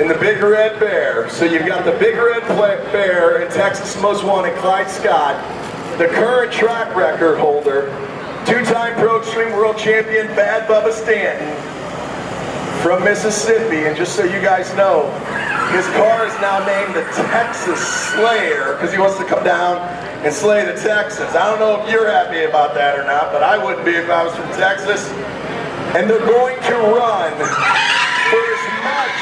in the Big Red Bear. So you've got the Big Red Bear and Texas Most Wanted Clyde Scott, the current track record holder, two-time Pro Extreme World Champion Bad Bubba Stanton from Mississippi. And just so you guys know, his car is now named the Texas Slayer because he wants to come down and slay the Texans. I don't know if you're happy about that or not, but I wouldn't be if I was from Texas. And they're going to run for as much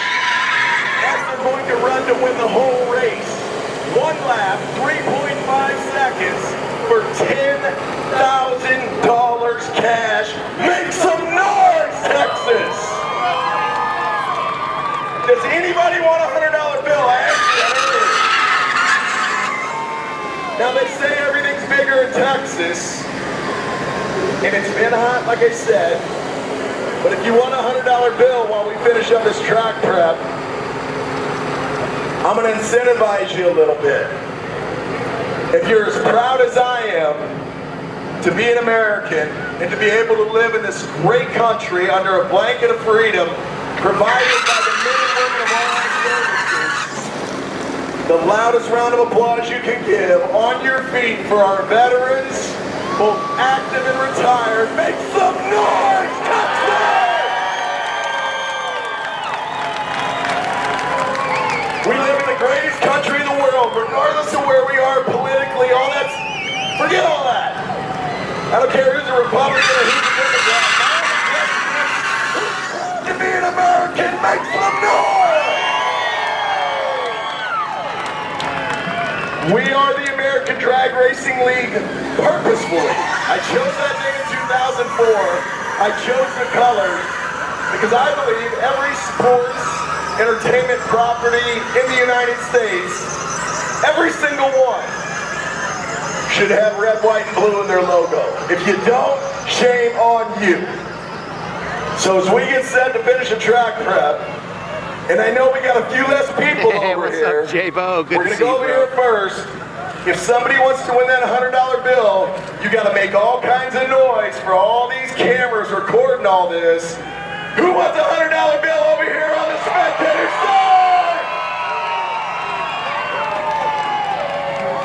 as they're going to run to win the whole race. One lap, 3.5 seconds for $10,000 cash. Make some noise, Texas! Does anybody want a $100 bill? I asked you that earlier. Now they say everything's bigger in Texas, and it's been hot, like I said. But if you want a $100 bill while we finish up this track prep, I'm going to incentivize you a little bit. If you're as proud as I am to be an American and to be able to live in this great country under a blanket of freedom provided by the men and women of all our services, the loudest round of applause you can give on your feet for our veterans, both active and retired. Make some noise, Texas! We live in the greatest country in the world, regardless of where we are politically, all that, forget all that. I don't care who's a Republican or who's a Democrat. To be an American, make some noise! We are the American Drag Racing League purposefully. I chose that name in 2004. I chose the colors because I believe every sports entertainment property in the United States, every single one, should have red, white, and blue in their logo. If you don't, shame on you. So as we get set to finish a track prep, and I know we got a few less people Hey, over what's here. up, J-Bo? Good We're to gonna see go you, over bro. here first. If somebody wants to win that $100 bill, you gotta make all kinds of noise for all these cameras recording all this. Who wants a $100 bill over here on the spectator side?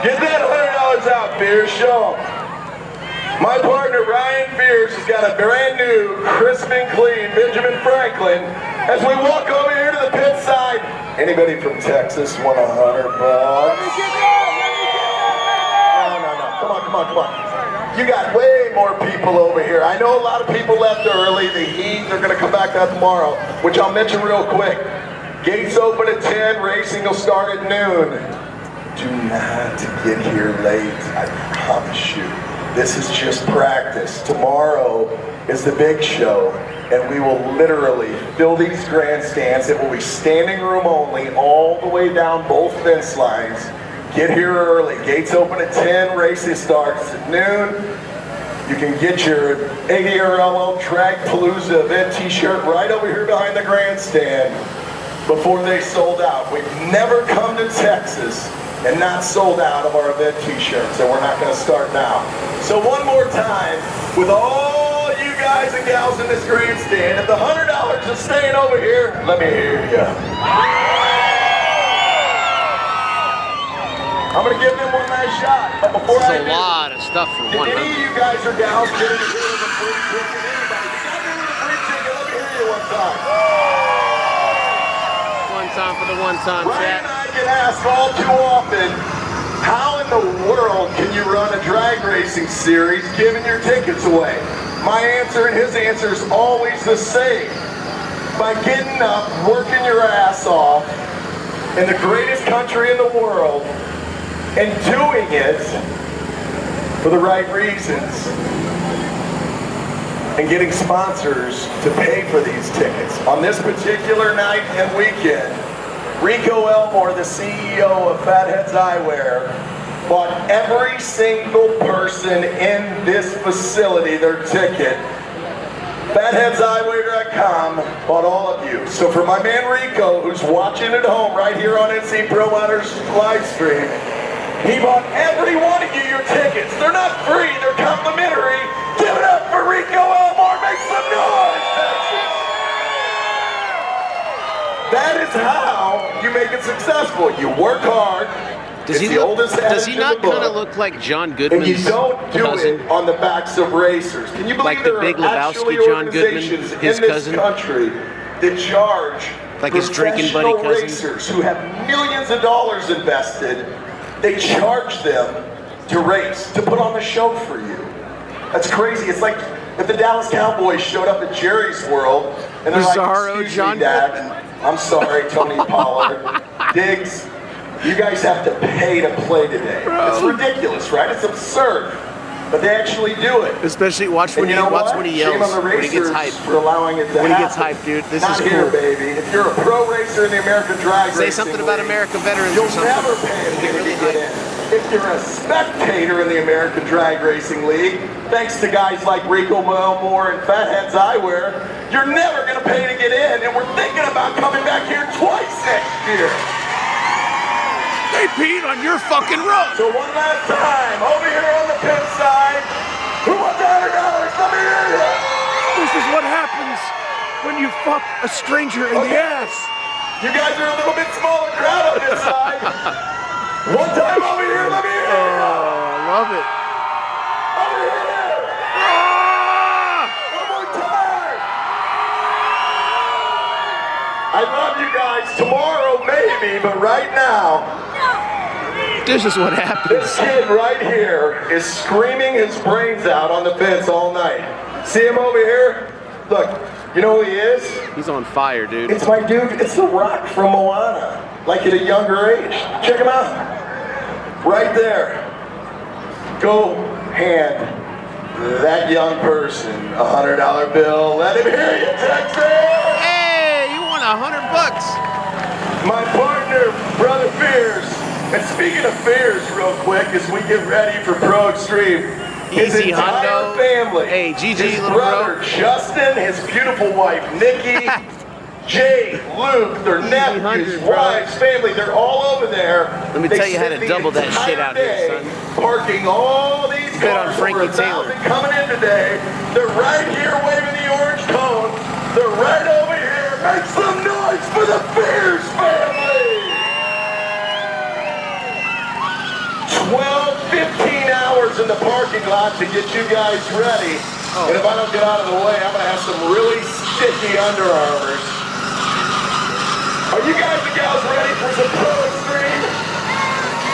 Get that $100 out, Fears. Show 'em. My partner Ryan Fears has got a brand new, crisp and clean Benjamin Franklin. As we walk over here to the pit side, anybody from Texas want $100? No. Come on. You got way more people over here. I know a lot of people left early. The heat, they're gonna come back out tomorrow, which I'll mention real quick. Gates open at 10, racing will start at noon. Do not get here late, I promise you. This is just practice. Tomorrow is the big show, and we will literally fill these grandstands. It will be standing room only all the way down both fence lines. Get here early. Gates open at 10, racing starts at noon. You can get your ARDL DRAGPALOOZA event t-shirt right over here behind the grandstand before they sold out. We've never come to Texas and not sold out of our event t-shirts, and we're not going to start now. So one more time, with all you guys and gals in this grandstand, if the $100 is staying over here, let me hear you. I'm going to give them one last shot, but before This I is a do, lot of stuff for did 100. any of you guys or gals get in here with a free ticket? Anybody? You got me with a free ticket? Let me hear you one time. One time for the one-time Ryan chat. and I get asked all too often, how in the world can you run a drag racing series giving your tickets away? My answer and his answer is always the same. By getting up, working your ass off in the greatest country in the world, and doing it for the right reasons, and getting sponsors to pay for these tickets. On this particular night and weekend, Rico Elmore, the CEO of Fatheads Eyewear, bought every single person in this facility their ticket. FatheadsEyewear.com bought all of you. So for my man Rico, who's watching at home right here on NC Pro Runners live stream, he bought every one of you your tickets. They're not free, they're complimentary. Give it up for Rico Elmore, make some noise, Texas. That is how you make it successful. You work hard. Does he not kind of look like John Goodman's And you don't do cousin? it on the backs of racers. Can you believe Like the there Big are actually Lebowski John Goodman, organizations his in this cousin? country that charge Like his drinking buddy professional cousin? racers who have millions of dollars invested, they charge them to race, to put on the show for you. That's crazy. It's like if the Dallas Cowboys showed up at Jerry's World and they're Bizarro like, excuse John me, Dad, I'm sorry, Tony Pollard. Diggs, you guys have to pay to play today. Bro. It's ridiculous, right? It's absurd. But they actually do it. Especially watch when And you know what? when he Shame yells, on the when he gets racers hyped. for allowing it to When he happen. gets hyped, dude, this Not is here, cool. baby. If you're a pro racer in the American Drag Say Racing something about League, America veterans you'll or something. never pay a Get ticket really to get in. If you're a spectator in the American Drag Racing League, thanks to guys like Rico Elmore and Fatheads Eyewear, you're never going to pay to get in, and we're thinking about coming back here twice next year. They peed on your fucking road. So one last time, over here on the pit side, who wants $100? Let me hear you. This is what happens when you fuck a stranger in the ass. You guys are a little bit smaller crowd on this side. One time over here, let me hear you. I love it. Over here. One more time. I love you guys. Tomorrow, maybe, but right now, This is what happens. this kid right here is screaming his brains out on the fence all night. See him over here? Look, you know who he is? He's on fire, dude. It's my dude, it's the Rock from Moana, like at a younger age. Check him out. Right there. Go hand that young person a $100 bill. Let him hear you, Texas! Hey, you won $100. My partner, Brother Fears. And speaking of fears, real quick, as we get ready for Pro Extreme, his Easy entire Hundo. family. Hey, GG, his little brother bro. Justin, his beautiful wife Nikki, Jay, Luke, their nephews, 100, bro. wives, family, they're all over there. Let me They tell you how to spent the double that shit entire out here, day son. Parking all these Good on cars, Frankie over 1,000 Taylor. coming in today. They're right here waving the orange cone. They're right over here. Make some noise for the Fierce family. 12, 15 hours in the parking lot to get you guys ready. And if I don't get out of the way, I'm going to have some really sticky Under Armours. Are you guys and gals ready for some Pro Extreme?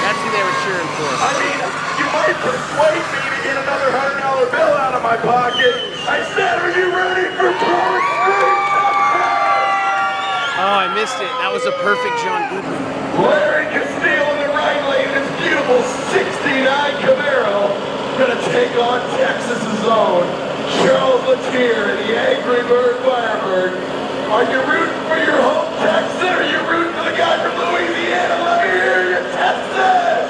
That's who they were cheering for. I mean, you might persuade me to get another $100 bill out of my pocket. I said, are you ready for Pro Extreme? Oh, I missed it. That was a perfect John Goodman. Larry Castile in the right lane, this beautiful 69 Camaro, gonna take on Texas's own Charles Latier and the Angry Bird Firebird. Are you rooting for your home Texas, or are you rooting for the guy from Louisiana? Let me hear you, Texas!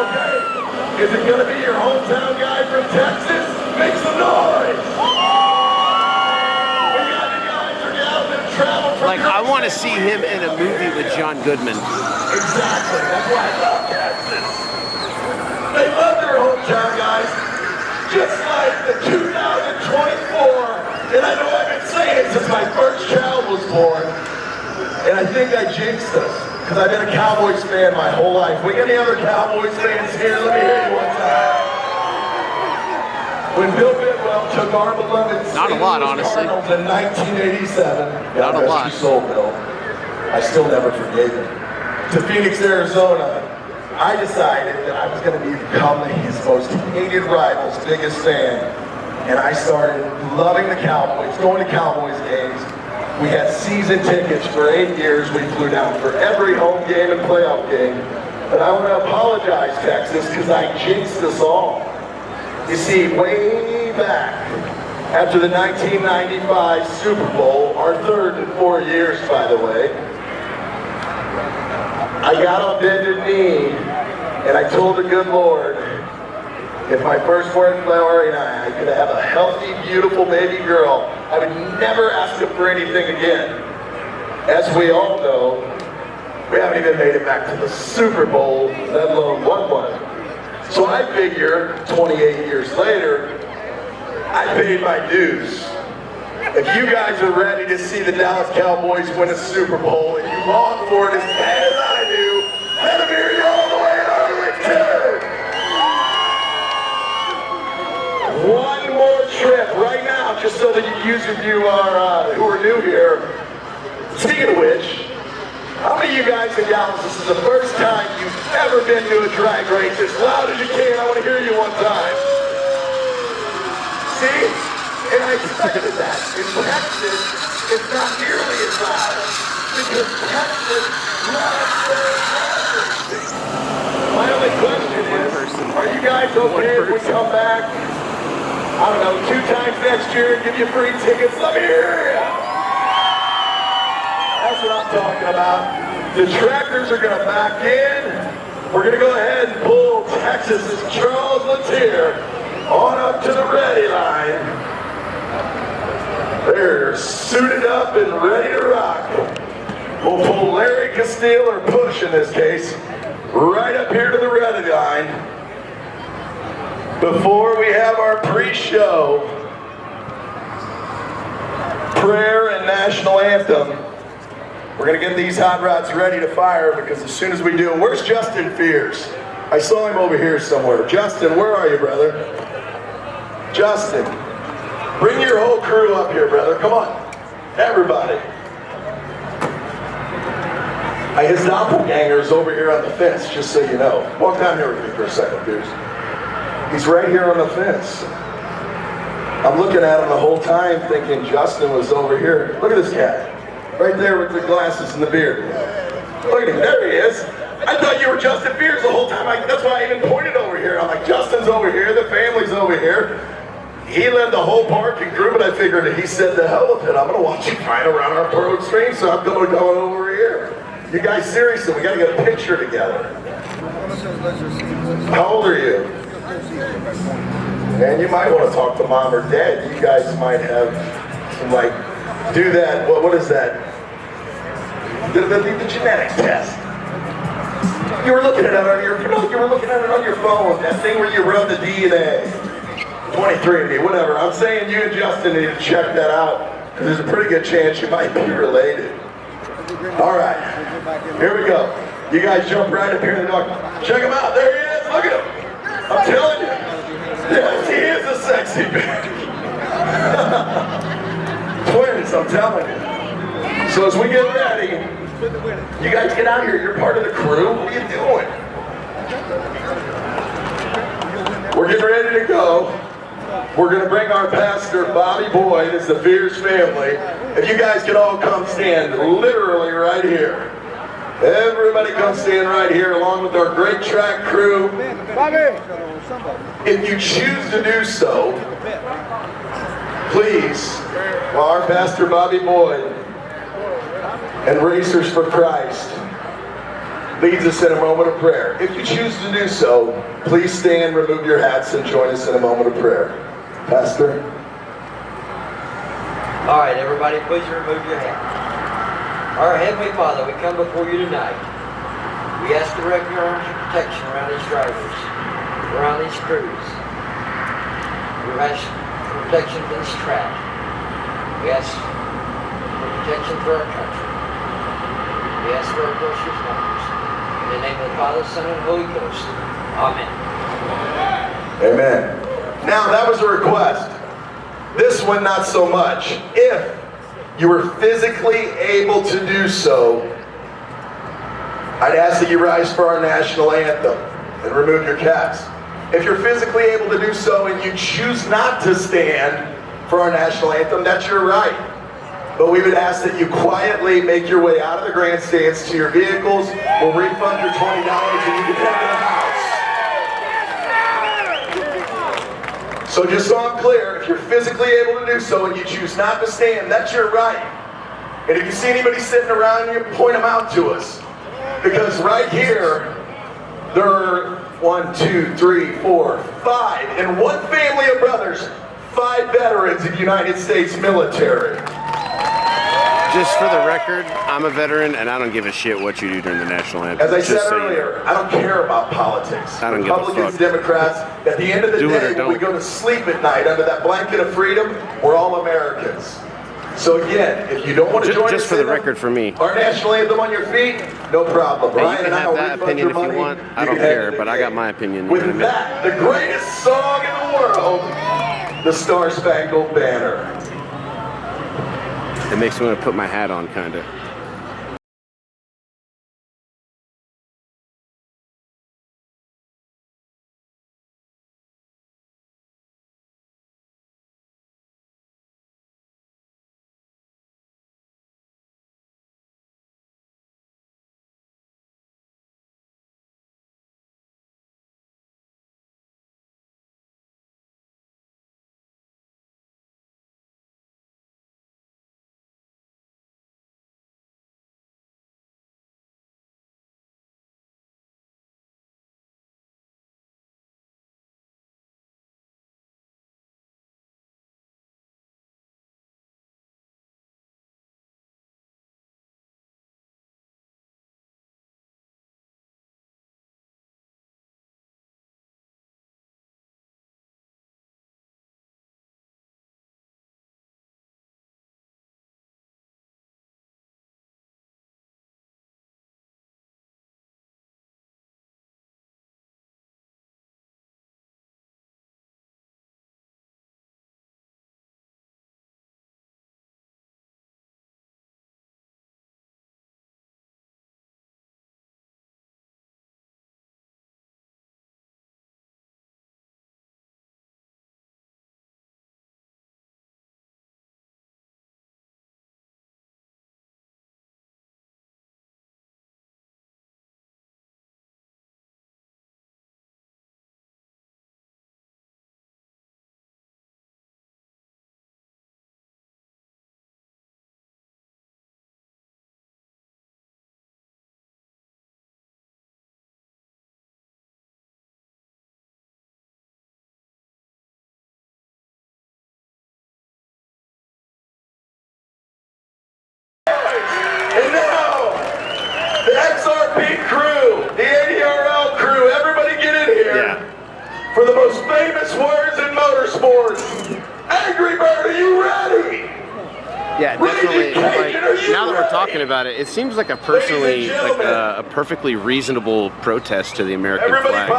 Okay, is it gonna be your hometown guy from Texas? Make some noise! We got the guys or gals that travel from Like, I want to see him in a movie with John Goodman. Exactly, that's why I love Texas. They love their hometown guys, just like the 2024. And I know I've been saying since my first child was born, and I think I jinxed us, because I've been a Cowboys fan my whole life. We got any other Cowboys fans here? Let me hear you one time. When Bill Bidwell took our beloved Not a lot, honestly. Cardinals in 1987, Not a lot. God rest your soul, Bill. I still never forgave him. To Phoenix, Arizona, I decided that I was going to become his most hated rival's biggest fan. And I started loving the Cowboys, going to Cowboys games. We had season tickets for 8 years. We flew down for every home game and playoff game. But I want to apologize, Texas, because I jinxed us all. You see, way back after the 1995 Super Bowl, our third in 4 years, by the way, I got on bended knee and I told the good Lord, if my firstborn Flower and I could have a healthy, beautiful baby girl, I would never ask him for anything again. As we all know, we haven't even made it back to the Super Bowl, let alone won one. So I figure 28 years later, I paid my dues. If you guys are ready to see the Dallas Cowboys win a Super Bowl and you long for it as bad as I do, let them hear you all the way in Arlington. One more trip right now, just so that you are who are new here. Speaking of which, how many of you guys and gals, this is the first time you've ever been to a drag race? As loud as you can, I want to hear you one time. See? And I expected that. In Texas, it's not nearly as loud. Because Texas loves their drag. My only question is, are you guys okay if we come back, I don't know, 2 times next year and give you free tickets? Let me hear you. That's what I'm talking about. The tractors are going to back in. We're going to go ahead and pull Texas's Charles Latier on up to the ready line. They're suited up and ready to rock. We'll pull Larry Castile, or Push in this case, right up here to the ready line. Before we have our pre-show prayer and national anthem, we're going to get these hot rods ready to fire, because as soon as we do, where's Justin Fierce? I saw him over here somewhere. Justin, where are you, brother? Justin, bring your whole crew up here, brother. Come on, everybody. His doppelganger's over here on the fence, just so you know. Walk down here with me for a second, Fierce. He's right here on the fence. I'm looking at him the whole time thinking Justin was over here. Look at this cat. Right there with the glasses and the beard. Look at him, there he is. I thought you were Justin Fierce the whole time. That's why I even pointed over here. I'm like, Justin's over here, the family's over here. He led the whole parking crew, but I figured he said the hell with it. I'm gonna watch you fight around our Pro Extreme, so I'm gonna go over here. You guys, seriously, we gotta get a picture together. How old are you? And you might want to talk to mom or dad. You guys might have some, like, do that, what is that? The genetic test. You were looking at it on your, you were looking at it on your phone, that thing where you run the DNA. 23andMe, whatever. I'm saying you and Justin need to check that out, because there's a pretty good chance you might be related. All right, here we go. You guys jump right up here in the dark. Check him out, there he is, look at him. I'm telling you. Yes, he is a sexy baby. Twins, I'm telling you. So as we get ready, you guys get out here. You're part of the crew. What are you doing? We're getting ready to go. We're going to bring our pastor, Bobby Boyd, as the Fierce family. If you guys could all come stand literally right here. Everybody come stand right here along with our great track crew. If you choose to do so, please, while our pastor Bobby Boyd and Racers for Christ leads us in a moment of prayer. If you choose to do so, please stand, remove your hats, and join us in a moment of prayer. Pastor? All right, everybody, please remove your hat. Our Heavenly Father, we come before you tonight. We ask to direct your arms of protection around these drivers, around these crews. We ask for protection for this track. We ask for protection for our country. We ask for our first responders. In the name of the Father, Son, and Holy Ghost. Amen. Amen. Now, that was a request. This one, not so much. If you were physically able to do so, I'd ask that you rise for our national anthem and remove your caps. If you're physically able to do so and you choose not to stand for our national anthem, that's your right. But we would ask that you quietly make your way out of the grandstands to your vehicles. We'll refund your $20 and you can head to the house. So just so I'm clear, if you're physically able to do so and you choose not to stand, that's your right. And if you see anybody sitting around you, point them out to us. Because right here, there are 1, 2, 3, 4, 5, and one family of brothers, 5 veterans of the United States military. Just for the record, I'm a veteran and I don't give a shit what you do during the national anthem. As I said earlier, I don't care about politics. I don't give a Republicans, fuck. Democrats, at the end of the day, when we go to sleep at night under that blanket of freedom, we're all Americans. So again, if you don't want to join us, just for the record, for me, our national anthem on your feet, no problem. hey, Brian you can and I have will that refund opinion your if you money. want. I don't care, but I got my opinion. With that, the greatest song in the world, the Star Spangled Banner. It makes me want to put my hat on, kind of. famous words in motorsports. Angry Bird, are you ready? Yeah, definitely. Like, now that we're talking about it, it seems like a perfectly reasonable protest to the American flag.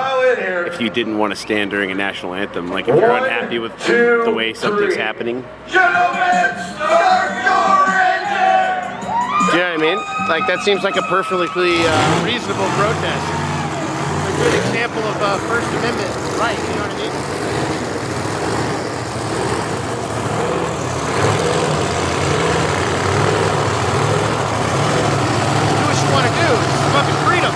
If you didn't want to stand during a national anthem, like if you're unhappy with the way something's happening. Gentlemen, start your engine! Do you know what I mean? Like that seems like a perfectly reasonable protest. A good example of First Amendment right. You know what I mean? Fucking freedom.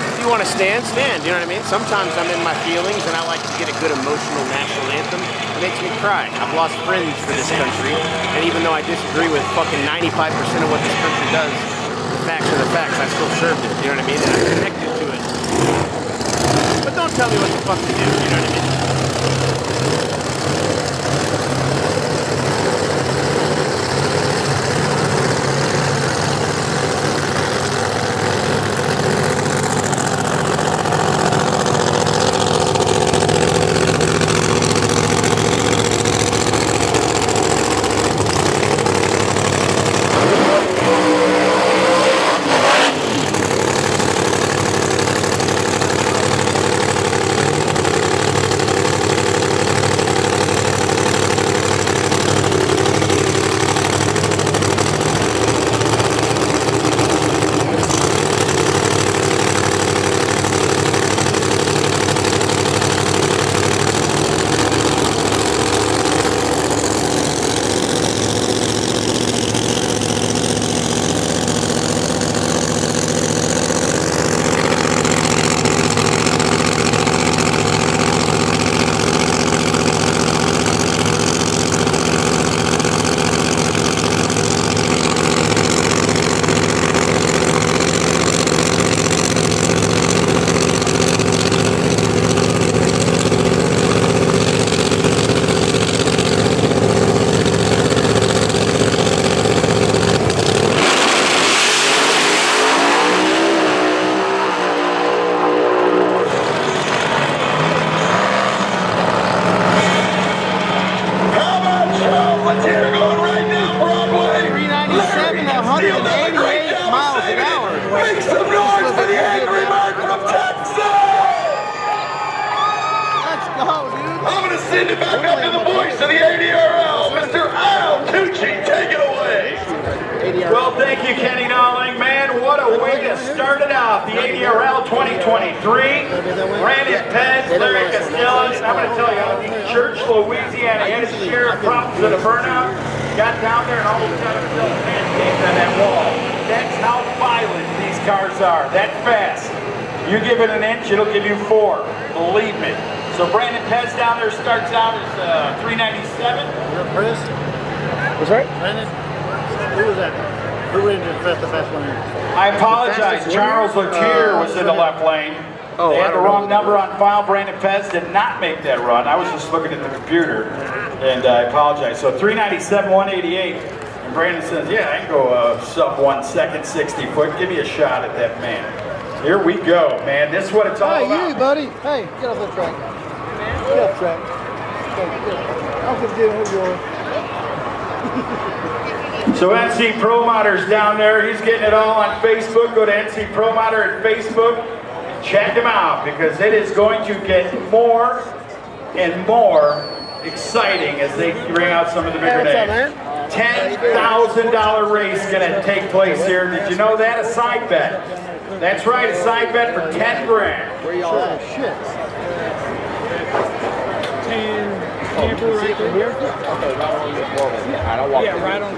If you want to stand, you know what I mean? Sometimes I'm in my feelings and I like to get a good emotional national anthem. It makes me cry. I've lost friends for this country, and even though I disagree with fucking 95% of what this country does, the facts are the facts, I still served it, you know what I mean? And I'm connected to it. But don't tell me what the fuck to do, you know what I mean? Send it back up to the voice of the ADRL, Mr. Al Tucci. Take it away. Well, thank you, Kenny Nolling. Man, what a way to start it out. The ADRL 2023. Brandon Pez, Larry Castellas. I'm going to tell you, out of Church, Louisiana, had his share of problems at a burnout. Got down there and all of a sudden still pancaked on that wall. That's how violent these cars are. That fast. You give it an inch, it'll give you 4. Believe me. So Brandon Pez down there starts out as 397. Chris? What's right? Brandon? Who was that? Who ran the fast lane? I apologize. Charles Latier was in the left lane. They had the wrong number on file. Brandon Pez did not make that run. I was just looking at the computer, and I apologize. So 397, 188. And Brandon says, yeah, I can go sub 1 second, 60 foot. Give me a shot at that man. Here we go, man. This is what it's all about. Hey, you, buddy. Hey, get off that track. Get off track. I'll just get who you are. So NC Pro Modder's down there. He's getting it all on Facebook. Go to NC Pro Modder at Facebook. Check him out because it is going to get more and more exciting as they bring out some of the bigger names. $10,000 race going to take place here. Did you know that? A side bet. That's right, a side bet for 10 grand. Where y'all at? Shit. Right here? Okay, right on this wall. Yeah, right on.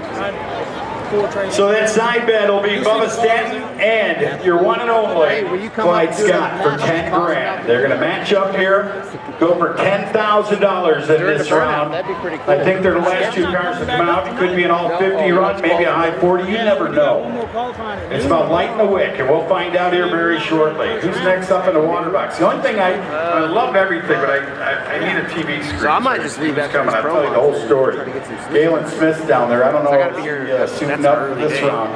So that side bet will be Bubba Stanton and your one and only Clyde Scott for 10 grand. They're going to match up here, go for $10,000 in this round. I think they're the last 2 cars to come out. It could be an all 50 run, maybe a high 40. You never know. It's about lighting the wick, and we'll find out here very shortly. Who's next up in the water box? The only thing I love everything, but I need a TV screen. So I might just leave after coming. I'll tell you the whole story. Galen Smith's down there. I don't know if he's suiting up for this round.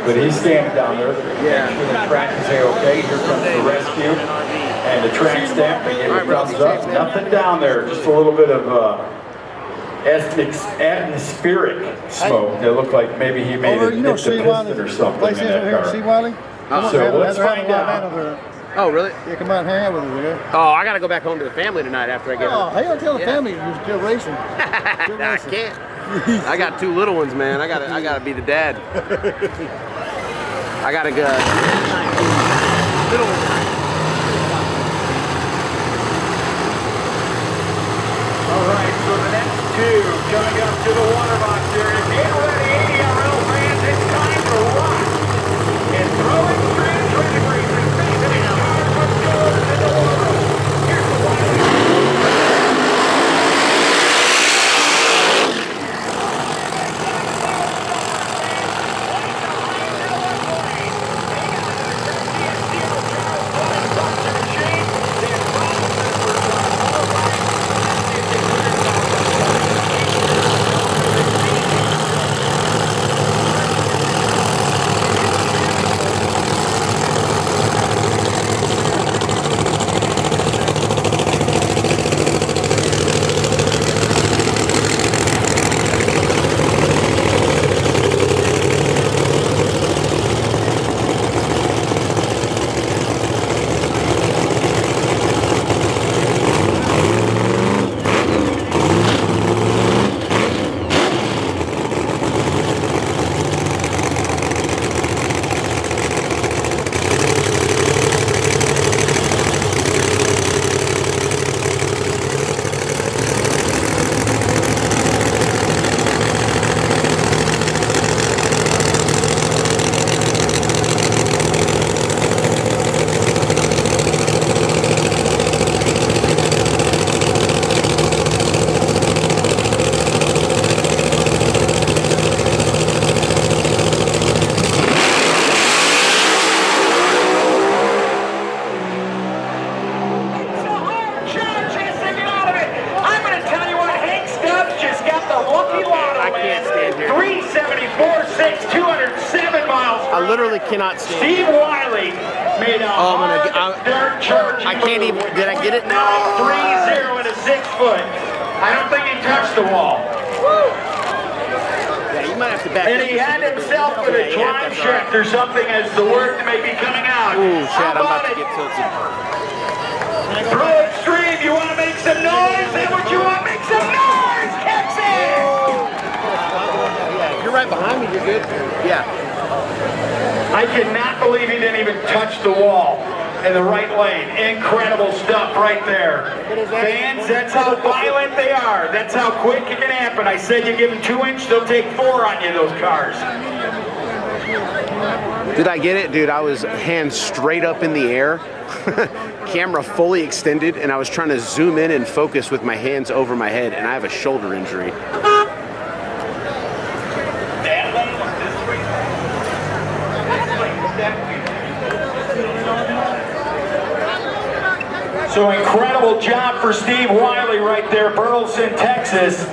But he's standing down there. Yeah. Make sure the track is okay. Here comes the rescue and the track staff. They give a thumbs up. Nothing down there. Just a little bit of atmospheric smoke. It looked like maybe he made it hit the piston or something in that car. See Wiley? So let's find out. Oh, really? Yeah, come out and hang out with us, okay? Oh, I gotta go back home to the family tonight after I get home. Oh, hey, don't tell the family you're still racing. I can't. I got 2 little ones, man. I gotta be the dad. I gotta go. Little ones. All right, so the next 2 coming up to the water box here. And get ready, ARDL fans. It's time to rock and throw it straight drag racing. Facing cars with colors in the world. Here's the cannot stand. Steve Wiley made a dirt church. I can't even. Did I get it? No. 3-0 and a 6 foot. I don't think he touched the wall. Yeah, you might have to back. And he had himself with a drive shaft or something as the word may be coming out. Ooh, shit! I'm about to get tilted. Pro Extreme, you want to make some noise? Is that what you want? Make some noise, Texas! Yeah, if you're right behind me, you're good. Yeah. I cannot believe he didn't even touch the wall in the right lane. Incredible stuff right there. Fans, that's how violent they are. That's how quick it can happen. I said you give them 2 inch, they'll take 4 on you, those cars. Did I get it? Dude, I was hands straight up in the air, camera fully extended, and I was trying to zoom in and focus with my hands over my head, and I have a shoulder injury. So incredible job for Steve Wiley right there, Burleson, Texas.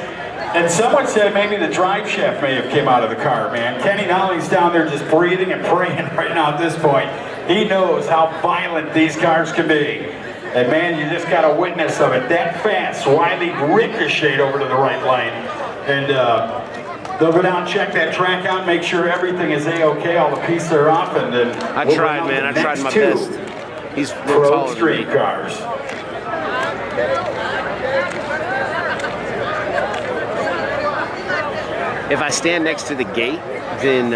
And someone said maybe the drive shaft may have came out of the car, man. Kenny Nolly's down there just breathing and praying right now at this point. He knows how violent these cars can be. And man, you just got a witness of it that fast. Wiley ricocheted over to the right lane. And they'll go down and check that track out, make sure everything is A-okay, all the pieces are off, and then I tried, man. I tried my best. He's Pro Street cars. If I stand next to the gate, then,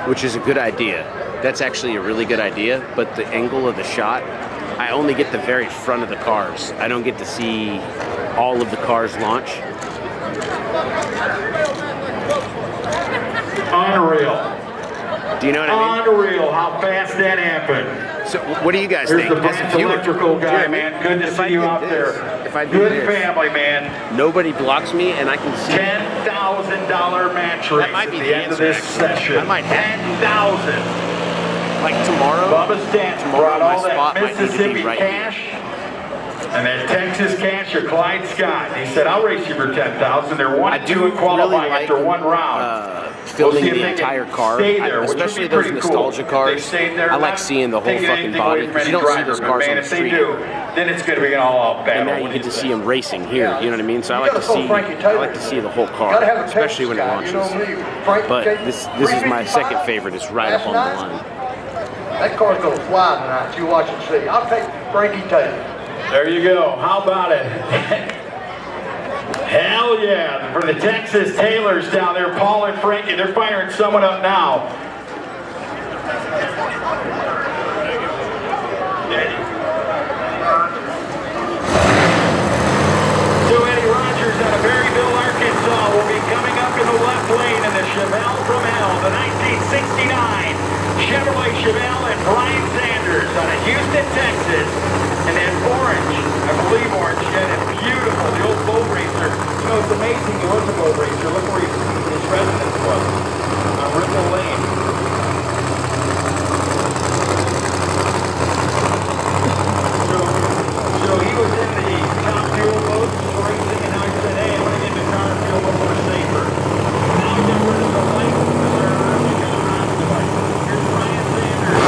which is a good idea. That's actually a really good idea, but the angle of the shot, I only get the very front of the cars. I don't get to see all of the cars launch. Unreal. Do you know what I mean? Unreal how fast that happened. So what do you guys Here's think? the Brent electrical guy, man. Good to see you out there. Good family, man. Nobody blocks me, and I can see $10,000 match race at the end of this session. I might have 10,000. Like tomorrow. Bubba Stanton brought all that Mississippi right cash and that Texas cash or Clyde Scott. He said, "I'll race you for 10,000." They're 1-2 and qualifying after one round. filming the entire car, especially those nostalgia cars. I like seeing the whole fucking body, because you don't see those cars on the street. Then it's going to be an all-out battle. And now you get to see them racing here, you know what I mean? So I like to see the whole car, especially when it launches. But this is my second favorite. It's right up on the line. That car's going to fly tonight. You watch and see. I'll take Frankie Taylor. There you go. How about it? Hell yeah. For the Texas Taylors down there, Paul and Frankie, they're firing someone up now. So Eddie Rogers out of Berryville, Arkansas will be coming up in the left lane in the Chevelle from Hell, the 1969 Chevrolet Chevelle, and Brian Sanders out of Houston, Texas. And then orange, I believe orange, yeah, and beautiful, the old boat racer. You know, it's amazing, he was a boat racer. Look where his residence was, on Ripple Lane. So he was in the top fuel boats racing, and now he said, hey, I want to get in the car and feel a little more safer. Now he got rid of the light preserver, and he got around to it. Here's Brian Sanders.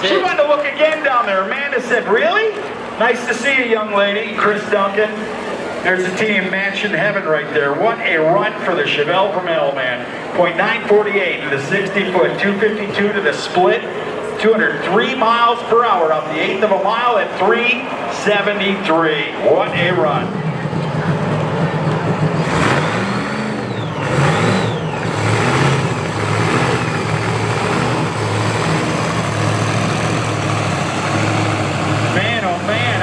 She wanted to look again down there. Amanda said, really? Nice to see you, young lady. Chris Duncan. There's the team Mansion Heaven right there. What a run for the Chevelle from Hell, man. .948 to the 60-foot, 252 to the split, 203 miles per hour off the 1/8 of a mile at 373. What a run.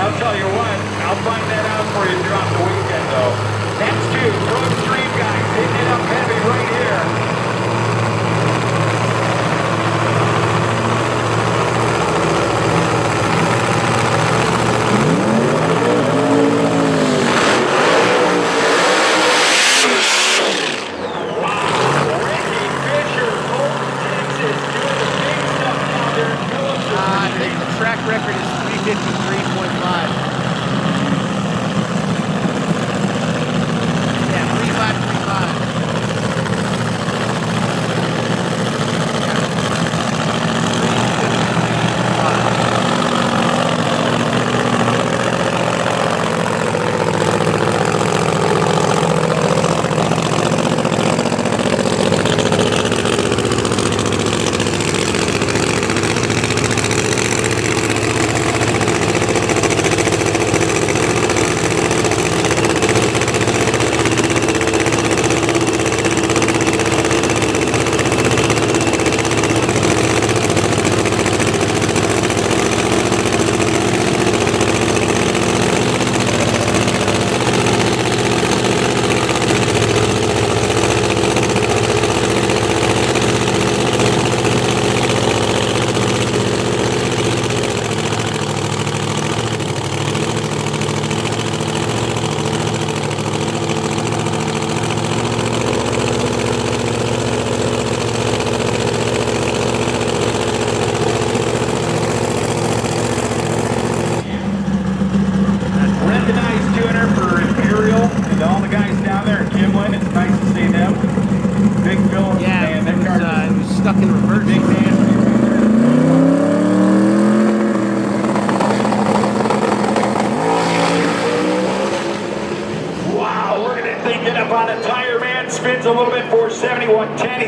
I'll tell you what, I'll find that out for you throughout the weekend, though. That's two Pro Extreme guys hitting it up heavy right here. Wow, Ricky Fisher, Colton, Texas, doing the big stuff down there in Phillips. I think the track record is 353.5. Yeah, 3535.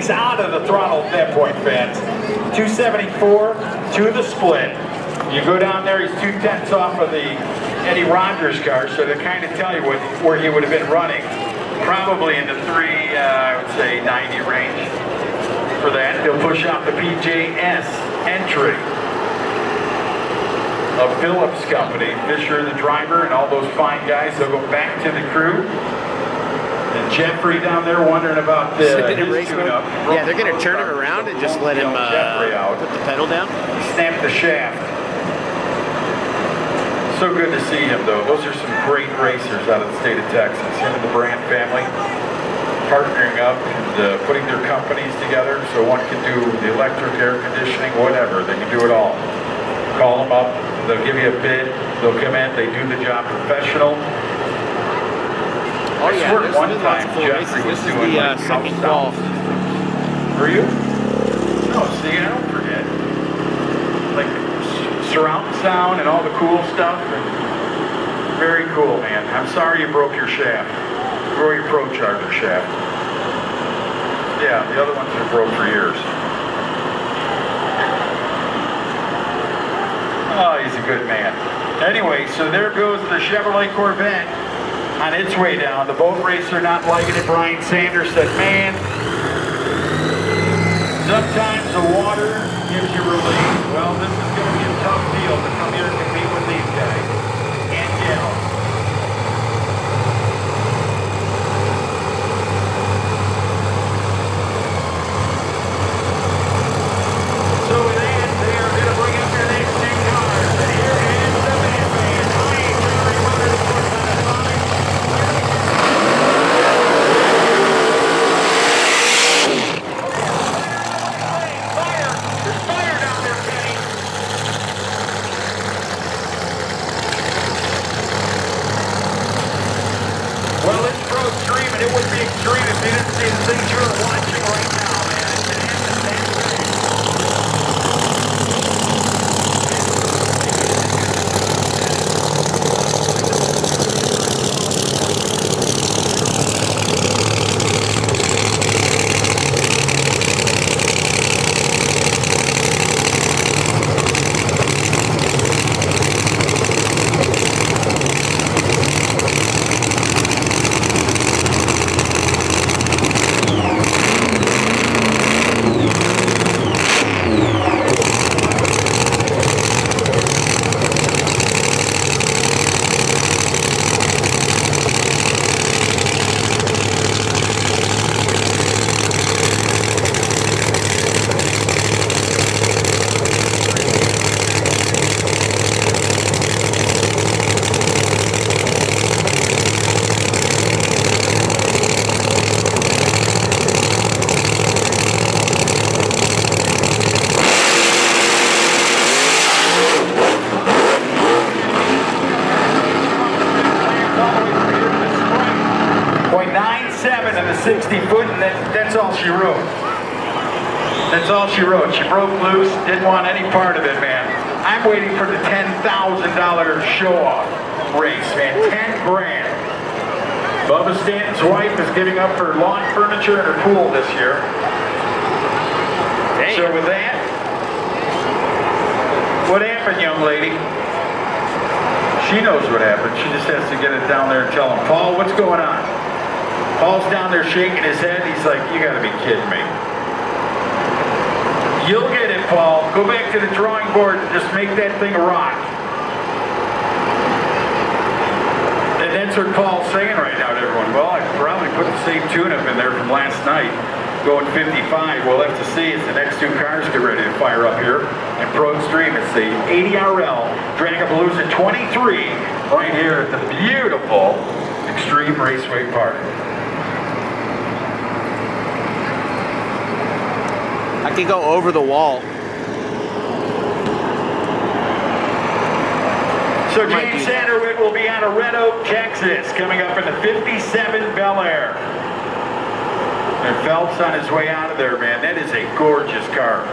he's out of the throttle at that point, fans. 274 to the split. You go down there, he's 2/10 off of the Eddie Rogers car, so to kind of tell you where he would have been running, probably in the I would say 90 range. For that, he'll push out the PJS entry of Phillips Company. Fisher, the driver, and all those fine guys, they'll go back to the crew. And Jeffrey down there wondering about the tune-up. Yeah, they're going to turn him around and just let him put the pedal down. Snap the shaft. So good to see him, though. Those are some great racers out of the state of Texas. Him and the Brandt family partnering up and putting their companies together so one can do the electric, air conditioning, whatever. They can do it all. Call them up. They'll give you a bid. They'll come in. They do the job professional. Oh yeah, there's one time Jeffrey was doing the second call. Were you? No, see, I don't forget. Like surround sound and all the cool stuff. And very cool, man. I'm sorry you broke your shaft. Or your Pro Charger shaft. Yeah, the other ones have broke for years. Oh, he's a good man. Anyway, so there goes the Chevrolet Corvette on its way down. The boat racer not liking it. Brian Sanders said, man, sometimes the water gives you relief. Well, this is going to be a tough deal to come here and compete with these guys and gals. So with that, they are going to bring up their next 10 cars. And here is the man. I ain't Jerry Motorsports on the side. Fire! There's fire down there, Kenny. Well, it's Pro Extreme, and it would be extreme if you didn't see the things you're watching right now, man. It's an instant race. .97 and the 60-foot, and that's all she wrote. That's all she wrote. She broke loose, didn't want any part of it, man. I'm waiting for the $10,000 show-off race, man. 10 grand. Bubba Stanton's wife is giving up her lawn furniture and her pool this year. Dang. So with that, what happened, young lady? She knows what happened. She just has to get it down there and tell him, Paul, what's going on? Paul's down there shaking his head. He's like, you gotta be kidding me. You'll get it, Paul. Go back to the drawing board and just make that thing rock. And that's what Paul's saying right now to everyone. Well, I probably put the same tune-up in there from last night, going 55. We'll have to see as the next two cars get ready to fire up here. And Pro Extreme, it's the ARDL DRAGPALOOZA 23 right here at the beautiful Extreme Raceway Park. I could go over the wall. So James Sanderwick will be out of Red Oak, Texas, coming up in the 57 Bel Air. And Phelps on his way out of there, man. That is a gorgeous car.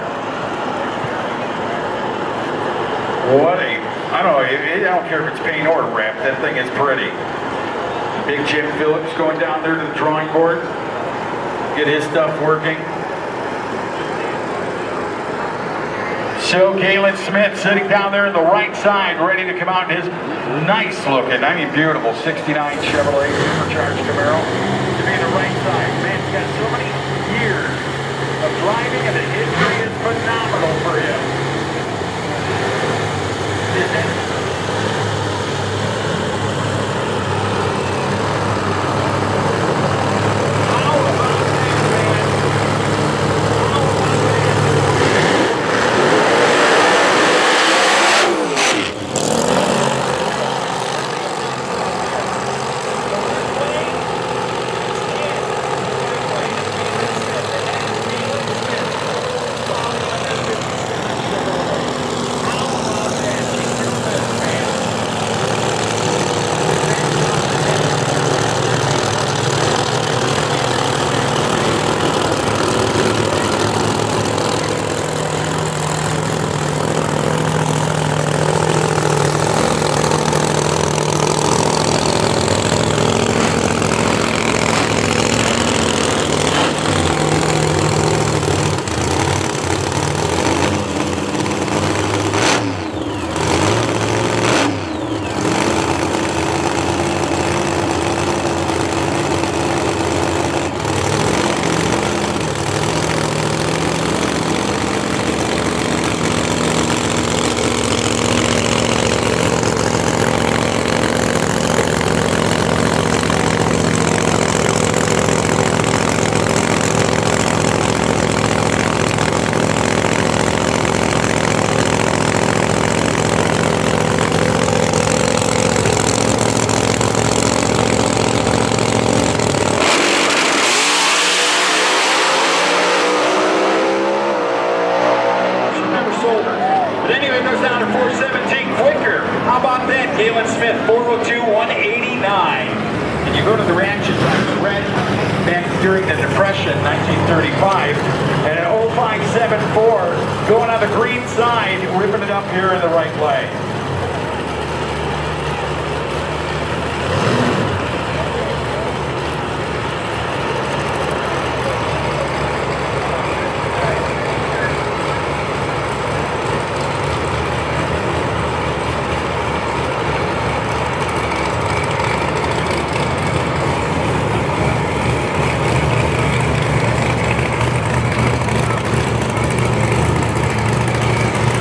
What a, I don't know, I don't care if it's paint or wrap, that thing is pretty. Big Jim Phillips going down there to the drawing board, get his stuff working. So Galen Smith sitting down there in the right side, ready to come out in his nice looking, I mean beautiful, 69 Chevrolet Supercharged Camaro to be the right side. Man's got so many years of driving and the history is phenomenal for him. Galen Smith, 402-189. And you go to the reaction times, red back during the Depression, 1935, and an 0574 going on the green side, ripping it up here in the right leg.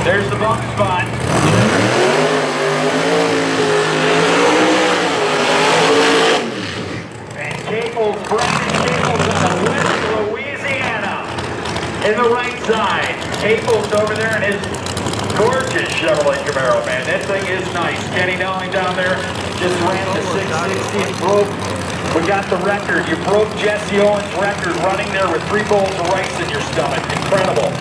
There's the bump spot. And Caples, Brandon Caples out of West Louisiana in the right side. Caples over there in his gorgeous Chevrolet Camaro, man. That thing is nice. Kenny Nelling down there just ran the 660 and broke. We got the record. You broke Jesse Owens' record running there with 3 bowls of rice in your stomach. Incredible.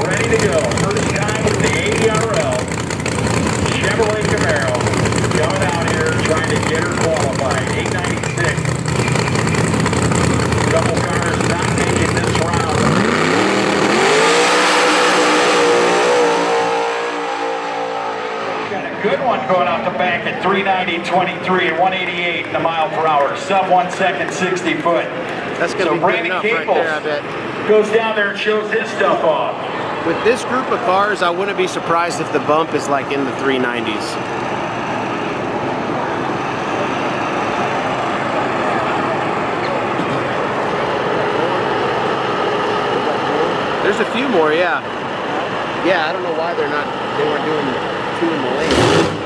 Ready to go. First time with the ARDL Chevrolet Camaro coming out here trying to get her qualified. 896. Couple cars not making this round. Got a good one going out the back at 390.23 and 188 in the mile per hour. Sub 1 second, 60 foot. That's going to be good enough right there, I bet. Goes down there and shows his stuff off. With this group of cars, I wouldn't be surprised if the bump is like in the 390s. There's a few more, yeah. Yeah, I don't know why they weren't doing 2 in the lane.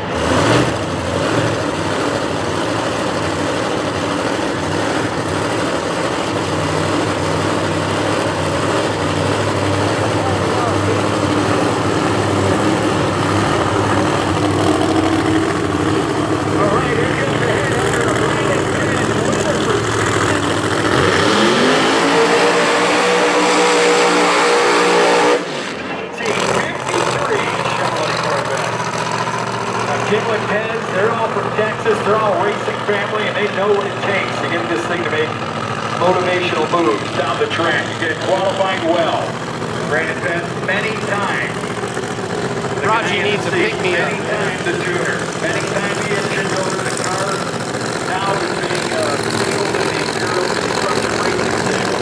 and Pez, they're all from Texas, they're all racing family, and they know what it takes to get this thing to make motivational moves down the track. You get it qualified well. Brandon Pez many times. Raji needs a pick-me-up. Many times the tuner. Many times the engine over the car. Now it's being concealed in the Imperial Construction Racing Sim.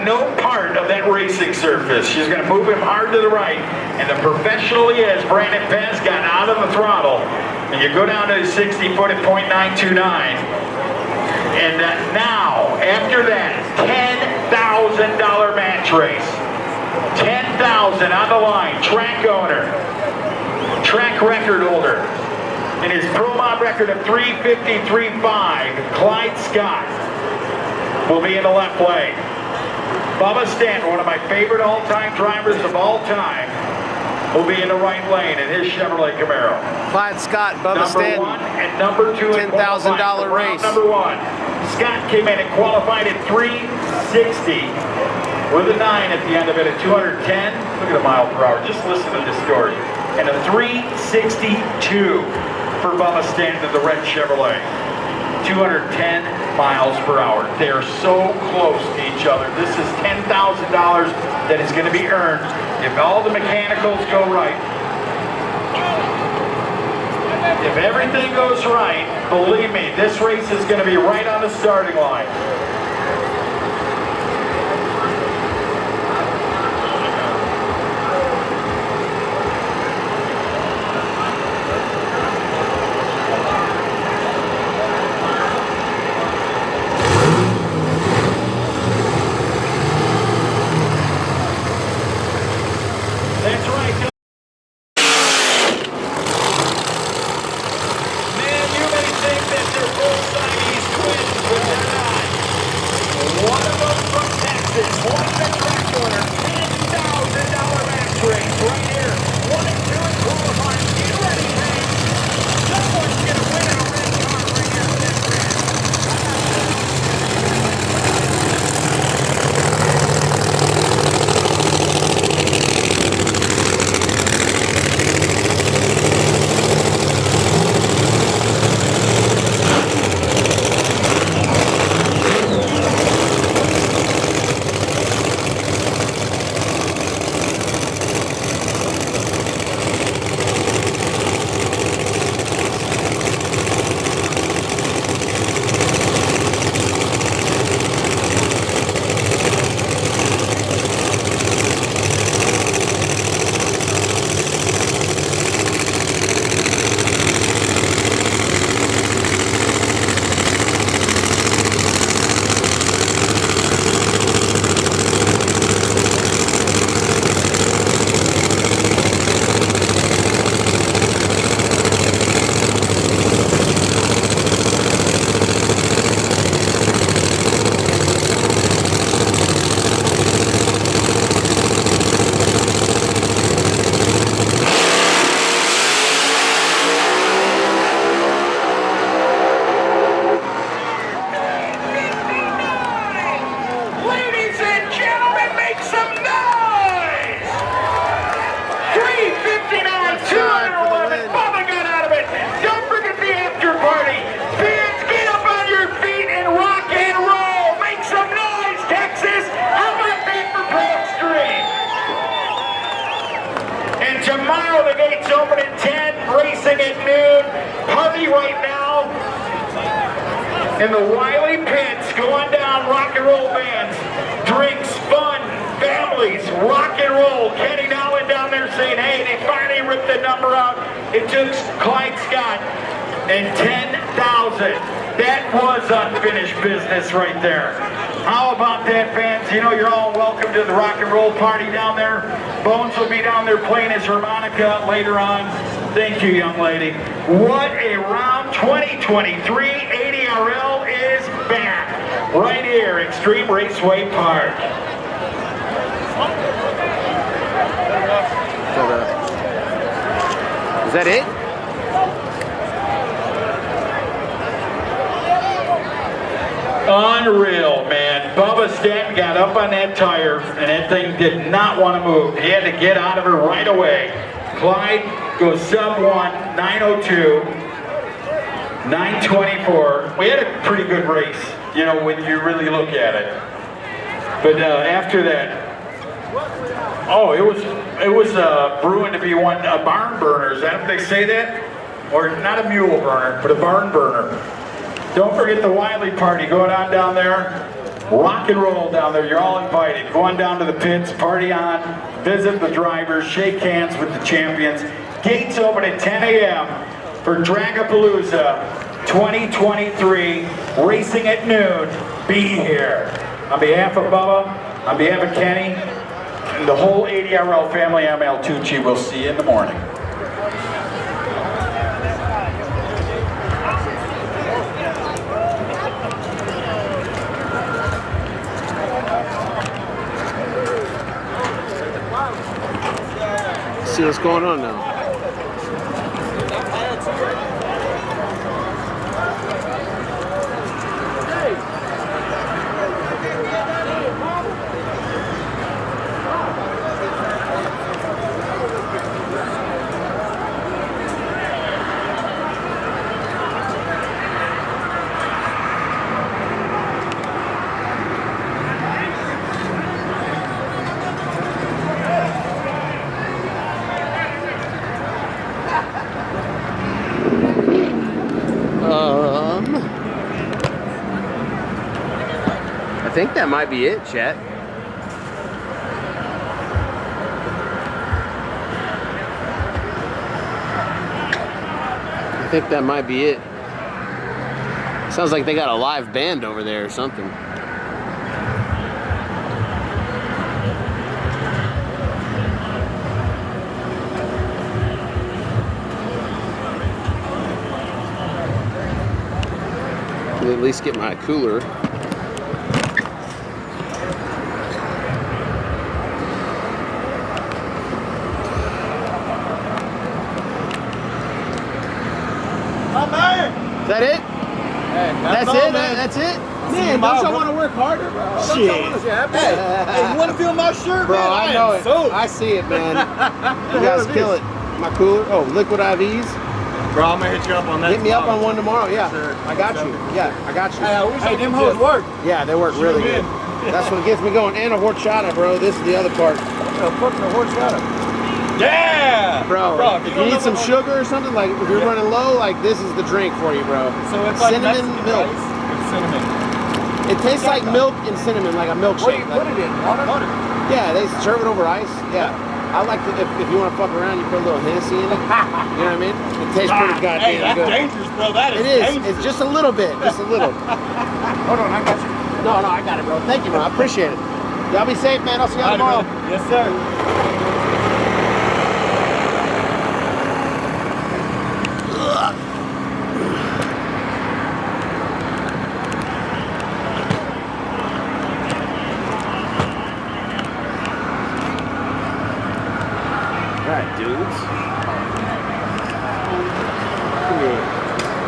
No part of that racing surface. She's going to move him hard to the right. And the professional he is, Brandon Pez, got out of the throttle. And you go down to his 60-foot at .929. And now, after that, $10,000 match race. $10,000 on the line. Track owner. Track record holder. And his Pro Mod record of 353.5, Clyde Scott, will be in the left lane. Bubba Stanton, one of my favorite all-time drivers of all time, will be in the right lane in his Chevrolet Camaro. Clyde Scott, Bubba Stanton. Number 1 and number 2 in qualifying. $10,000 race. Number 1. Scott came in and qualified at 360 with a 9 at the end of it at 210. Look at the mile per hour. Just listen to this story. And a 362 for Bubba Stanton of the red Chevrolet. 210 miles per hour. They are so close to each other. This is $10,000 that is going to be earned if all the mechanicals go right. If everything goes right, believe me, this race is going to be right on the starting line. That's right. Man, you may think that they're both Siamese twins, but they're not. party right now in the Wiley pits, going down rock and roll bands, drinks, fun, families, rock and roll. Kenny Nolan down there saying, hey, they finally ripped the number out. It took Clyde Scott and 10,000. That was unfinished business right there. How about that, fans? You know, you're all welcome to the rock and roll party down there. Bones will be down there playing his harmonica later on. Thank you, young lady. What a round. 2023 ADRL is back. Right here, Extreme Raceway Park. Is that it? Unreal, man. Bubba Stanton got up on that tire, and that thing did not want to move. He had to get out of it right away. Clyde goes sub 1, 902, 924. We had a pretty good race, you know, when you really look at it. But after that, oh, it was brewing to be a barn burner. Is that what they say that? Or not a mule burner, but a barn burner. Don't forget the Wiley party going on down there. Rock and roll down there. You're all invited. Go on down to the pits, party on, visit the drivers, shake hands with the champions. Gates open at 10 a.m. for DRAGPALOOZA 2023. Racing at noon. Be here. On behalf of Bubba, on behalf of Kenny, and the whole ADRL family, I'm Al Tucci. We'll see you in the morning. See what's going on now. I think that might be it, chat. I think that might be it. Sounds like they got a live band over there or something. I'll at least get my cooler. Is that it? Hey, that's all, it? Man. That's it? Man, don't y'all want to work harder, bro? Shit. Hey, you want to feel my shirt, bro? Man? I know it. So... I see it, man. You guys kill it. My cooler. Oh, liquid IVs. Bro, I'm gonna hit you up on that. Hit me up on one tomorrow. Yeah, sure. I got you. Yeah, I got you. Hey, them hoes work. Yeah, they work really good. That's what gets me going. And a horchata, bro. This is the other part. Fucking a horchata. Yeah! Bro, if you need some sugar or something, like if you're running low, like this is the drink for you, bro. So it's like cinnamon milk. It's cinnamon. It tastes like milk and cinnamon, like a milkshake. What do you put it in? Water? Yeah, they serve it over ice. Yeah. I like to, if you want to fuck around, you put a little Hennessy in it. You know what I mean? It tastes pretty goddamn that's good. Dangerous, bro. That is dangerous. It's just a little bit. Just a little. Hold on, I got you. No, I got it, bro. Thank you, bro. I appreciate it. Y'all be safe, man. I'll see y'all tomorrow. Yes, sir.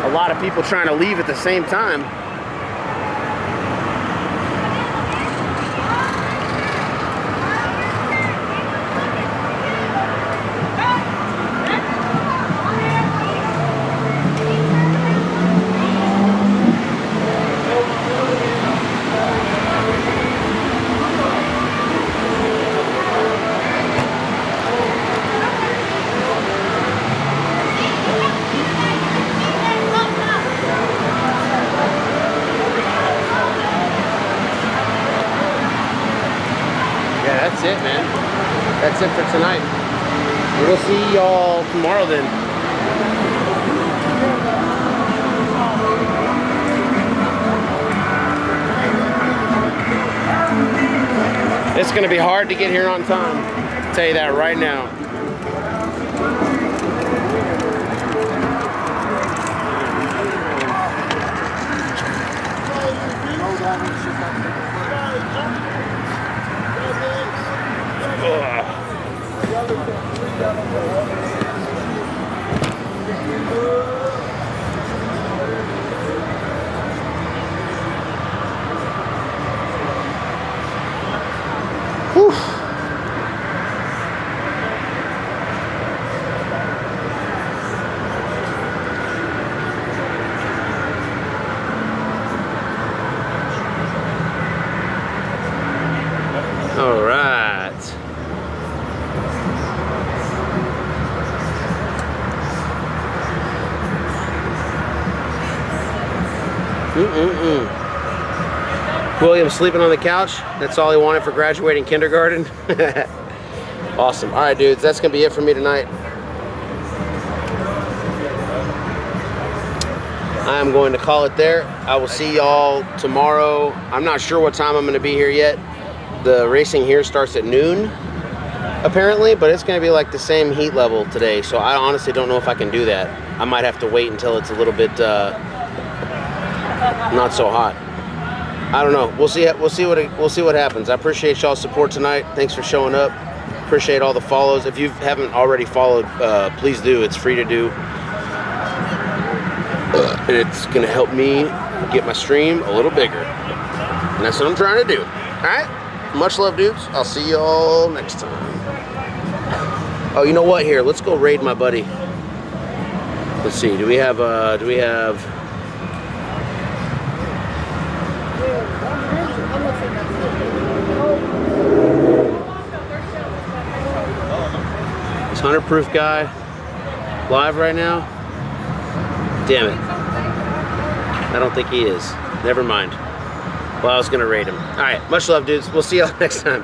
A lot of people trying to leave at the same time. that's it for tonight. We'll see y'all tomorrow then. It's gonna be hard to get here on time. I'll tell you that right now. Whew. All right. William sleeping on the couch. That's all he wanted for graduating kindergarten. Awesome. All right, dudes. That's going to be it for me tonight. I am going to call it there. I will see y'all tomorrow. I'm not sure what time I'm going to be here yet. The racing here starts at noon, apparently, but it's going to be like the same heat level today, so I honestly don't know if I can do that. I might have to wait until it's a little bit not so hot. I don't know. We'll see what happens. I appreciate y'all's support tonight. Thanks for showing up. Appreciate all the follows. If you haven't already followed, please do. It's free to do. It's going to help me get my stream a little bigger, and that's what I'm trying to do. All right. Much love, dudes. I'll see y'all next time. Oh, you know what? Here, let's go raid my buddy. Let's see. Do we have this 100 proof guy live right now? Damn it. I don't think he is. Never mind. Well, I was gonna raid him. All right, much love, dudes. We'll see y'all next time.